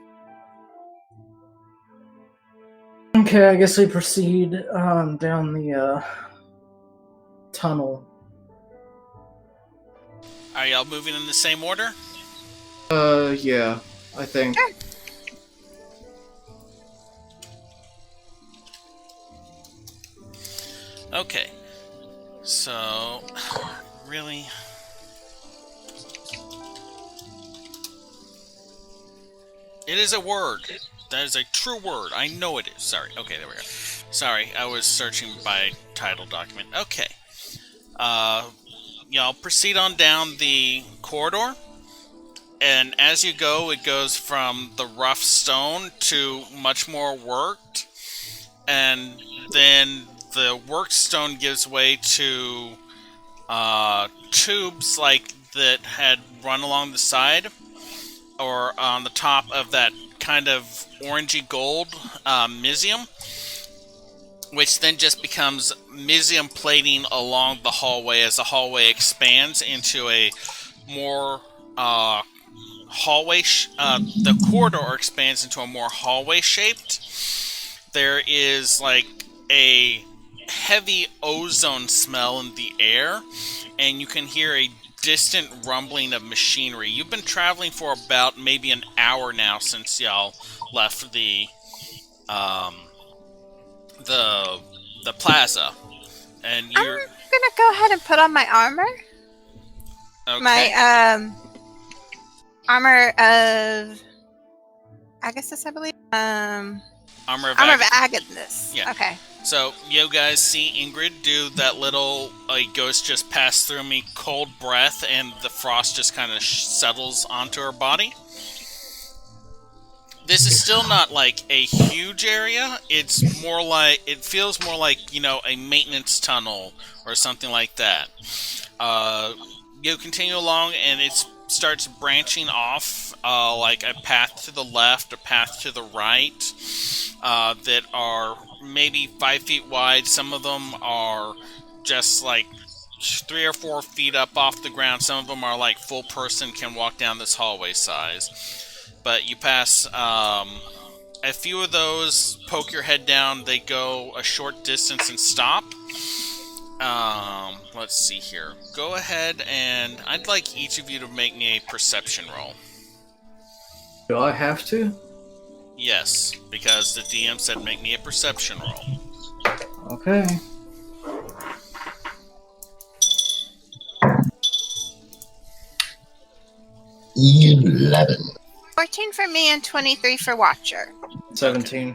Okay, I guess we proceed down the tunnel. Are y'all moving in the same order? Yeah, I think. Sure. Okay. So, really... It is a word. That is a true word. I know it is. Sorry. Okay, there we go. Sorry, I was searching by title document. Okay. Y'all proceed on down the corridor. And as you go, it goes from the rough stone to much more worked. And then the worked stone gives way to tubes like that had run along the side or on the top of that kind of orangey gold misium, which then just becomes misium plating along the hallway as the hallway expands into a more hallway. The corridor expands into a more hallway shaped. There is like a heavy ozone smell in the air, and you can hear a distant rumbling of machinery. You've been traveling for about maybe an hour now since y'all left the plaza, and you're gonna go ahead and put on my armor. okay. My Armor of Agathis, I believe. Armor of Agathis. Yeah. Okay. So you guys see Ingrid do that little ghost just passed through me cold breath, and the frost just kind of settles onto her body. This is still not like a huge area. It's more like, it feels more like, you know, a maintenance tunnel or something like that. You continue along, and it starts branching off, like a path to the left, a path to the right, that are maybe 5 feet wide. Some of them are just like 3 or 4 feet up off the ground. Some of them are like full person can walk down this hallway size. But you pass a few of those, poke your head down, they go a short distance and stop. Let's see here. Go ahead, and I'd like each of you to make me a perception roll. Do I have to? Yes, because the DM said make me a perception roll. Okay. $11. 14 for me and 23 for Watcher. 17.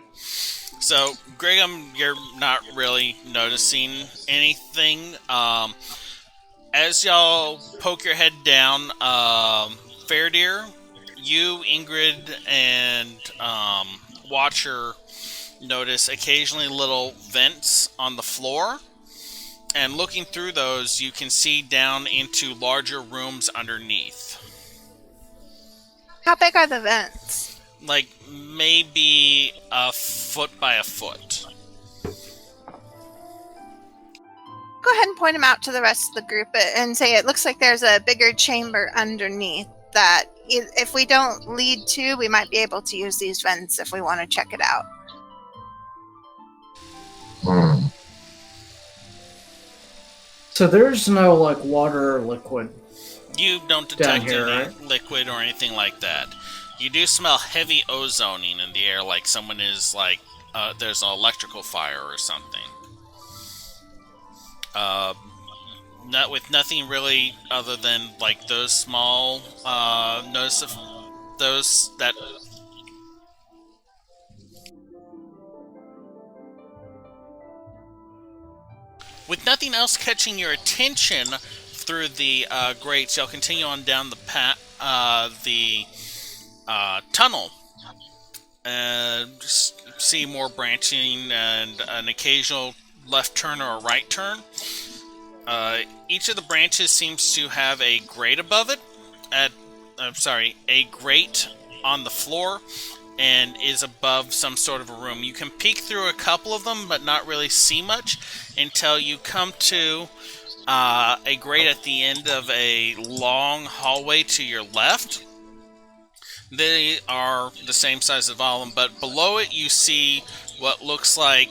So, Greg, you're not really noticing anything. As y'all poke your head down, Fairdeer, you, Ingrid, and Watcher notice occasionally little vents on the floor. And looking through those, you can see down into larger rooms underneath. How big are the vents? Like, maybe a foot by a foot. Go ahead and point them out to the rest of the group and say it looks like there's a bigger chamber underneath that if we don't lead to, we might be able to use these vents if we want to check it out. So there's no, like, water or liquid. You don't detect here, any right? liquid or anything like that. You do smell heavy ozoning in the air, like someone is like, there's an electrical fire or something. Not with nothing really other than like those small notice of those that. With nothing else catching your attention through the grates, y'all continue on down the tunnel, and just see more branching and an occasional left turn or a right turn. Each of the branches seems to have a grate above it. A grate on the floor, and is above some sort of a room. You can peek through a couple of them, but not really see much until you come to a grate at the end of a long hallway to your left. They are the same size as all of them, but below it you see what looks like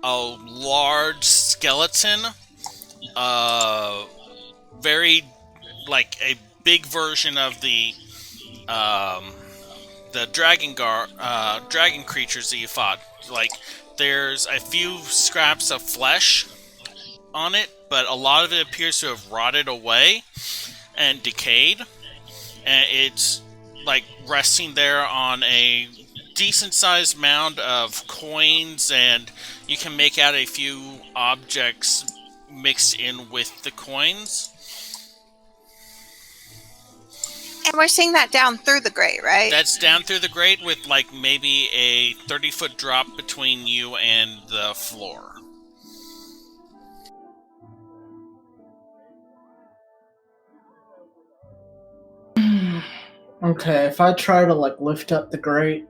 a large skeleton. Very like a big version of the dragon creatures that you fought. Like, there's a few scraps of flesh on it, but a lot of it appears to have rotted away and decayed. And it's like resting there on a decent-sized mound of coins, and you can make out a few objects mixed in with the coins. And we're seeing that down through the grate, right? That's down through the grate with like maybe a 30-foot drop between you and the floor. Okay, if I try to, like, lift up the grate,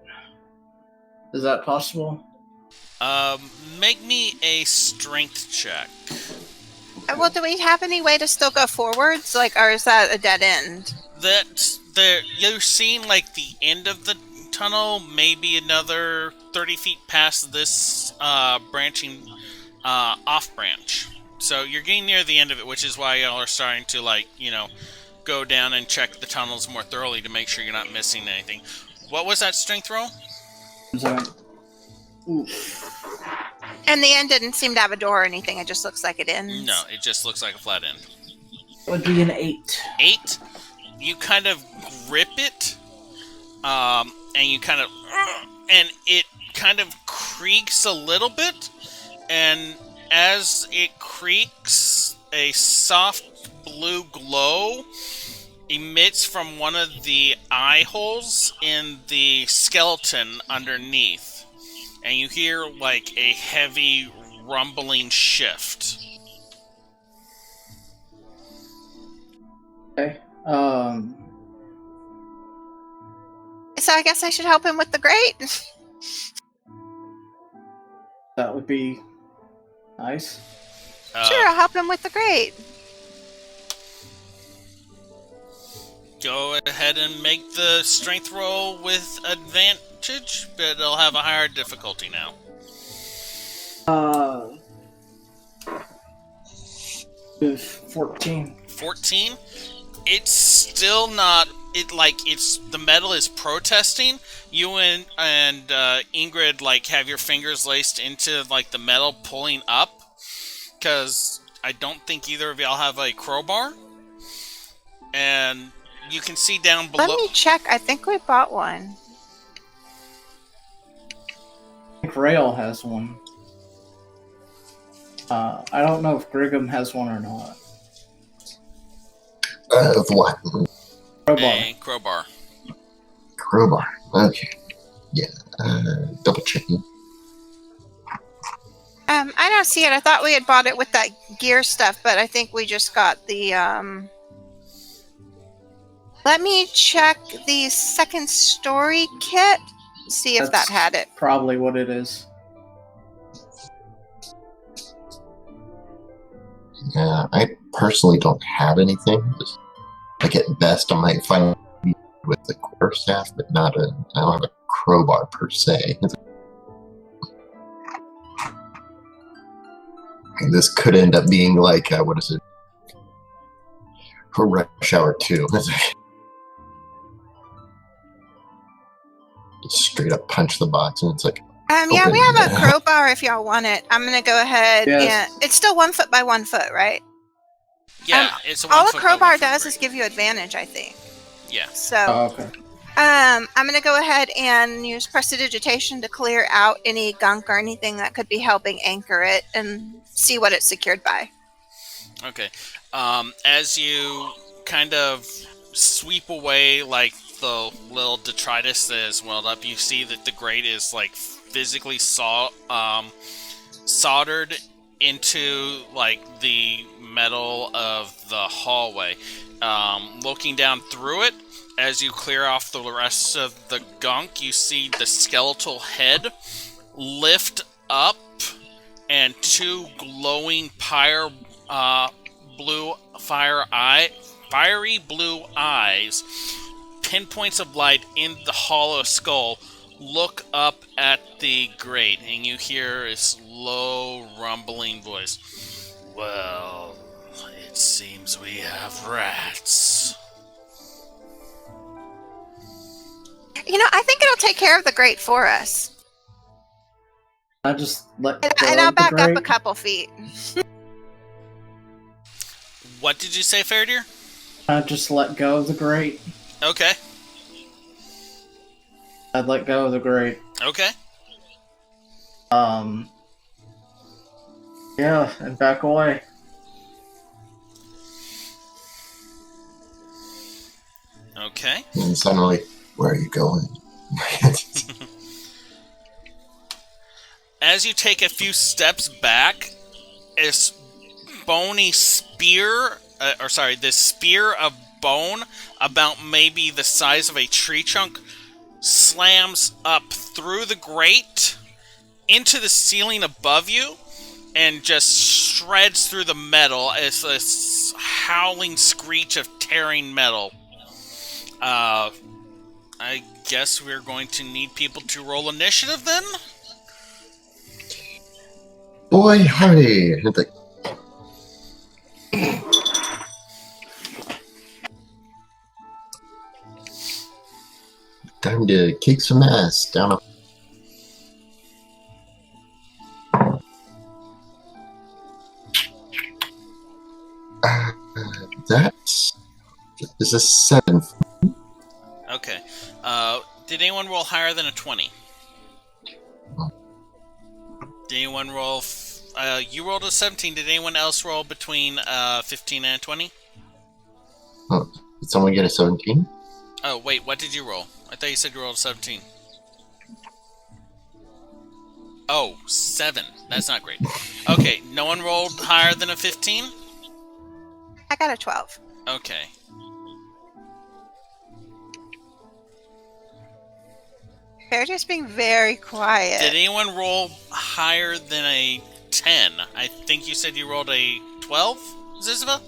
is that possible? Make me a strength check. Well, do we have any way to still go forwards? Like, or is that a dead end? You're seeing like the end of the tunnel, maybe another 30 feet past this branching off branch. So you're getting near the end of it, which is why y'all are starting to, like, you know, go down and check the tunnels more thoroughly to make sure you're not missing anything. What was that strength roll? And the end didn't seem to have a door or anything. It just looks like it ends. No, it just looks like a flat end. It would be an 8. 8? you kind of grip it, and you kind of, and it kind of creaks a little bit, and as it creaks, a soft blue glow emits from one of the eye holes in the skeleton underneath, and you hear like a heavy rumbling shift. Okay. So I guess I should help him with the grate. That would be nice. Sure, I'll help him with the grate. Go ahead and make the strength roll with advantage, but it'll have a higher difficulty now. 14. 14? It's still not... the metal is protesting. You and Ingrid, like, have your fingers laced into, like, the metal pulling up. Because I don't think either of y'all have a crowbar. And you can see down below... Let me check. I think we bought one. I think Rail has one. I don't know if Griggum has one or not. Of what? Crowbar. A crowbar. Crowbar. Okay. Yeah. Double checking. I don't see it. I thought we had bought it with that gear stuff, but I think we just got the, Let me check the second story kit, see if That's that had it. Probably what it is. Yeah, I personally don't have anything. Just, like at best, I might find with the quarterstaff, but I don't have a crowbar per se. And this could end up being like, what is it? For Rush Hour 2. Just straight up punch the box, and it's like... Yeah, we have a crowbar if y'all want it. I'm going to go ahead Yes. and... It's still 1 foot by 1 foot, right? Yeah, it's a 1 all a foot by crowbar 1 foot does grate. is give you advantage, I think. Yeah. So... Oh, okay. I'm going to go ahead and use prestidigitation to clear out any gunk or anything that could be helping anchor it and see what it's secured by. Okay. As you kind of sweep away, like, the little detritus that is welled up, you see that the grate is, like, physically soldered into, like, the metal of the hallway. Looking down through it, as you clear off the rest of the gunk, you see the skeletal head lift up, and two glowing fiery blue eyes, pinpoints of light in the hollow skull, look up at the grate, and you hear this low, rumbling voice. Well, it seems we have rats. You know, I think it'll take care of the grate for us. I just let go And I'll of the back up grate. a couple feet. What did you say, Fairdeer? I just let go of the grate. Okay. I'd let go of the grate. Okay. Yeah, and back away. Okay. And suddenly, where are you going? As you take a few steps back, this bony spear, this spear of bone, about maybe the size of a tree trunk, slams up through the grate into the ceiling above you and just shreds through the metal as this howling screech of tearing metal. I guess we're going to need people to roll initiative then? Boy, howdy! It's like, time to kick some ass down a... That is a 7. Okay. Did anyone roll higher than a 20? Did anyone roll... you rolled a 17. Did anyone else roll between 15 and 20? Oh, did someone get a 17? Oh, wait, what did you roll? I thought you said you rolled a 17. Oh, 7. That's not great. Okay, no one rolled higher than a 15? I got a 12. Okay. They're just being very quiet. Did anyone roll higher than a 10? I think you said you rolled a 12, Zizba?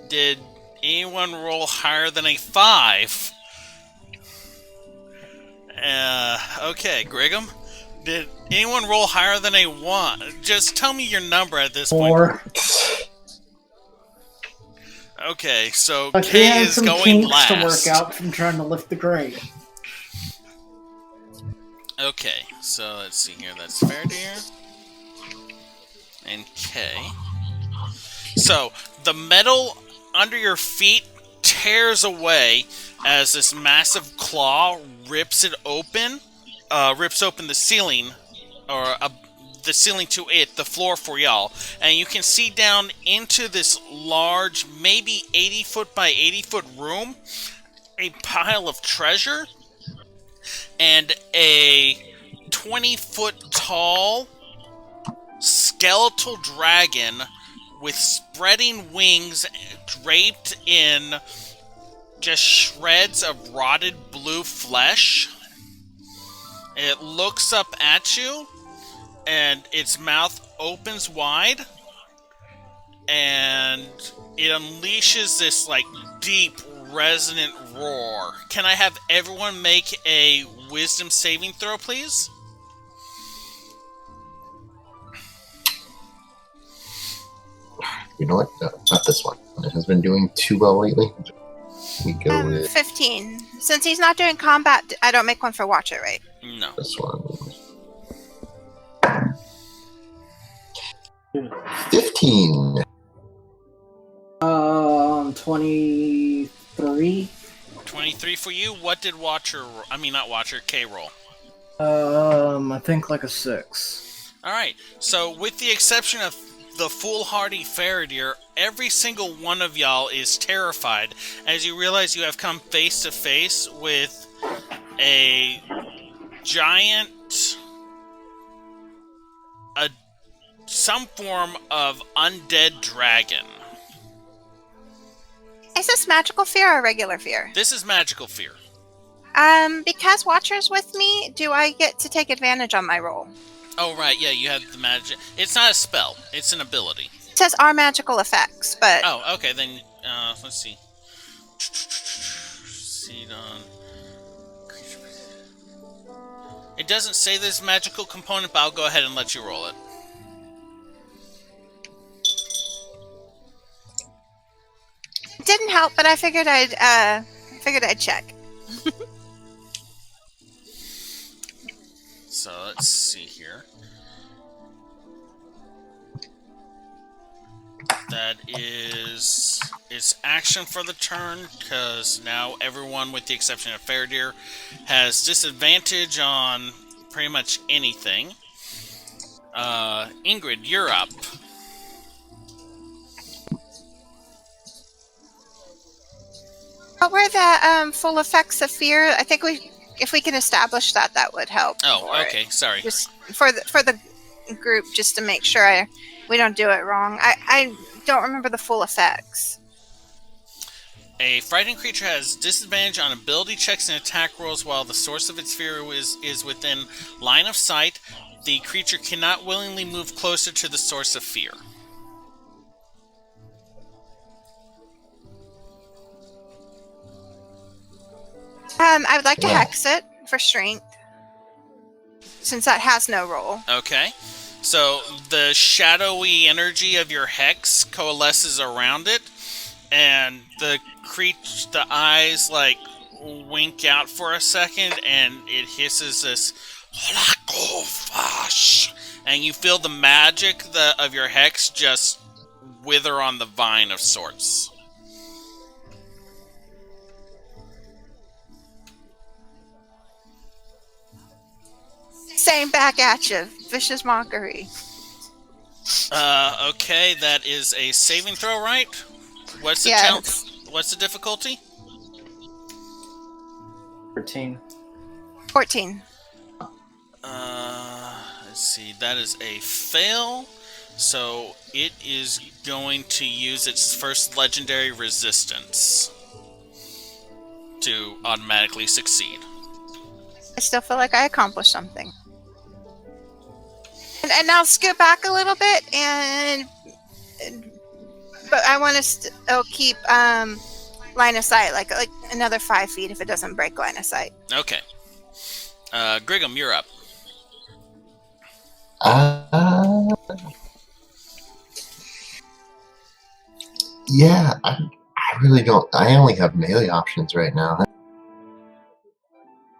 Did anyone roll higher than a 5? Okay, Griggum. Did anyone roll higher than a 1? Just tell me your number at this point. 4. Okay, so But he Kay had is some going kinks last. to work out from trying to lift the grade. Okay, so let's see here. That's Fairdeer and Kay. So the metal under your feet tears away as this massive claw rips open the ceiling, or the ceiling to it, the floor for y'all, and you can see down into this large, maybe 80-foot by 80-foot room, a pile of treasure, and a 20-foot tall skeletal dragon with spreading wings draped in just shreds of rotted blue flesh. It looks up at you, and its mouth opens wide, and it unleashes this, like, deep, resonant roar. Can I have everyone make a wisdom saving throw, please? You know what? No, not this one. It has been doing too well lately. We go with 15. Since he's not doing combat, I don't make one for Watcher, right? No. this one. 15. 23. 23 for you. What did Kay roll? I think like a 6. Alright, so with the exception of the foolhardy Faradir, every single one of y'all is terrified as you realize you have come face to face with a giant, some form of undead dragon. Is this magical fear or regular fear? This is magical fear. Because Watcher's with me, do I get to take advantage on my roll? Oh, right, yeah, you have the magic. It's not a spell, it's an ability. It says our magical effects, but... Oh, okay, then, let's see. Seed on... It doesn't say this magical component, but I'll go ahead and let you roll it. It didn't help, but I figured I'd check. So let's see here. That is its action for the turn, because now everyone, with the exception of Faradir, has disadvantage on pretty much anything. Ingrid, you're up. What were the full effects of fear? I think if we can establish that would help. Oh, okay, sorry. Just for the group, just to make sure we don't do it wrong. I don't remember the full effects. A frightened creature has disadvantage on ability checks and attack rolls while the source of its fear is within line of sight. The creature cannot willingly move closer to the source of fear. I would like to hex it for strength, since that has no roll. Okay. So the shadowy energy of your hex coalesces around it, and the eyes like wink out for a second, and it hisses this, and you feel the magic of your hex just wither on the vine of sorts. Same back at you. Vicious mockery. Okay, that is a saving throw, right? What's the Yes. What's the difficulty? 13. 14. Let's see. That is a fail. So it is going to use its first legendary resistance to automatically succeed. I still feel like I accomplished something. And I'll scoot back a little bit, but I want to still keep line of sight, like another 5 feet if it doesn't break line of sight. Okay. Griggum, you're up. Yeah, I really don't. I only have melee options right now.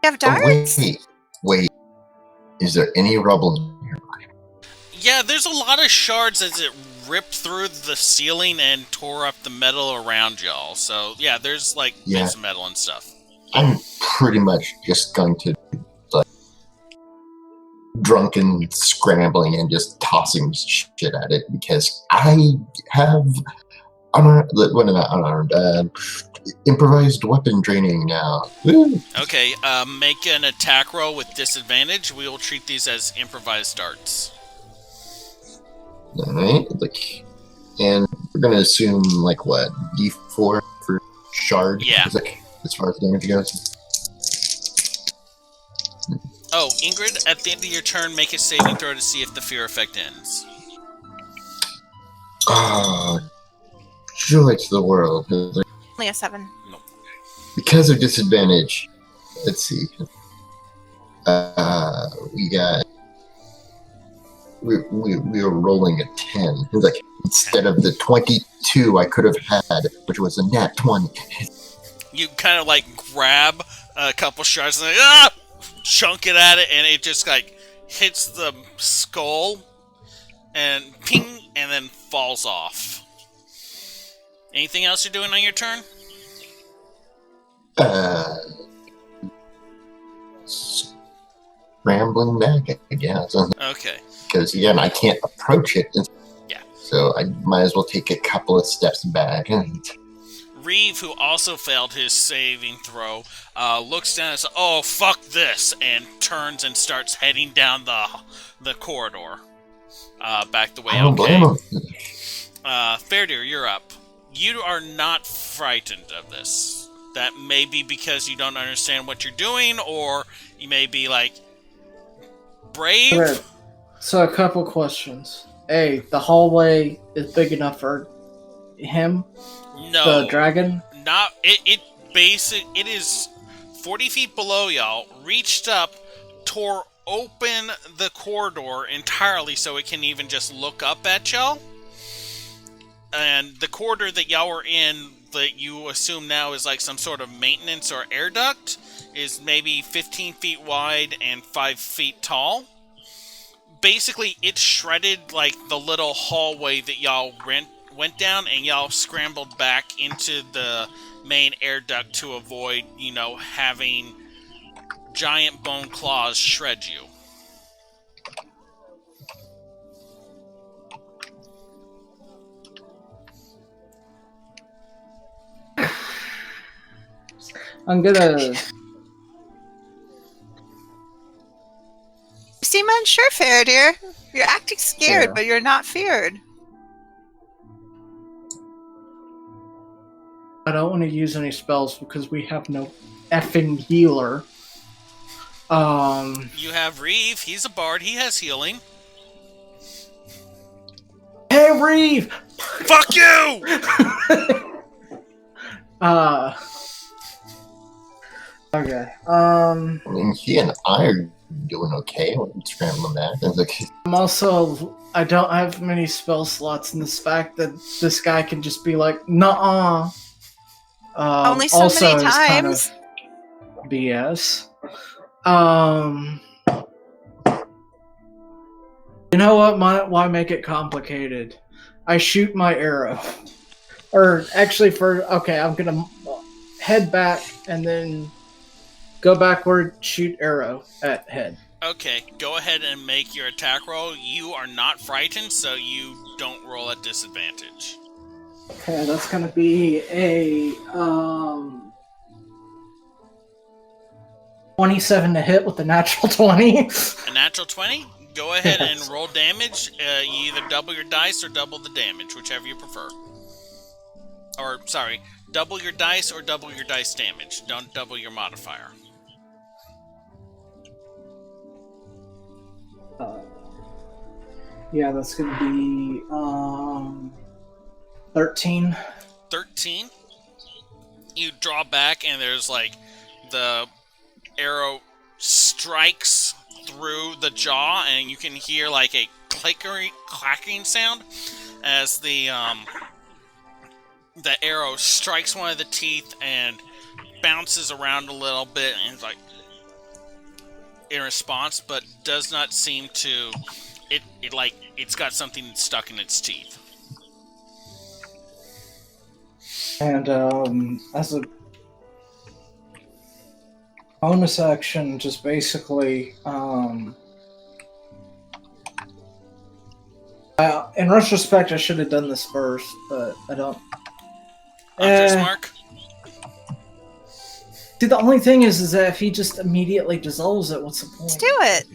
You have Oh, darts? wait. Is there any rubble nearby? Yeah, there's a lot of shards as it ripped through the ceiling and tore up the metal around y'all. So, yeah, there's like bits of metal and stuff. I'm pretty much just going to like drunken scrambling and just tossing shit at it because I have improvised weapon training now. Woo. Okay, make an attack roll with disadvantage. We will treat these as improvised darts. Alright, and we're gonna assume what, D4 for shard? Yeah. As far as damage goes. Oh, Ingrid, at the end of your turn, make a saving throw to see if the fear effect ends. Oh, joy to the world. Only a 7. Because of disadvantage, let's see. We were rolling a 10. Instead of the 22 I could have had, which was a nat 20. You kind of grab a couple shards and chunk it at it, and it just hits the skull and ping, and then falls off. Anything else you're doing on your turn? Rambling back, I guess. Okay. Because again, I can't approach it. Yeah. So I might as well take a couple of steps back. Reeve, who also failed his saving throw, looks down and says, "Oh, fuck this," and turns and starts heading down the corridor. Back the way. I don't blame him. Fairdeer, you're up. You are not frightened of this. That may be because you don't understand what you're doing, or you may be brave. Okay. So a couple questions. A, the hallway is big enough for him? No. The dragon? Not it is 40 feet below y'all, reached up, tore open the corridor entirely so it can even just look up at y'all. And the corridor that y'all were in, that you assume now is some sort of maintenance or air duct, is maybe 15 feet wide and 5 feet tall. Basically, it shredded the little hallway that y'all went down, and y'all scrambled back into the main air duct to avoid, having giant bone claws shred you. I'm gonna... You seem unsure, Fairdeer. You're acting scared, Yeah. but you're not feared. I don't want to use any spells because we have no effing healer. You have Reeve. He's a bard. He has healing. Hey, Reeve! Fuck you! Okay. I mean, he and I are doing okay. We're scrambling back. I'm also... I don't have many spell slots, and this fact that this guy can just be nuh-uh. Only so also many is kind times. of BS. You know what? Why make it complicated? I shoot my arrow. Or actually, I'm gonna head back and then go backward, shoot arrow at head. Okay, go ahead and make your attack roll. You are not frightened, so you don't roll at disadvantage. Okay, that's gonna be a 27 to hit with the natural 20. A natural 20? Go ahead Yes. and roll damage. You either double your dice or double the damage, whichever you prefer. Or, sorry, double your dice or double your dice damage. Don't double your modifier. Yeah, that's gonna be 13. 13. You draw back, and there's like the arrow strikes through the jaw, and you can hear like a clacking sound as the arrow strikes one of the teeth and bounces around a little bit, and it's like in response, but does not seem to. It's got something stuck in its teeth. And as a bonus action, just basically, in retrospect, I should have done this first, but I don't. Hunter's Mark? See, the only thing is that if he just immediately dissolves it, what's the point? Let's do it.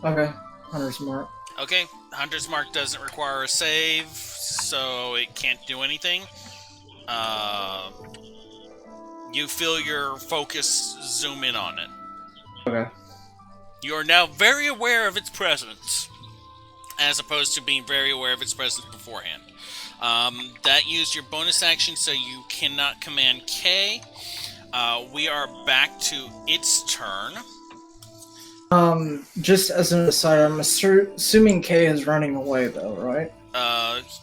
Okay, Hunter's Mark. Okay, Hunter's Mark doesn't require a save, so it can't do anything. You feel your focus zoom in on it. Okay. You are now very aware of its presence, as opposed to being very aware of its presence beforehand. That used your bonus action, so you cannot command K. We are back to its turn. Just as an aside, I'm assuming Kay is running away, though, right?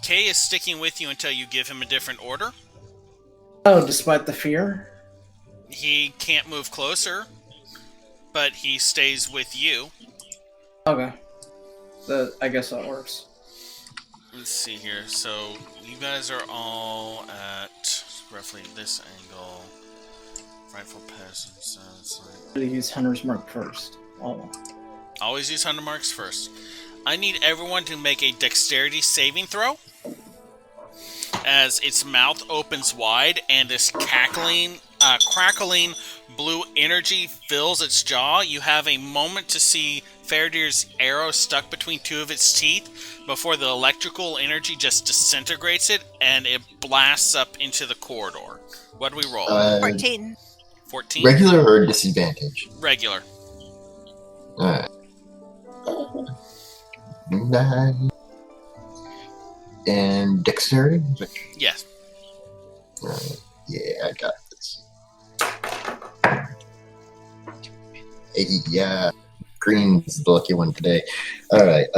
K is sticking with you until you give him a different order. Oh, despite the fear? He can't move closer, but he stays with you. Okay. I guess that works. Let's see here. So, you guys are all at roughly this angle. Rightful peasants. I'm gonna use Hunter's Mark first. Oh. Always use Hunter Marks first. I need everyone to make a dexterity saving throw. As its mouth opens wide and this crackling blue energy fills its jaw, you have a moment to see Faradir's arrow stuck between two of its teeth before the electrical energy just disintegrates it and it blasts up into the corridor. What do we roll? 14. 14? Regular or disadvantage? Regular. Alright. 9. And dexterity? Yes. Yeah, I got this. Hey, yeah. Green's the lucky one today. Alright,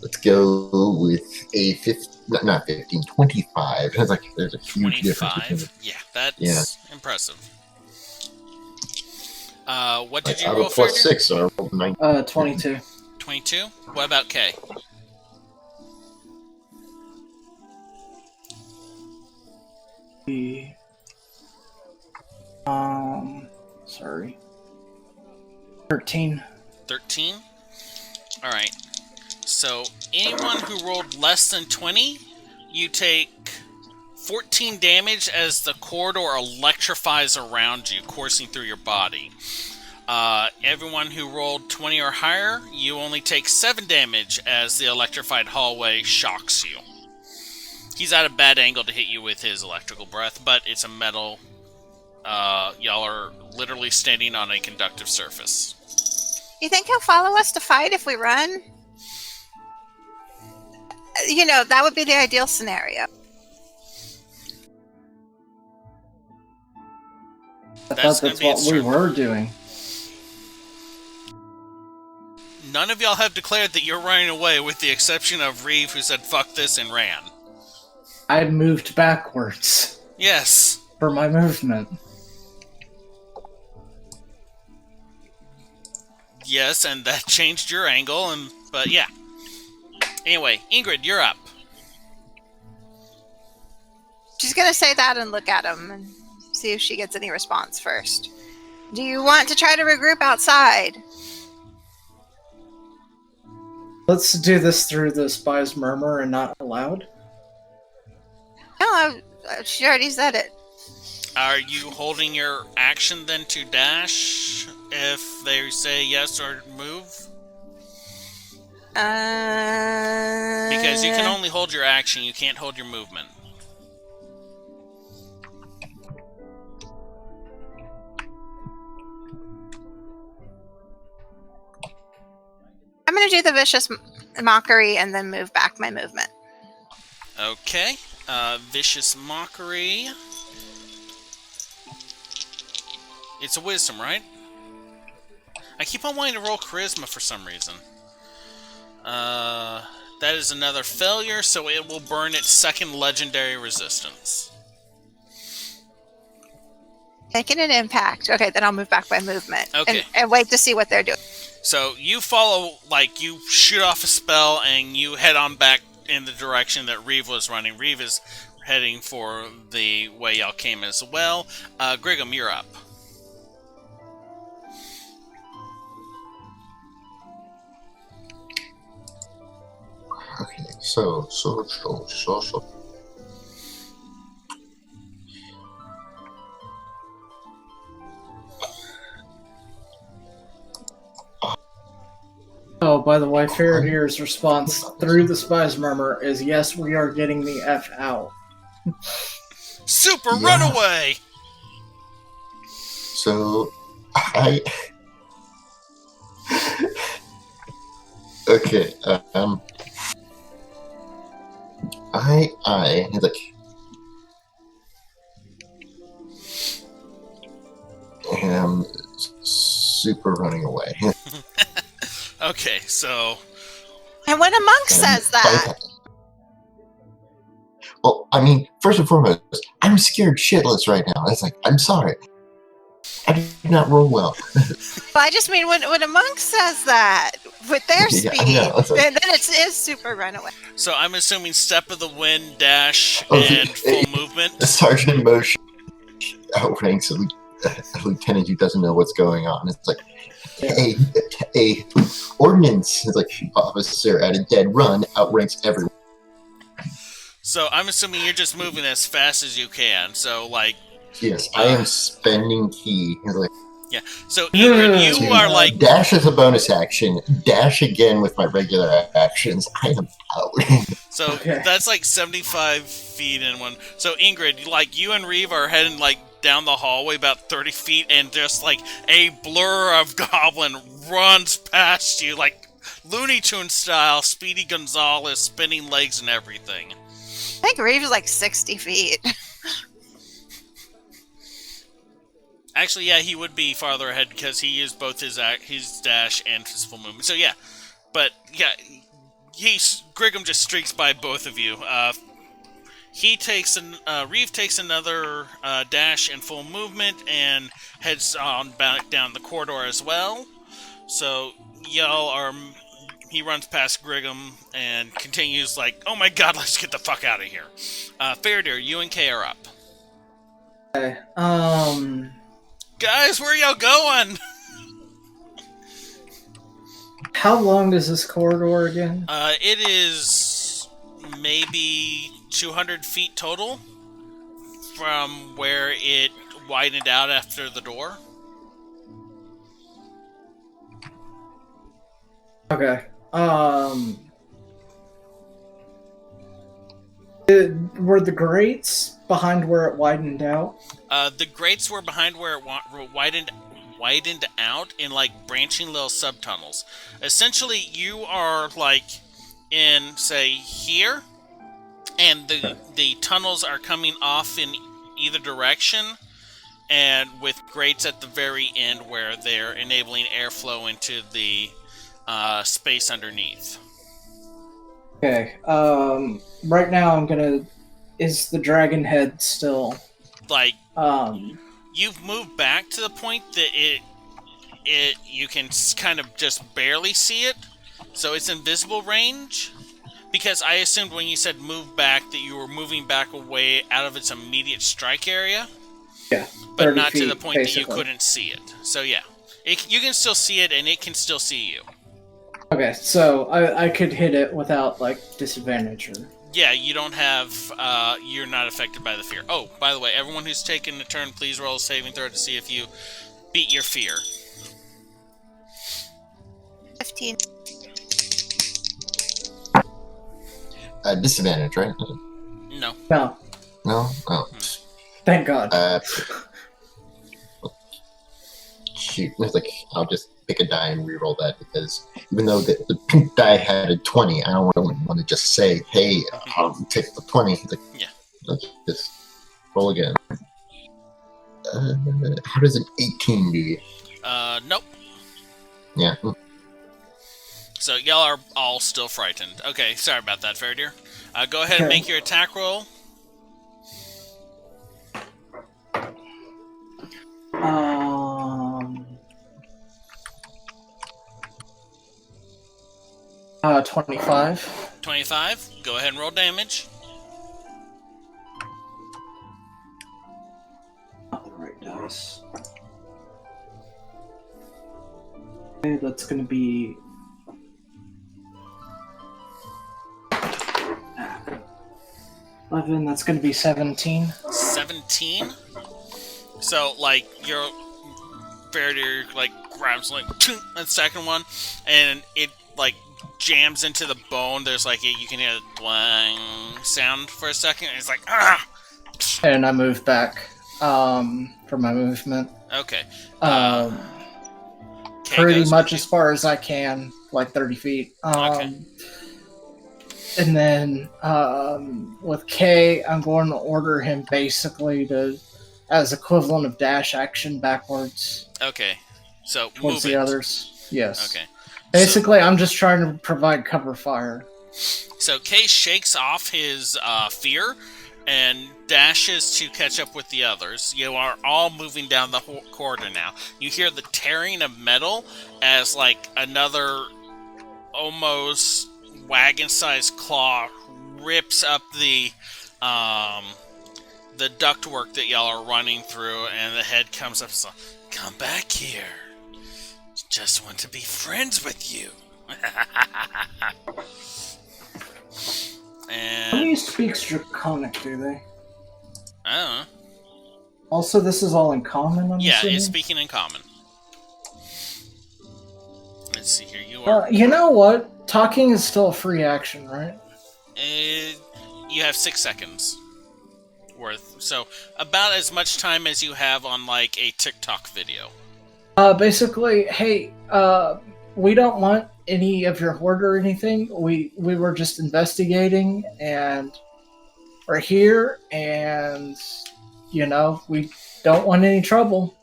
let's go with a 25. There's a huge difference between 25? Yeah, that's impressive. What did you out roll of for? plus 6, so I rolled 9. 22. 22? What about K? Sorry. 13. 13? Alright. So, anyone who rolled less than 20, you take 14 damage as the corridor electrifies around you, coursing through your body. Everyone who rolled 20 or higher, you only take 7 damage as the electrified hallway shocks you. He's at a bad angle to hit you with his electrical breath, but it's a metal. Y'all are literally standing on a conductive surface. You think he'll follow us to fight if we run? You know, that would be the ideal scenario. I thought that's what we were doing. None of y'all have declared that you're running away, with the exception of Reeve, who said fuck this and ran. I moved backwards Yes. for my movement. Yes, and that changed your angle, but yeah. Anyway, Ingrid, you're up. She's going to say that and look at him and see if she gets any response first. Do you want to try to regroup outside? Let's do this through the spy's murmur and not aloud. No, she already said it. Are you holding your action then to dash if they say yes or move? Because you can only hold your action, you can't hold your movement. I'm going to do the vicious mockery and then move back my movement. Okay, vicious mockery. It's a wisdom, right? I keep on wanting to roll charisma for some reason. That is another failure, so it will burn its second legendary resistance. Making an impact. Okay, then I'll move back by movement. Okay. And wait to see what they're doing. So you follow, like, you shoot off a spell and you head on back in the direction that Reeve was running. Reeve is heading for the way y'all came as well. Griggum, you're up. Okay, so. Oh, by the way, Faradir's response through the spy's murmur is, yes, we are getting the F out. Super runaway! So, okay, it's like, am super running away. Okay, so... And when a monk says that... Well, I mean, first and foremost, I'm scared shitless right now. It's like, I'm sorry. I did not roll well. I just mean when a monk says that with their speed, then it is super runaway. So I'm assuming step of the wind, dash, and full movement? The sergeant in motion outranks a lieutenant who doesn't know what's going on. It's like, a ordnance, it's like, officer at a dead run outranks everyone. So I'm assuming you're just moving as fast as you can. So, like... Yes, I am spending key. It's like, yeah, so Ingrid, you are like... Dash is a bonus action. Dash again with my regular actions. I am out. So that's like 75 feet in one. So Ingrid, like you and Reeve are heading like down the hallway about 30 feet, and just like a blur of goblin runs past you, like Looney Tunes style, Speedy Gonzales, spinning legs and everything. I think Reeve is like 60 feet. Actually, yeah, he would be farther ahead because he used both his dash and his full movement. So yeah, but yeah, Griggum just streaks by both of you. Reeve takes another dash and full movement and heads on back down the corridor as well. So y'all are. He runs past Griggum and continues like, "Oh my God, let's get the fuck out of here." Faradir, you and Kay are up. Okay, Guys, where y'all going? how long is this corridor again? It is maybe 200 feet total from where it widened out after the door. Okay. Were the grates behind where it widened out? The grates were behind where it widened out in like branching little subtunnels. Essentially, you are like in, say, here, and the tunnels are coming off in either direction, and with grates at the very end where they're enabling airflow into the space underneath. Okay. Right now I'm gonna... Is the dragon head still... Like, you've moved back to the point that you can kind of just barely see it, so it's invisible range. Because I assumed when you said move back that you were moving back away out of its immediate strike area. Yeah. But not to the point basically. that you couldn't see it. So yeah, you can still see it, and it can still see you. Okay, so I could hit it without, like, disadvantage or... Yeah, you don't have, you're not affected by the fear. Oh, by the way, everyone who's taken a turn, please roll a saving throw to see if you beat your fear. 15. Disadvantage, right? No. No, No? Oh. thank God. Shoot. It's like, I'll just pick a die and reroll that, because even though the pink die had a 20, I don't want to just say, hey, I'll take the 20. It's like, Yeah. Let's just roll again. How does an 18 do? Nope. Yeah. So y'all are all still frightened. Okay, sorry about that, Fairdeer. Go ahead and make your attack roll. 25. 25. Go ahead and roll damage. Not the right dice. Okay, that's gonna be... 11, that's gonna be 17. 17. So, like, your Fairdeer, like, grabs, like, the second one, and it, like, jams into the bone. There's, like, you can hear a twang sound for a second, and it's like, ah! And I move back, for my movement. Okay. Pretty much as far as I can, like 30 feet. Okay. And then, with K, I'm going to order him basically to, as equivalent of dash action backwards. Okay. So, towards move the it. others. Yes. Okay. Basically, I'm just trying to provide cover fire. So Kay shakes off his fear and dashes to catch up with the others. You are all moving down the corridor now. You hear the tearing of metal as, like, another almost wagon-sized claw rips up the ductwork that y'all are running through, and the head comes up. So, come back here. Just want to be friends with you. And Nobody speaks Draconic, do they? I don't know. Also, this is all in common, I'm Yeah, assuming? it's speaking in common. Let's see here. You are. You know what? Talking is still a free action, right? You have 6 seconds worth. So, about as much time as you have on, like, a TikTok video. Basically, hey, we don't want any of your hoard or anything. We were just investigating, and we're here, and, you know, we don't want any trouble.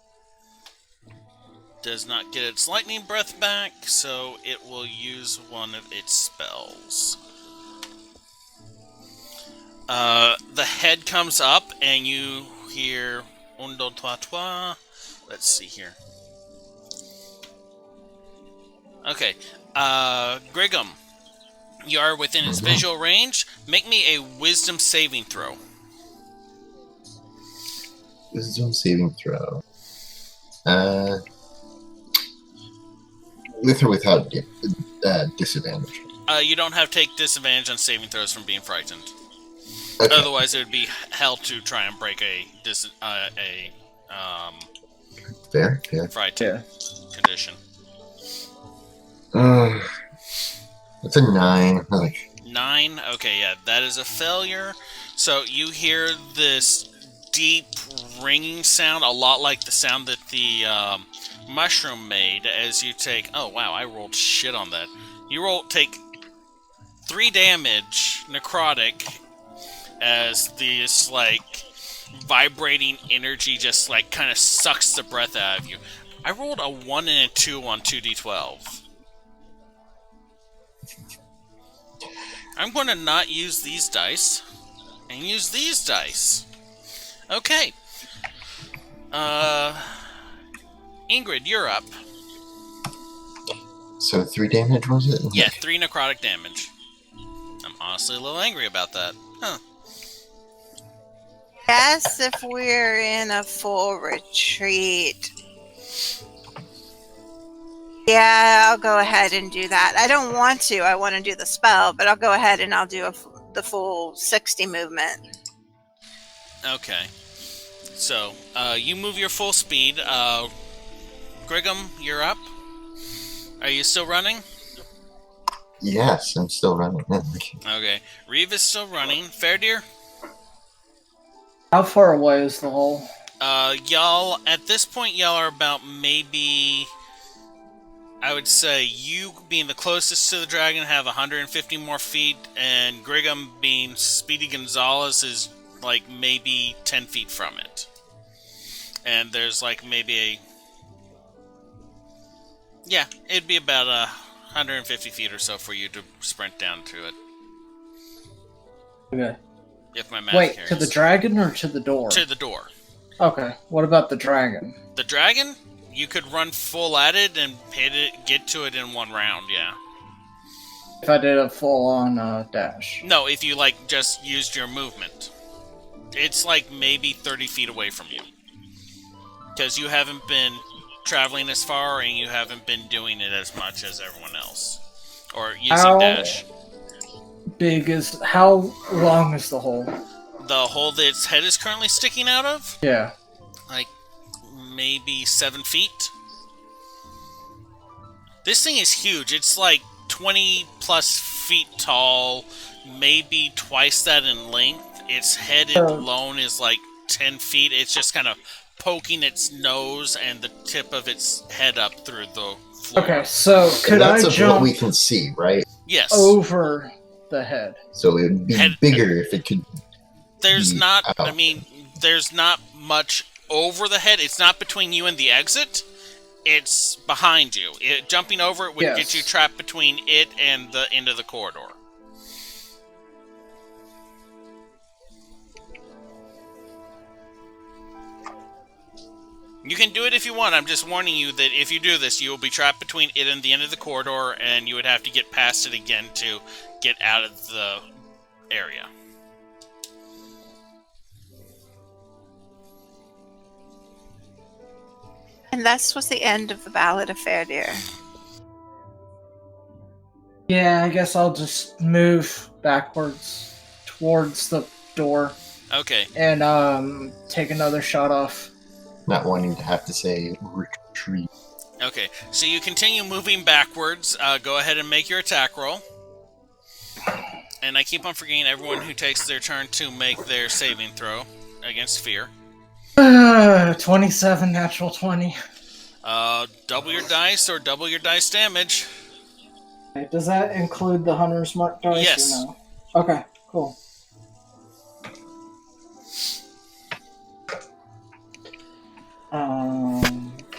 Does not get its lightning breath back, so it will use one of its spells. The head comes up, and you hear un, deux, trois, trois. Let's see here. Okay, Griggum, you are within its visual range. Make me a wisdom saving throw. Wisdom saving throw. With or without disadvantage? You don't have to take disadvantage on saving throws from being frightened. Okay. Otherwise, it would be hell to try and break a Fair. frightened condition. That's a 9. Like, 9? Okay, yeah, that is a failure. So you hear this deep ringing sound, a lot like the sound that the mushroom made as you take... Oh, wow, I rolled shit on that. You take 3 damage, necrotic, as this, like, vibrating energy just, like, kind of sucks the breath out of you. I rolled a 1 and a 2 on 2d12. I'm going to not use these dice and use these dice. Okay. Ingrid, you're up. so 3 damage, was it? Yeah, 3 necrotic damage. I'm honestly a little angry about that. Huh. Yes, if we're in a full retreat. Yeah, I'll go ahead and do that. I don't want to. I want to do the spell, but I'll go ahead and I'll do the full 60 movement. Okay. So, you move your full speed. Griggum, you're up. Are you still running? Yes, I'm still running. Okay. Reeve is still running. Fairdeer? How far away is the hole? Y'all, at this point, y'all are about maybe... I would say you being the closest to the dragon have 150 more feet, and Griggum being Speedy Gonzalez is like maybe 10 feet from it. And there's like maybe a... Yeah, it'd be about 150 feet or so for you to sprint down to it. Okay. If my math Wait, carries. to the dragon or to the door? To the door. Okay. What about the dragon? The dragon? You could run full at it and hit it, get to it in one round, yeah. If I did a full-on dash. No, if you, like, just used your movement. It's, like, maybe 30 feet away from you. Because you haven't been traveling as far, and you haven't been doing it as much as everyone else. Or using dash. How long is the hole? The hole that its head is currently sticking out of? Yeah. Like, maybe 7 feet? This thing is huge. It's like 20 plus feet tall, maybe twice that in length. Its head alone is like 10 feet. It's just kind of poking its nose and the tip of its head up through the floor. Okay, so could I That's jump what we can see, right? Yes. over the head? So it would be bigger if it could. There's not, out. I mean, there's not much over the head. It's not between you and the exit. It's behind you. Jumping over it would get you trapped between it and the end of the corridor. You can do it if you want. I'm just warning you that if you do this, you will be trapped between it and the end of the corridor, and you would have to get past it again to get out of the area. And this was the end of the Ballad of Fairdeer. Yeah, I guess I'll just move backwards towards the door. Okay. And take another shot off. Not wanting to have to say retreat. Okay, so you continue moving backwards. Go ahead and make your attack roll. And I keep on forgetting everyone who takes their turn to make their saving throw against fear. 27, natural 20. Double your dice or double your dice damage. Okay, does that include the Hunter's Mark dice? Yes. Or no? Okay, cool.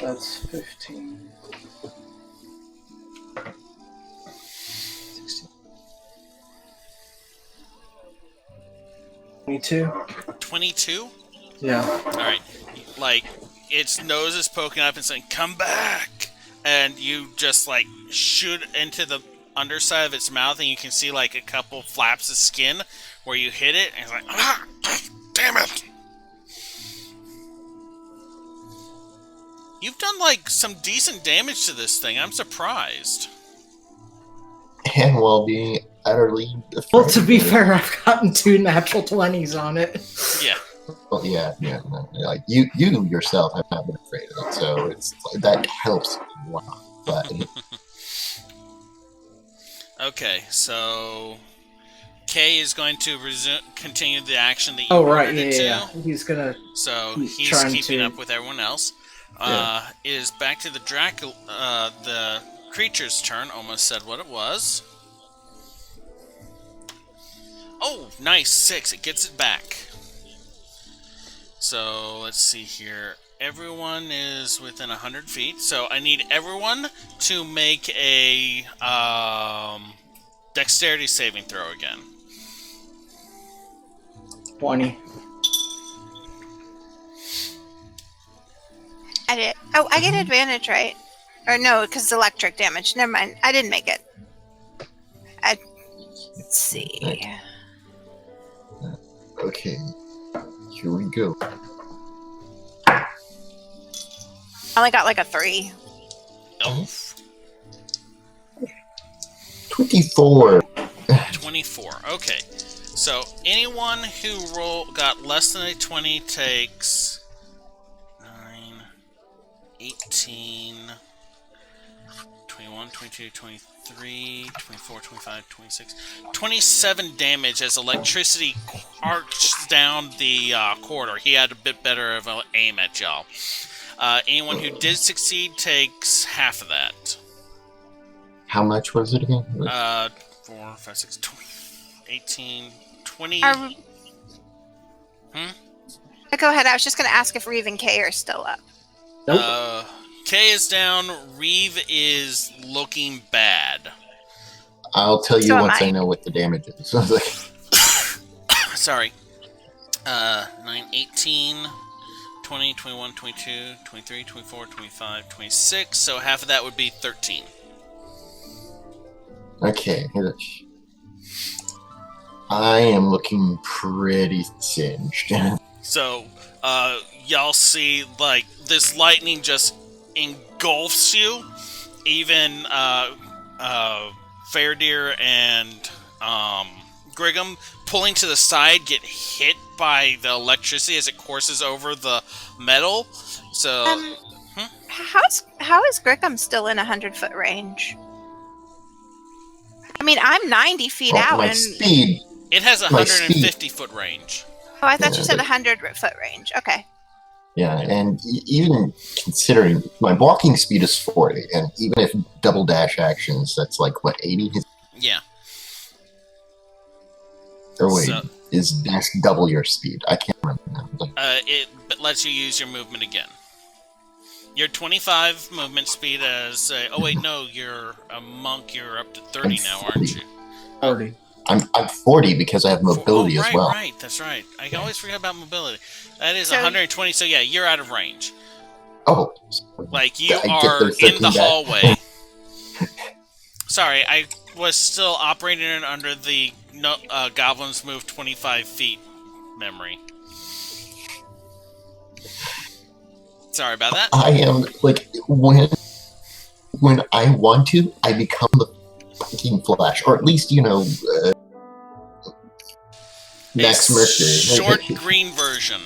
That's 15. 16. 22. 22? Yeah. Alright. Like, its nose is poking up and saying, "Come back!" And you just, like, shoot into the underside of its mouth, and you can see, like, a couple flaps of skin where you hit it, and it's like, "Ah! Damn it!" You've done, like, some decent damage to this thing. I'm surprised. And while being utterly afraid. Well, to be fair, I've gotten 2 natural 20s on it. Yeah. Well, yeah. No, like you yourself have not been afraid of it, so it's that helps a lot. But Okay, so Kay is going to continue the action that you right, ordered it to. yeah. He's gonna. So He's he's trying keeping to- up with everyone else. Yeah. It is back to the the creature's turn. Almost said what it was. Oh, nice, 6. It gets it back. So let's see here. Everyone is within 100 feet. So I need everyone to make a dexterity saving throw again. 20. I did. Oh, I get advantage, right? Or no, because it's electric damage. Never mind. I didn't make it. Let's see. okay, here we go. I only got like a 3. Oh. 24. 24. Okay. So anyone who got less than a 20 takes 9, 18, 21, 22, 23, 24, 25, 26, 27 damage as electricity arcs down the corridor. He had a bit better of an aim at y'all. Anyone who did succeed takes half of that. How much was it again? 4, 5, 6, 20, 18, 20. Go ahead. I was just going to ask if Reeve and Kay are still up. Nope. Kay is down. Reeve is looking bad. I'll tell you So am once I. I know what the damage is. I was like, Sorry. 9, 18, 20, 21, 22, 23, 24, 25, 26. So half of that would be 13. okay. I am looking pretty singed. So, y'all see, like, this lightning just engulfs you. Even, Fairdeer and, Griggum pulling to the side get hit by the electricity as it courses over the metal. So, How is Grickham still in 100-foot range? I mean, I'm 90 feet out, my and speed. it has a My 150-foot range. oh, I thought you Yeah, said but- 100-foot range. Okay. Yeah, and even considering my walking speed is 40, and even if double dash actions, that's like what 80. Yeah. Or wait, So- is dash double your speed? I can't remember now. It lets you use your movement again. You're 25 movement speed as oh wait, no, you're a monk. You're up to 30 now, aren't you? 40. I'm 40 because I have mobility right, as well. Right, that's right. I always forget about mobility. That is So- 120. So yeah, you're out of range. Oh, Like you I get are those in the 13 back. hallway. Sorry, I was still operating under the goblins move 25 feet memory. Sorry about that. I am like when I want to, I become the fucking Flash, or at least Max A Mercury. short green version.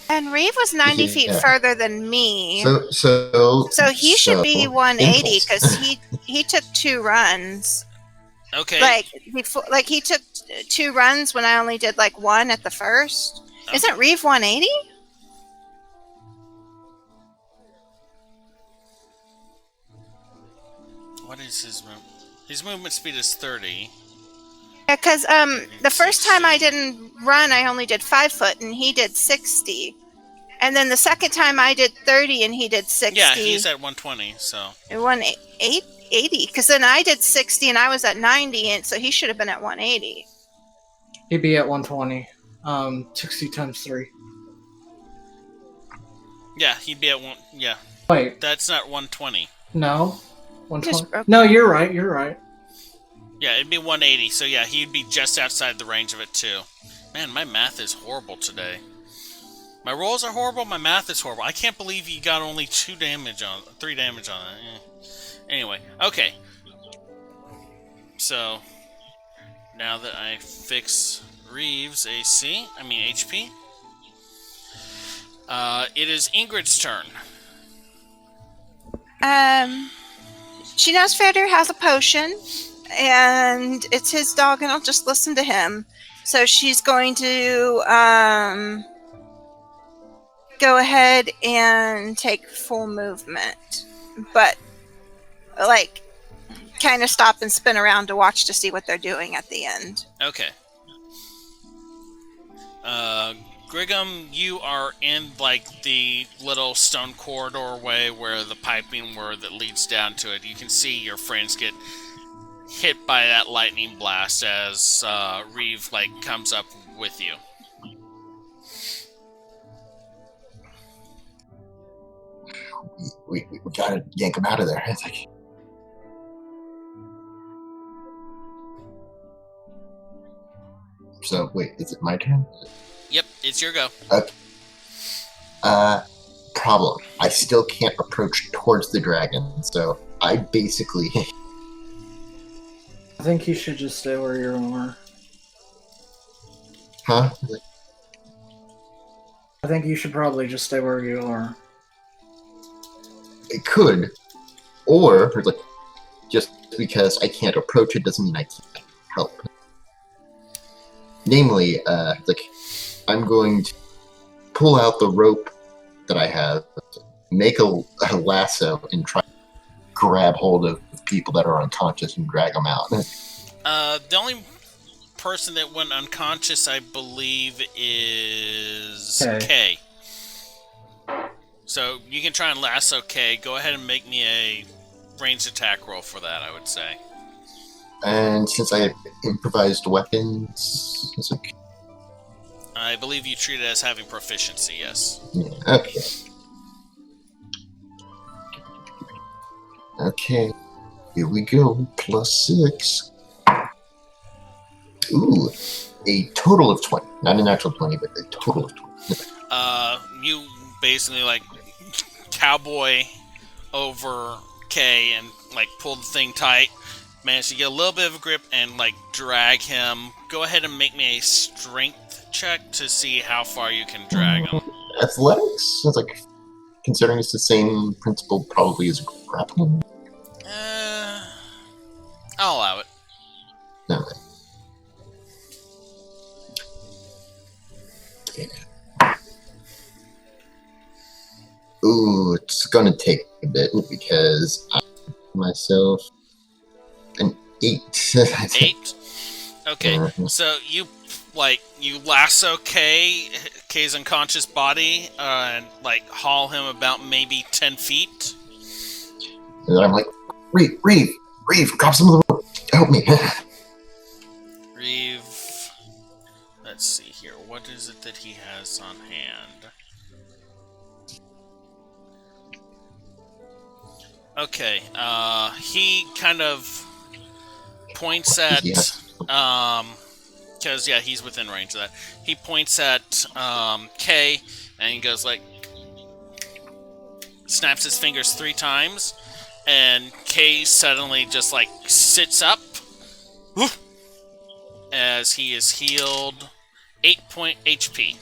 And Reeve was 90 feet Yeah. further than me. So He should be 180 impulse. because he took 2 runs. Okay. Like he took 2 runs when I only did like 1 at the first. Isn't Reeve 180? What is his movement? His movement speed is 30. Yeah, because the first time I didn't run, I only did 5 foot, and he did 60. And then the second time I did 30, and he did 60. Yeah, he's at 120. So 180, because then I did 60, and I was at 90, and so he should have been at 180. He'd be at 120. 60 times 3. yeah, he'd be at one. Yeah, Wait, that's not 120. no. Just 120. broke No, you're right. You're right. Yeah, it'd be 180. So yeah, he'd be just outside the range of it too. Man, my math is horrible today. My rolls are horrible. My math is horrible. I can't believe you got only 3 damage on it. Anyway, okay. So now that I fix Reeves' HP, it is Ingrid's turn. She knows Fairdeer has a potion, and it's his dog, and I'll just listen to him. So she's going to go ahead and take full movement, but like kind of stop and spin around to watch to see what they're doing at the end. Okay. Griggum, you are in like the little stone corridor way where the piping that leads down to it. You can see your friends get hit by that lightning blast as Reeve comes up with you. We gotta yank him out of there. It's like, so wait, is it my turn? Yep, it's your go. Okay. Problem. I still can't approach towards the dragon, so I basically I think you should just stay where you are. Huh? I think you should probably just stay where you are. It could, or like, just because I can't approach it doesn't mean I can't help. Namely, like, I'm going to pull out the rope that I have, make a lasso, and try to grab hold of people that are unconscious and drag them out. The only person that went unconscious, I believe, is Kay. So you can try and lasso Kay. Go ahead and make me a ranged attack roll for that, I would say. And since I have improvised weapons, it's okay. I believe you treat it as having proficiency, yes. Yeah, okay. Okay, here we go. +6. Ooh, a total of 20. Not an actual 20, but a total of 20. You basically, like, cowboy over Kay and, like, pull the thing tight. Manage to get a little bit of a grip and, like, drag him. Go ahead and make me a strength check to see how far you can drag him. Athletics? It's like, considering it's the same principle probably as grappling. I'll allow it. No. Yeah. Ooh, it's gonna take a bit because I myself an 8. 8? Okay, so you lasso Kay's unconscious body, and like haul him about maybe 10 feet. And then I'm like, Reeve, grab some of the rope, help me. Reeve, let's see here, what is it that he has on hand? Okay, he kind of points at, because, yeah, he's within range of that. He points at, Kay, and he goes, like, snaps his fingers 3 times, and Kay suddenly just, like, sits up, as he is healed 8 HP.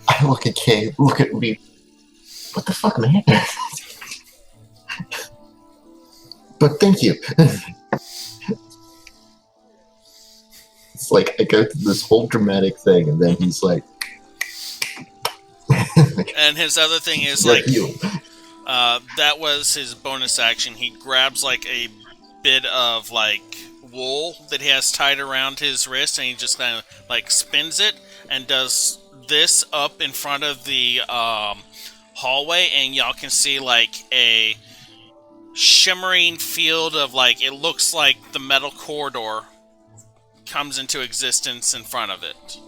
I look at Kay, look at Reeve. What the fuck, man? But thank you. It's like, I go through this whole dramatic thing, and then he's like... And his other thing is, yeah, like, that was his bonus action. He grabs, like, a bit of, like, wool that he has tied around his wrist, and he just kind of, like, spins it, and does this up in front of the, hallway, and y'all can see, like, a shimmering field of, like, it looks like the metal corridor comes into existence in front of it.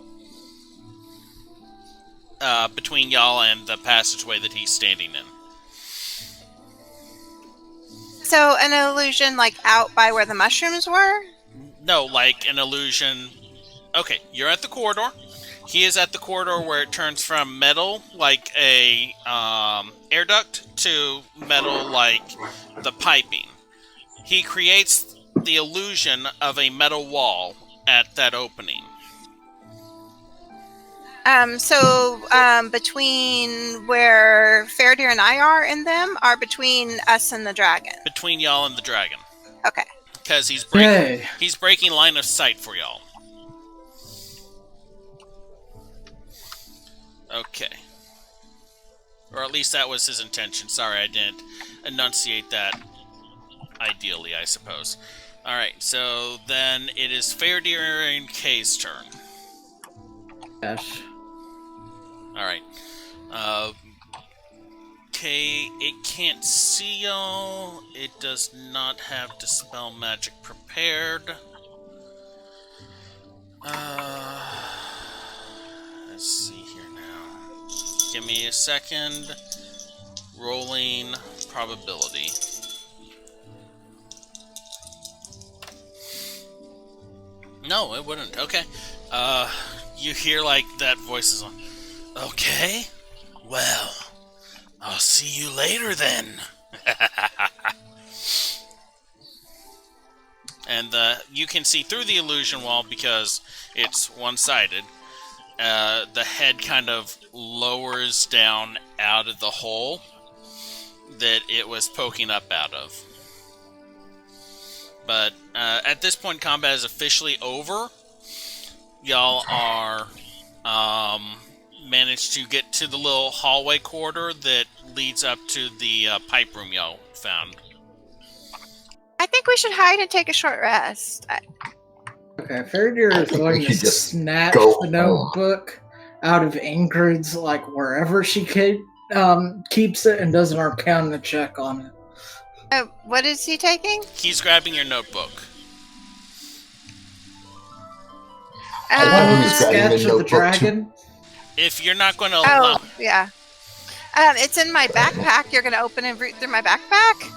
Between y'all and the passageway that he's standing in. So an illusion, like, out by where the mushrooms were? No, like an illusion. Okay, you're at the corridor. He is at the corridor where it turns from metal, like a air duct, to metal, like the piping. He creates the illusion of a metal wall at that opening. So between where Fairdeer and I are in them, are between us and the dragon? Between y'all and the dragon. Okay. Because he's breaking line of sight for y'all. Okay. Or at least that was his intention. Sorry, I didn't enunciate that ideally, I suppose. Alright, so then it is Fairdeer and Kay's turn. Yes. Alright. Kay, it can't see y'all. It does not have Dispel Magic prepared. Let's see here now. Give me a second. Rolling probability. No, it wouldn't. Okay. You hear, like, that voice is on. Okay. Well, I'll see you later then. And you can see through the illusion wall because it's one-sided. The head kind of lowers down out of the hole that it was poking up out of. But at this point, combat is officially over. Y'all are managed to get to the little hallway corridor that leads up to the pipe room y'all found. I think we should hide and take a short rest. Okay, Faraday is going to snatch the notebook out of Ingrid's, like, wherever she keeps it, and does an Arcana check on it. What is he taking? He's grabbing your notebook. Sketch of the dragon? If you're not going to allow... Oh, yeah. It's in my backpack. You're going to open and root through my backpack?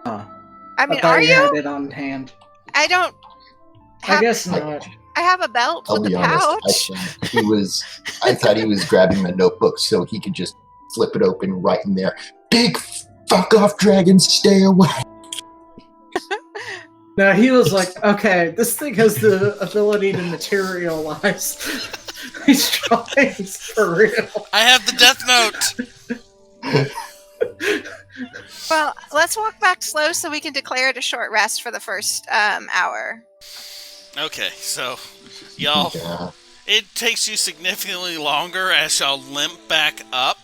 I mean, are you? Had it on hand. I don't. I guess not. I have a belt with a pouch. I thought he was grabbing the notebook so he could just flip it open right in there. Big fuck off, dragon, stay away. No, he was like, okay, this thing has the ability to materialize. He's trying for real. I have the death note. Well, let's walk back slow so we can declare it a short rest for the first hour. Okay, so y'all, it takes you significantly longer as y'all limp back up.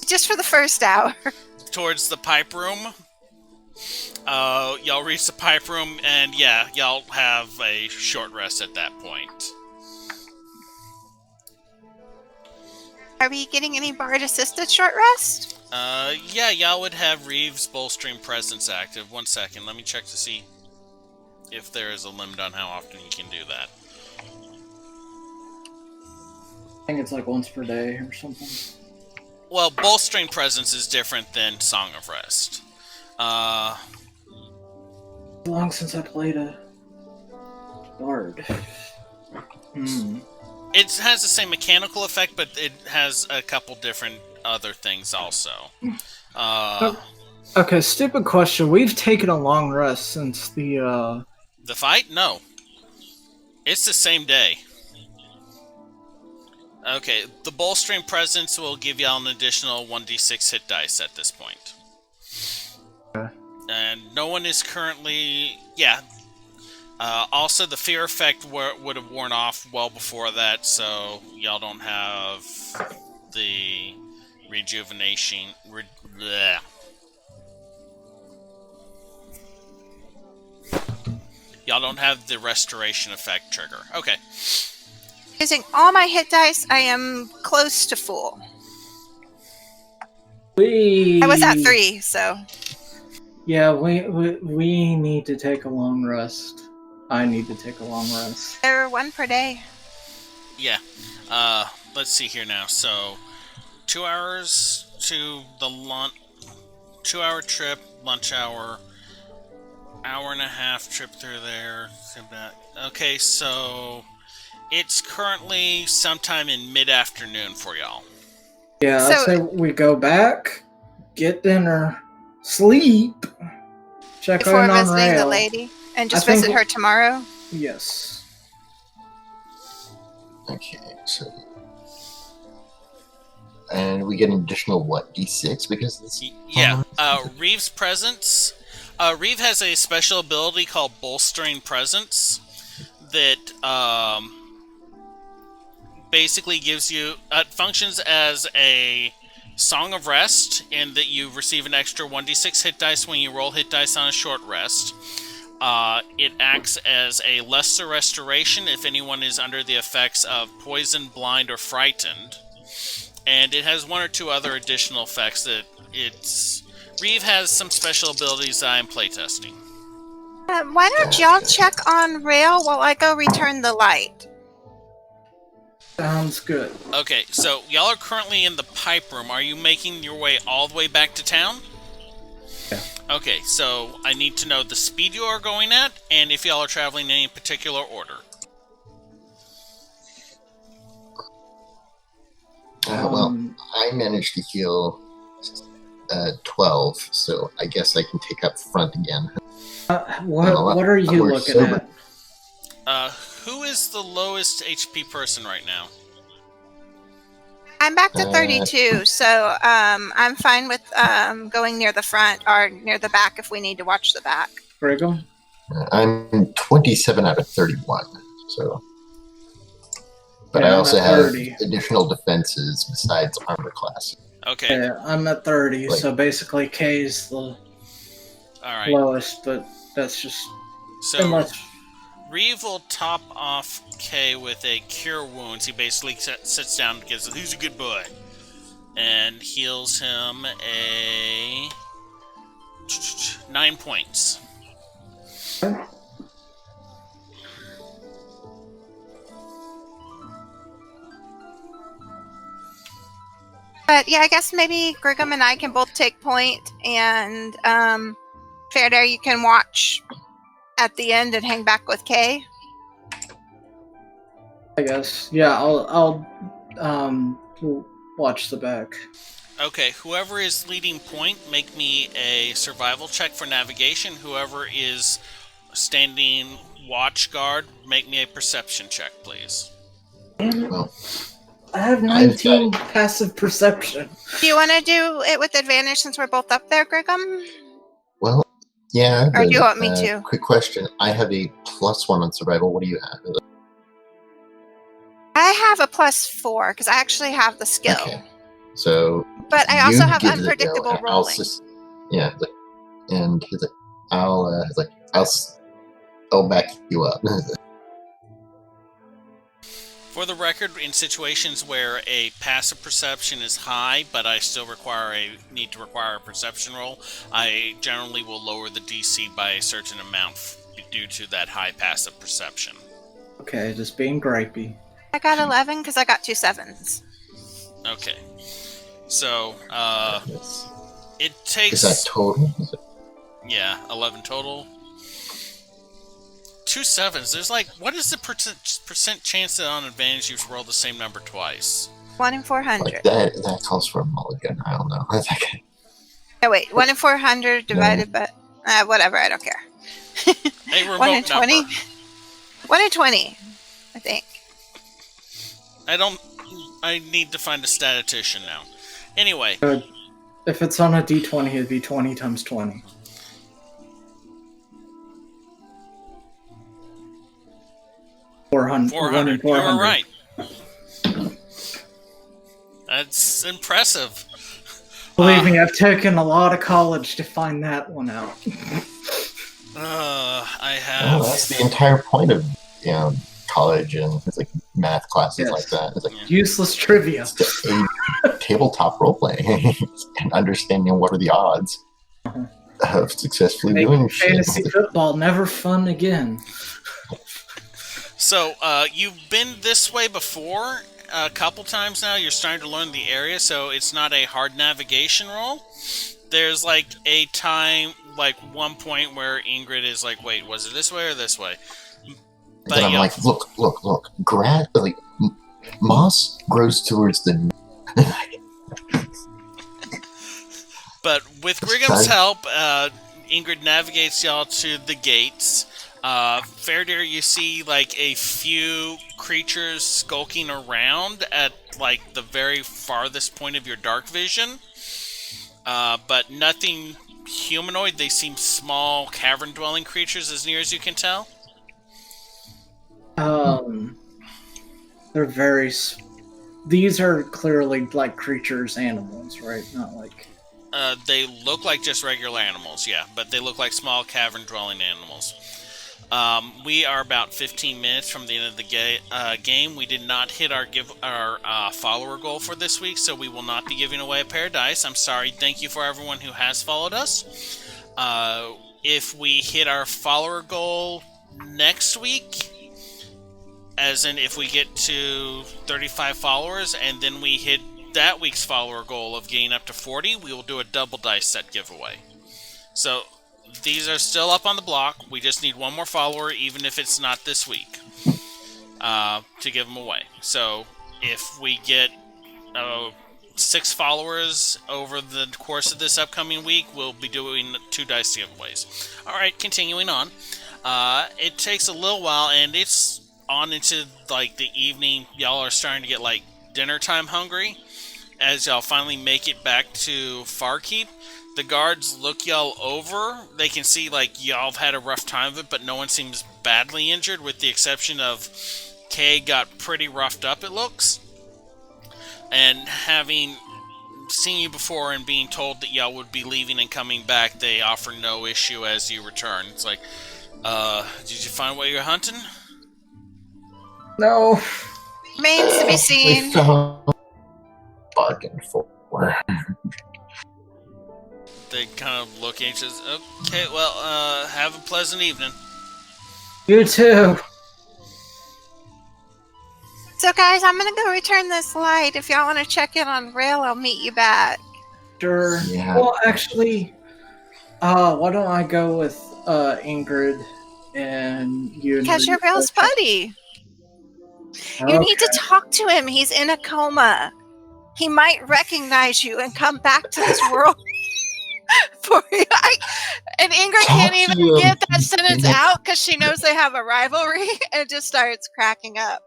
Just for the first hour. Towards the pipe room. Y'all reach the pipe room, and yeah, y'all have a short rest at that point. Are we getting any bard assisted short rest? Yeah, y'all would have Reeves' bolstering presence active. 1 second, let me check to see if there is a limit on how often you can do that. I think it's like once per day or something. Well, bolstering presence is different than Song of Rest. Long since I played a bard. It has the same mechanical effect, but it has a couple different other things also. Okay, stupid question. We've taken a long rest since the fight? No. It's the same day. Okay, the bolstering presence will give y'all an additional 1d6 hit dice at this point. Okay. And no one is currently... Yeah. Also, the fear effect would have worn off well before that, so y'all don't have the rejuvenation... Y'all don't have the restoration effect trigger. Okay. Using all my hit dice, I am close to full. I was at 3, so... Yeah, we need to take a long rest. I need to take a long rest. There are 1 per day. Yeah. Let's see here now. So, 2 hours to the 2-hour trip, lunch hour, hour and a half trip through there. Okay, so it's currently sometime in mid-afternoon for y'all. Yeah, I'd say we go back, get dinner, sleep, check before on visiting Rail. the lady, and just visit her tomorrow. Yes. Okay, so... And we get an additional, what, d6 because of this? Yeah, Reeve's presence. Reeve has a special ability called Bolstering Presence that basically gives you... functions as a Song of Rest, in that you receive an extra 1d6 hit dice when you roll hit dice on a short rest. It acts as a lesser restoration if anyone is under the effects of poison, blind, or frightened. And it has 1 or 2 other additional effects that it's... Reeve has some special abilities that I am playtesting. Why don't y'all check on Rail while I go return the light? Sounds good. Okay, so y'all are currently in the pipe room. Are you making your way all the way back to town? Yeah. Okay, so I need to know the speed you are going at, and if y'all are traveling in any particular order. Well, I managed to heal 12, so I guess I can take up front again. What are you more looking sober. at? Who is the lowest HP person right now? I'm back to 32, so I'm fine with going near the front or near the back if we need to watch the back. Brigham? I'm 27 out of 31, so. But Yeah, I I'm also at have 30. additional defenses besides armor class. Okay. Yeah, I'm at 30, Like- so basically K's the All right. lowest, but that's just So unless Reeve will top off K with a cure wounds. He basically sits down and gives, "Who's a good boy?" and heals him a 9 points. But yeah, I guess maybe Grigham and I can both take point, and Fair you can watch at the end and hang back with Kay. I guess. Yeah, I'll watch the back. Okay, whoever is leading point, make me a survival check for navigation. Whoever is standing watch guard, make me a perception check, please. Well, I have 19 passive perception. Do you want to do it with advantage since we're both up there, Grigham? well, yeah. Or do you want me to? Quick question. I have a +1 on survival. What do you have? I have a +4 because I actually have the skill. Okay. So. But I also you have give it a go, unpredictable and I'll rolling. yeah. And he's like, I'll back you up. For the record, in situations where a passive perception is high, but I still need to require a perception roll, I generally will lower the DC by a certain amount due to that high passive perception. Okay, just being gripey. I got 11 because I got 2 7s. Okay. So, Yes. it takes... Is that total? Yeah, 11 total. 2 7s. There's like, what is the percent chance that on advantage you roll the same number twice? 1 in 400. Like that calls for a mulligan. I don't know. Oh wait, 1 in 400 divided by whatever. I don't care. A remote 1 in 20. number. 1 in 20, I think. I need to find a statistician now. Anyway. If it's on a d20, it'd be 20 times 20. 400. 400. You were right. That's impressive. Believe me, I've taken a lot of college to find that one out. I have... Well, that's the entire point of college and it's like math classes Yes. like that. It's like Useless trivia. it's a tabletop role playing and understanding what are the odds of successfully doing Make fantasy football never fun again. So, you've been this way before a couple times now. You're starting to learn the area, so it's not a hard navigation roll. There's like a time, like one point where Ingrid is like, wait, was it this way or this way? But And I'm like, look. Moss grows towards the. But with Grigham's help, Ingrid navigates y'all to the gates. Fairdeer, you see like a few creatures skulking around at like the very farthest point of your dark vision. But nothing humanoid. They seem small, cavern-dwelling creatures as near as you can tell. They're very. These are clearly like creatures, animals, right? Not like. They look like just regular animals, yeah, but they look like small cavern-dwelling animals. We are about 15 minutes from the end of the game. We did not hit our follower goal for this week, so we will not be giving away a pair of dice. I'm sorry. Thank you for everyone who has followed us. If we hit our follower goal next week, as in if we get to 35 followers, and then we hit that week's follower goal of getting up to 40, we will do a double dice set giveaway. So these are still up on the block. We just need one more follower, even if it's not this week, to give them away. So if we get 6 followers over the course of this upcoming week, we'll be doing 2 dice giveaways. Alright, continuing on. It takes a little while, and it's on into like the evening. Y'all are starting to get like dinner time hungry as y'all finally make it back to Farkeep. The guards look y'all over. They can see like y'all have had a rough time of it, but no one seems badly injured, with the exception of Kay got pretty roughed up, it looks. And having seen you before and being told that y'all would be leaving and coming back, they offer no issue as you return. It's like, did you find what you're hunting? No. Remains to be We seen. found bargain for. They kind of look anxious. Okay, well, have a pleasant evening. You too. So, guys, I'm gonna go return this light. If y'all want to check in on Rail, I'll meet you back. Sure. Yeah. Well, actually, why don't I go with Ingrid and you? Because you're Rail's buddy. You need to talk to him. He's in a coma. He might recognize you and come back to this world for you. And Ingrid can't even get that sentence out because she knows they have a rivalry and just starts cracking up.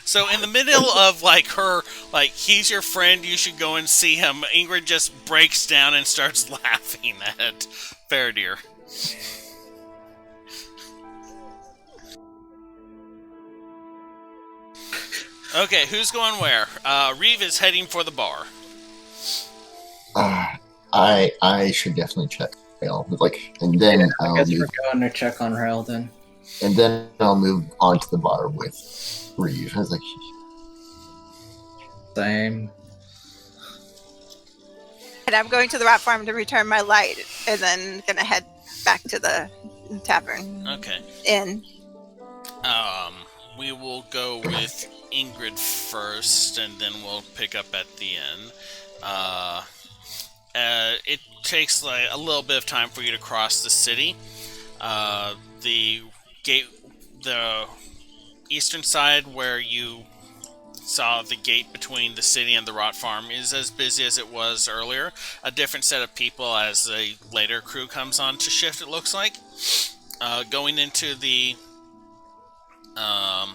So in the middle of like her, like, he's your friend, you should go and see him, Ingrid just breaks down and starts laughing at Faradir. Okay, who's going where? Reeve is heading for the bar. I should definitely check Rail. Like, and then I guess we're going to check on Rail then. And then I'll move on to the bar with Reeve. I was like, same. And I'm going to the rat farm to return my light, and then gonna head back to the tavern. Okay. Inn. We will go with Ingrid first, and then we'll pick up at the end. It takes like a little bit of time for you to cross the city. The gate, the eastern side where you saw the gate between the city and the rot farm, is as busy as it was earlier. A different set of people as the later crew comes on to shift, it looks like. Going into the I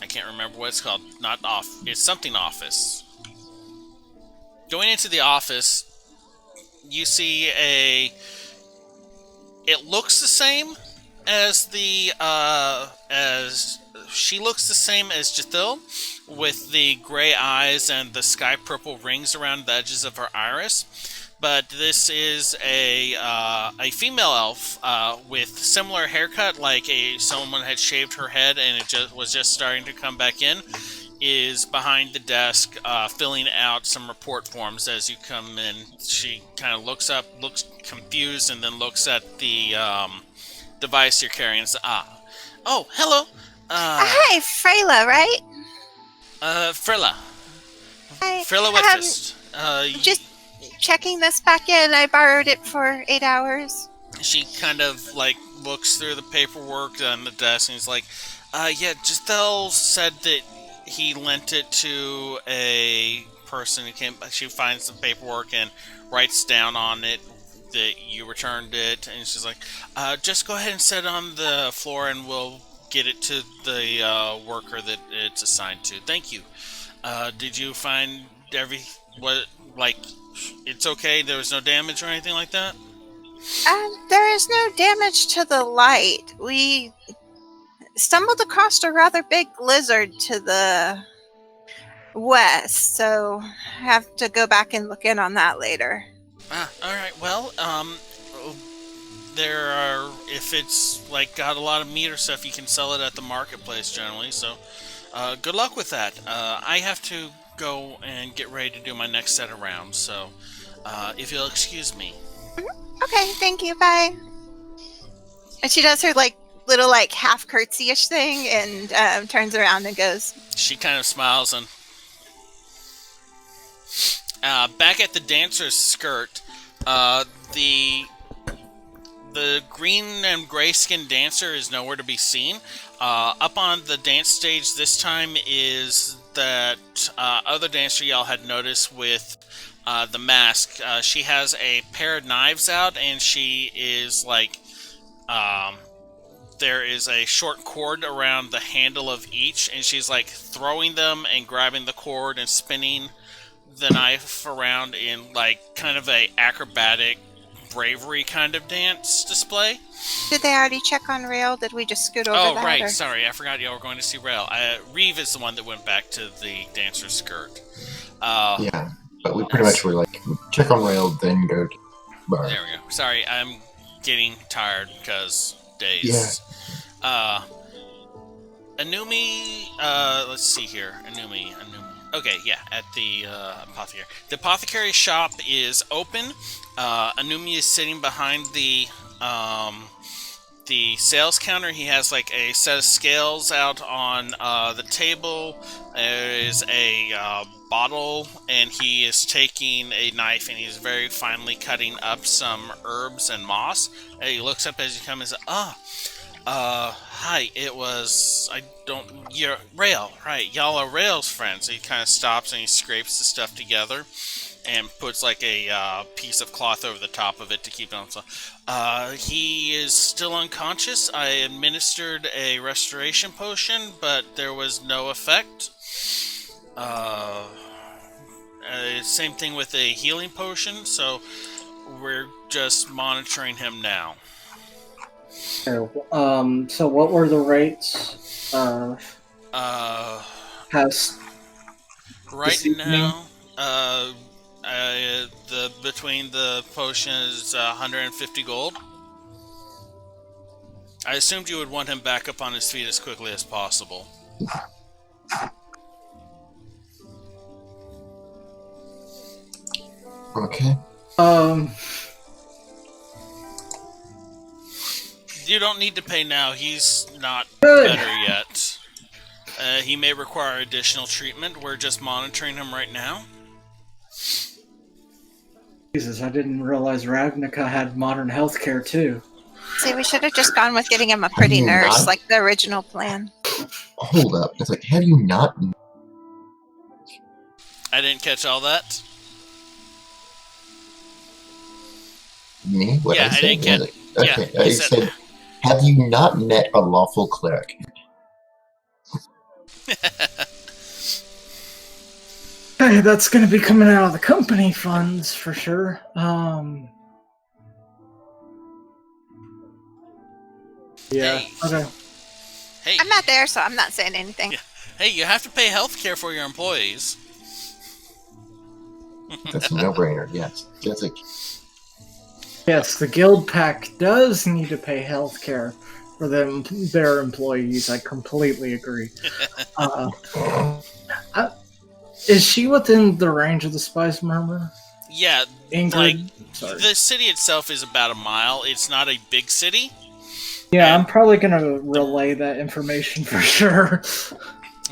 can't remember what it's called. Not off. It's something office. Going into the office, you see it looks the same as as she looks the same as Jathil, with the gray eyes and the sky purple rings around the edges of her iris. But this is a female elf with similar haircut, like someone had shaved her head and it was just starting to come back in. Is behind the desk filling out some report forms as you come in. She kind of looks up, looks confused, and then looks at the device you're carrying and says, oh, hello. Hi, Freyla, right? Frilla. Hi. Frilla Whitfist. Just checking this back in. I borrowed it for 8 hours. She kind of like looks through the paperwork on the desk and is like, yeah, Giselle said that he lent it to a person who came. She finds the paperwork and writes down on it that you returned it, and she's like, just go ahead and set it on the floor and we'll get it to the worker that it's assigned to. Thank you. Did you find it's okay? There was no damage or anything like that? There is no damage to the light. We stumbled across a rather big lizard to the west, so I have to go back and look in on that later. Alright, well, there are, if it's like got a lot of meat or stuff, you can sell it at the marketplace generally, so good luck with that. I have to go and get ready to do my next set of rounds, so if you'll excuse me. Okay, thank you, bye. And she does her little half curtsy-ish thing and turns around and goes. She kind of smiles and back at the dancer's skirt, the green and gray skinned dancer is nowhere to be seen. Up on the dance stage this time is that other dancer y'all had noticed with the mask. She has a pair of knives out, and she is like, there is a short cord around the handle of each, and she's like throwing them and grabbing the cord and spinning the knife around in like kind of a acrobatic bravery kind of dance display. Did they already check on Rail? Did we just scoot over Oh, that? right. Or? Sorry, I forgot y'all were going to see Rail. Reeve is the one that went back to the dancer's skirt. Yeah, but we pretty much were like, check on Rail, then go to bar. There we go. Sorry, I'm getting tired because days. Yeah. Anumi, let's see here. Anumi. Okay, yeah, at the apothecary. The apothecary shop is open. Anumi is sitting behind the sales counter. He has like a set of scales out on the table. There is a bottle, and he is taking a knife, and he's very finely cutting up some herbs and moss. And he looks up as you come and says, hi, you're Rail, right, y'all are Rail's friends. He kind of stops and he scrapes the stuff together and puts like a piece of cloth over the top of it to keep it on. So, he is still unconscious. I administered a restoration potion, but there was no effect. Same thing with a healing potion, so we're just monitoring him now. So what were the rates of house right now? Between the potion is 150 gold. I assumed you would want him back up on his feet as quickly as possible. Okay. You don't need to pay now. He's not Good. better yet. He may require additional treatment. We're just monitoring him right now. Jesus, I didn't realize Ravnica had modern healthcare too. See, we should have just gone with getting him a pretty you nurse, not? like the original plan. Hold up. It's like, have you not? I didn't catch all that. Me? What Yeah, I I said? didn't get- Okay, yeah, I you said, have you not met a lawful cleric? Hey, that's going to be coming out of the company funds for sure. Yeah. Hey. Okay. Hey, I'm not there, so I'm not saying anything. Yeah. Hey, you have to pay health care for your employees. That's a no-brainer. Yes. That's like, Yes, the guild pack does need to pay healthcare for their employees. I completely agree. Is she within the range of the Spice Murmur? Yeah, Ingrid? like, Sorry. the city itself is about a mile. It's not a big city. Yeah, I'm probably gonna relay that information for sure.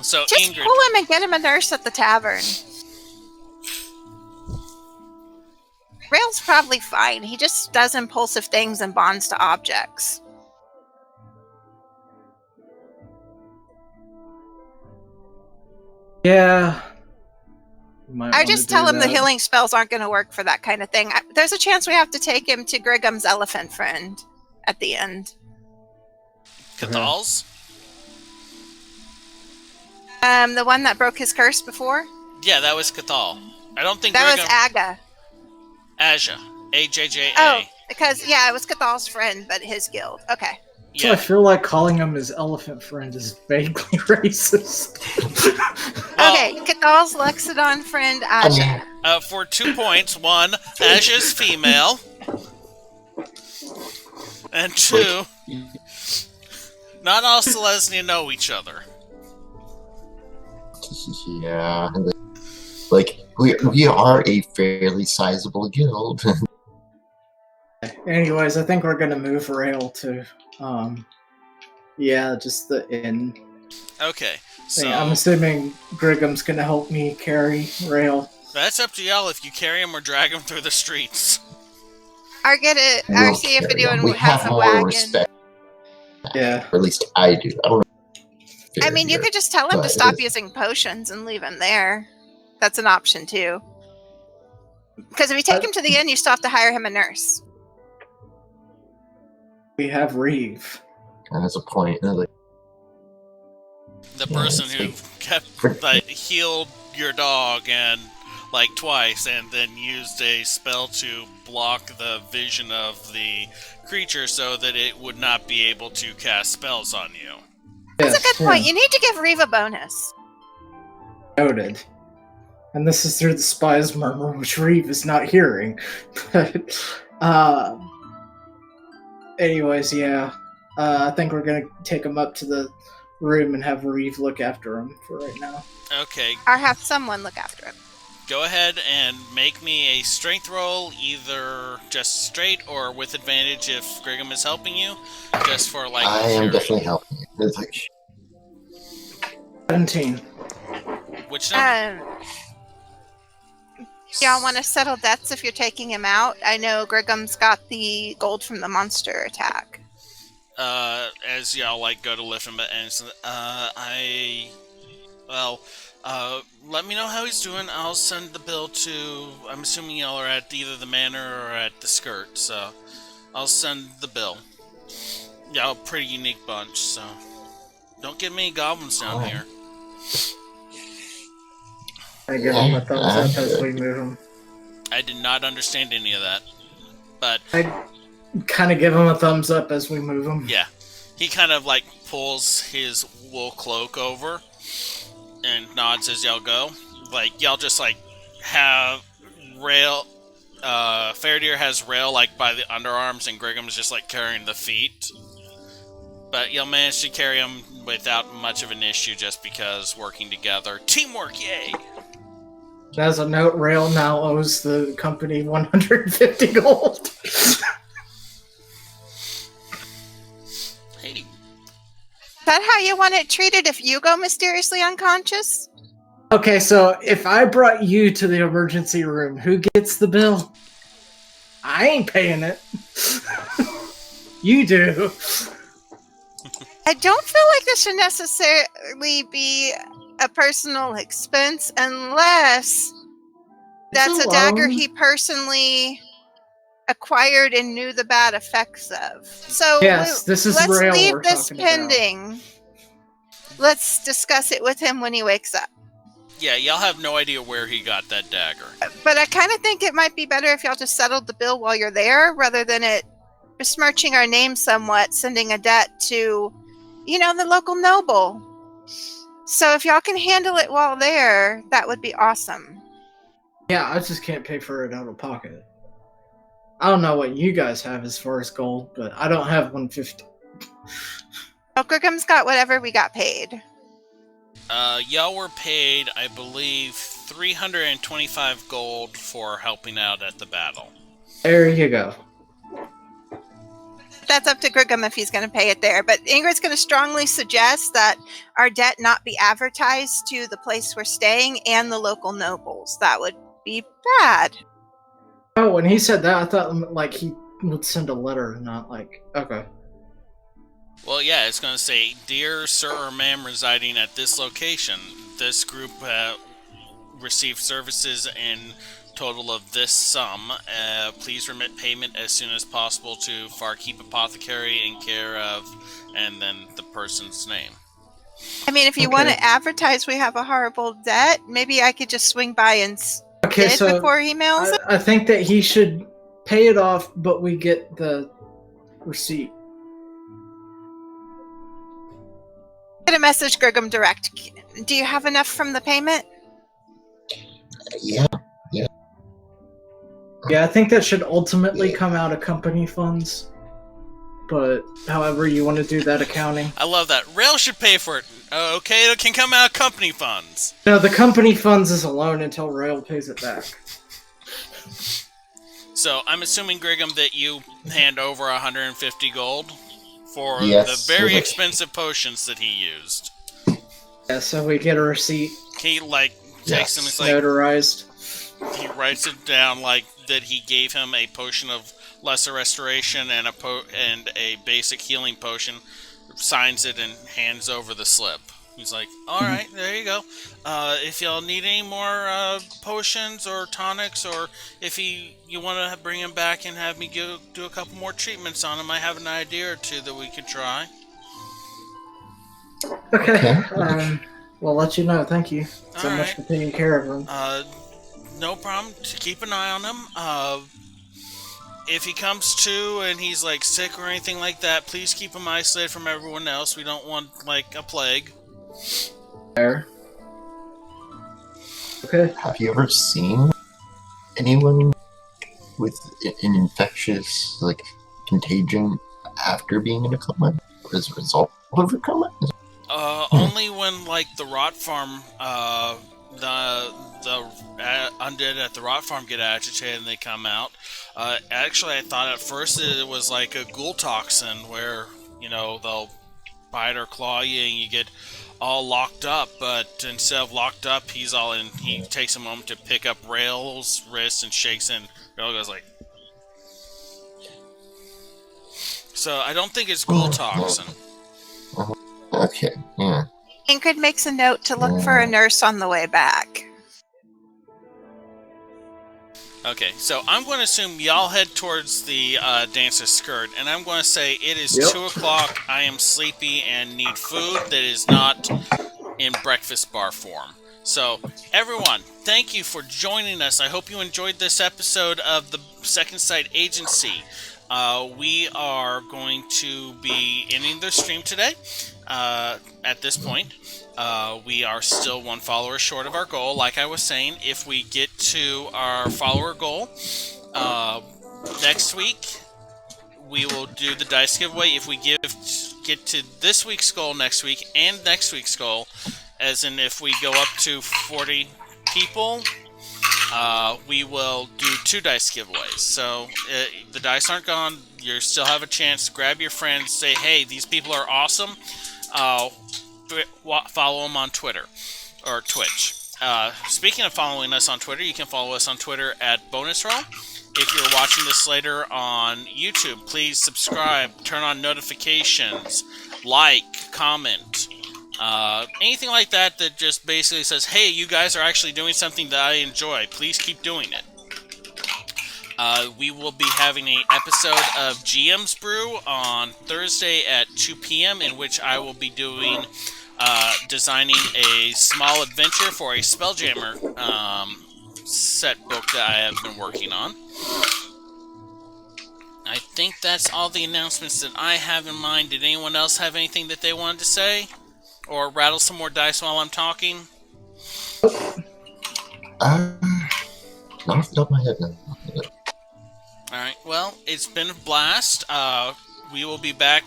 So Just Ingrid, pull him and get him a nurse at the tavern. Rail's probably fine. He just does impulsive things and bonds to objects. Yeah. Might I wanna just do tell him the that. healing spells aren't going to work for that kind of thing. There's a chance we have to take him to Grigum's elephant friend at the end. Cathal's? The one that broke his curse before? Yeah, that was Cathal. I don't think That was Grigum... Aga. Aja. A-J-J-A. Oh, because, yeah, it was Cathal's friend, but his guild. Okay. So Yeah. I feel like calling him his elephant friend is vaguely racist. Well, Okay, Cathal's Lexodon friend, Aja. for 2 points. 1, Aja's female. And 2, not all Selesnya know each other. yeah. Like, we are a fairly sizable guild. Anyways, I think we're gonna move Rail to, yeah, just the inn. Okay, so I'm assuming Grigum's gonna help me carry Rail. that's up to y'all if you carry him or drag him through the streets. Or get it, or We'll see if carry anyone on. We has have a more wagon. respect. Yeah. Or at least I do. I don't know. I mean, you fair. could just tell him to But stop it's- using potions and leave him there. That's an option too. Because if you take him to the inn, you still have to hire him a nurse. We have Reeve. And that's a point. And I was like, The Yeah, person it's who like- kept healed your dog and like twice, and then used a spell to block the vision of the creature so that it would not be able to cast spells on you. That's a good point. yeah, You need to give Reeve a bonus. noted. And this is through the spy's murmur, which Reeve is not hearing. But, anyways, yeah. I think we're gonna take him up to the room and have Reeve look after him for right now. Okay, Or have someone look after him. go ahead and make me a strength roll, either just straight or with advantage if Grigum is helping you, just for like. I am fury. definitely helping you. It's like, 17. Which number? Y'all want to settle debts if you're taking him out? I know Grigum's got the gold from the monster attack. As y'all like go to lift him, and let me know how he's doing. I'll send the bill to. I'm assuming y'all are at either the manor or at the skirt, so I'll send the bill. Y'all a pretty unique bunch, so don't get many goblins down here. I give him a thumbs up as we move him. I did not understand any of that, but I kind of give him a thumbs up as we move him. yeah, he kind of like pulls his wool cloak over and nods as y'all go. Like y'all just like have Rail. Fairdeer has Rail like by the underarms, and Grigum's just like carrying the feet. But y'all managed to carry him without much of an issue, just because working together, teamwork, yay! As a note, Rail now owes the company 150 gold. Hey, Is that how you want it treated if you go mysteriously unconscious? Okay, so if I brought you to the emergency room, who gets the bill? I ain't paying it. You do. I don't feel like this should necessarily be a personal expense unless that's It's a a dagger loan. he personally acquired and knew the bad effects of. So Yes, this is let's Rail leave we're this talking about. pending. Let's discuss it with him when he wakes up. yeah, y'all have no idea where he got that dagger. But I kind of think it might be better if y'all just settled the bill while you're there rather than it besmirching our name somewhat, sending a debt to, the local noble. So if y'all can handle it while there, that would be awesome. Yeah, I just can't pay for it out of pocket. I don't know what you guys have as far as gold, but I don't have 150. Well, Grigum's got whatever we got paid. Y'all were paid, I believe, 325 gold for helping out at the battle. There you go. That's up to Grigum if he's going to pay it there. But Ingrid's going to strongly suggest that our debt not be advertised to the place we're staying and the local nobles. That would be bad. Oh, when he said that, I thought like he would send a letter, not like okay. Well, yeah, it's going to say, Dear Sir or Ma'am residing at this location, this group received services in total of this sum. Please remit payment as soon as possible to Farkeep Apothecary in care of, and then the person's name. I mean, if you Okay. want to advertise we have a horrible debt, maybe I could just swing by and Okay, bid so before he mails it. I think that he should pay it off, but we get the receipt. Get a message, Grigum direct. Do you have enough from the payment? yeah. Yeah, I think that should ultimately come out of company funds. But however you want to do that accounting. I love that. Rail should pay for it. Okay, it can come out of company funds. No, the company funds is a loan until Rail pays it back. So, I'm assuming, Grigum, that you hand over 150 gold for Yes, the very okay. expensive potions that he used. Yeah, so we get a receipt He, like, takes them, Yes. it's like, notarized. he writes it down, like, that he gave him a potion of lesser restoration and a basic healing potion, signs it, and hands over the slip. He's like, all right, there you go. If y'all need any more potions or tonics, or if you want to bring him back and have me do a couple more treatments on him, I have an idea or two that we could try. Okay. We'll let you know. Thank you so All much right. for taking care of him. No problem. To keep an eye on him. If he comes to and he's like sick or anything like that, please keep him isolated from everyone else. We don't want like a plague. There. Okay. Have you ever seen anyone with an infectious like contagion after being in a coma as a result of a coma? Only when like the rot farm, the undead at the rot farm get agitated and they come out. Actually, I thought at first it was like a ghoul toxin where they'll bite or claw you and you get all locked up. But instead of locked up, he's all in. He takes a moment to pick up Rail's wrist and shakes, and Rail goes like. So I don't think it's ghoul toxin. Okay, yeah. Ingrid makes a note to look for a nurse on the way back. Okay, so I'm going to assume y'all head towards the dancer's skirt, and I'm going to say it is 2 o'clock, I am sleepy and need food that is not in breakfast bar form. So, everyone, thank you for joining us. I hope you enjoyed this episode of the Second Sight Agency. We are going to be ending the stream today. At this point, we are still 1 follower short of our goal. Like I was saying, if we get to our follower goal next week, we will do the dice giveaway. If we get to this week's goal next week and next week's goal, as in if we go up to 40 people, we will do 2 dice giveaways. So the dice aren't gone. You still have a chance. Grab your friends. Say, hey, these people are awesome. Follow them on Twitter or Twitch. Speaking of following us on Twitter, you can follow us on Twitter at BonusRoll. If you're watching this later on YouTube, please subscribe, turn on notifications, like, comment, anything like that that just basically says, hey, you guys are actually doing something that I enjoy. Please keep doing it. We will be having an episode of GM's Brew on Thursday at 2 p.m. in which I will be doing designing a small adventure for a Spelljammer set book that I have been working on. I think that's all the announcements that I have in mind. Did anyone else have anything that they wanted to say? Or rattle some more dice while I'm talking? Not off the top of my head now. Alright, well, it's been a blast. We will be back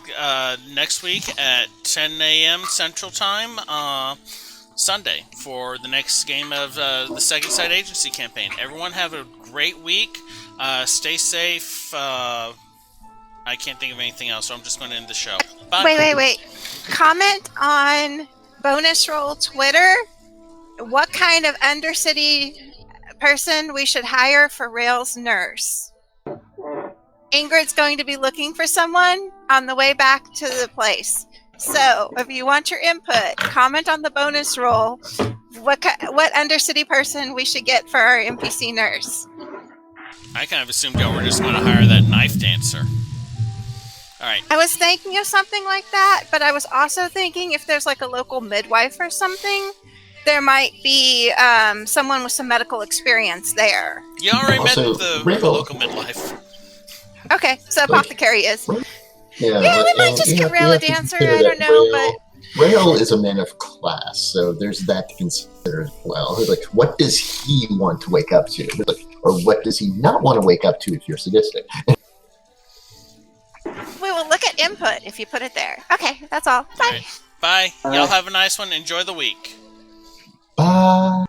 next week at 10 a.m. Central Time, Sunday, for the next game of the Second Sight Agency campaign. Everyone have a great week. Stay safe. I can't think of anything else, so I'm just going to end the show. Bye. Wait. Comment on Bonus Roll Twitter what kind of Undercity person we should hire for Rail's nurse. Ingrid's going to be looking for someone on the way back to the place. So, if you want your input, comment on the bonus roll what Undercity person we should get for our NPC nurse. I kind of assumed y'all were just going to hire that knife dancer. Alright. I was thinking of something like that, but I was also thinking if there's like a local midwife or something, there might be someone with some medical experience there. You already Also, met the Rainbow. local midwife. Okay, so apothecary is. Yeah, we might just get Rail a dancer, I don't know, Rail is a man of class, so there's that to consider as well. Like, what does he want to wake up to? Like, or what does he not want to wake up to if you're sadistic? We will look at input if you put it there. Okay, that's all. Bye. Right. Bye. Y'all have a nice one. Enjoy the week. Bye.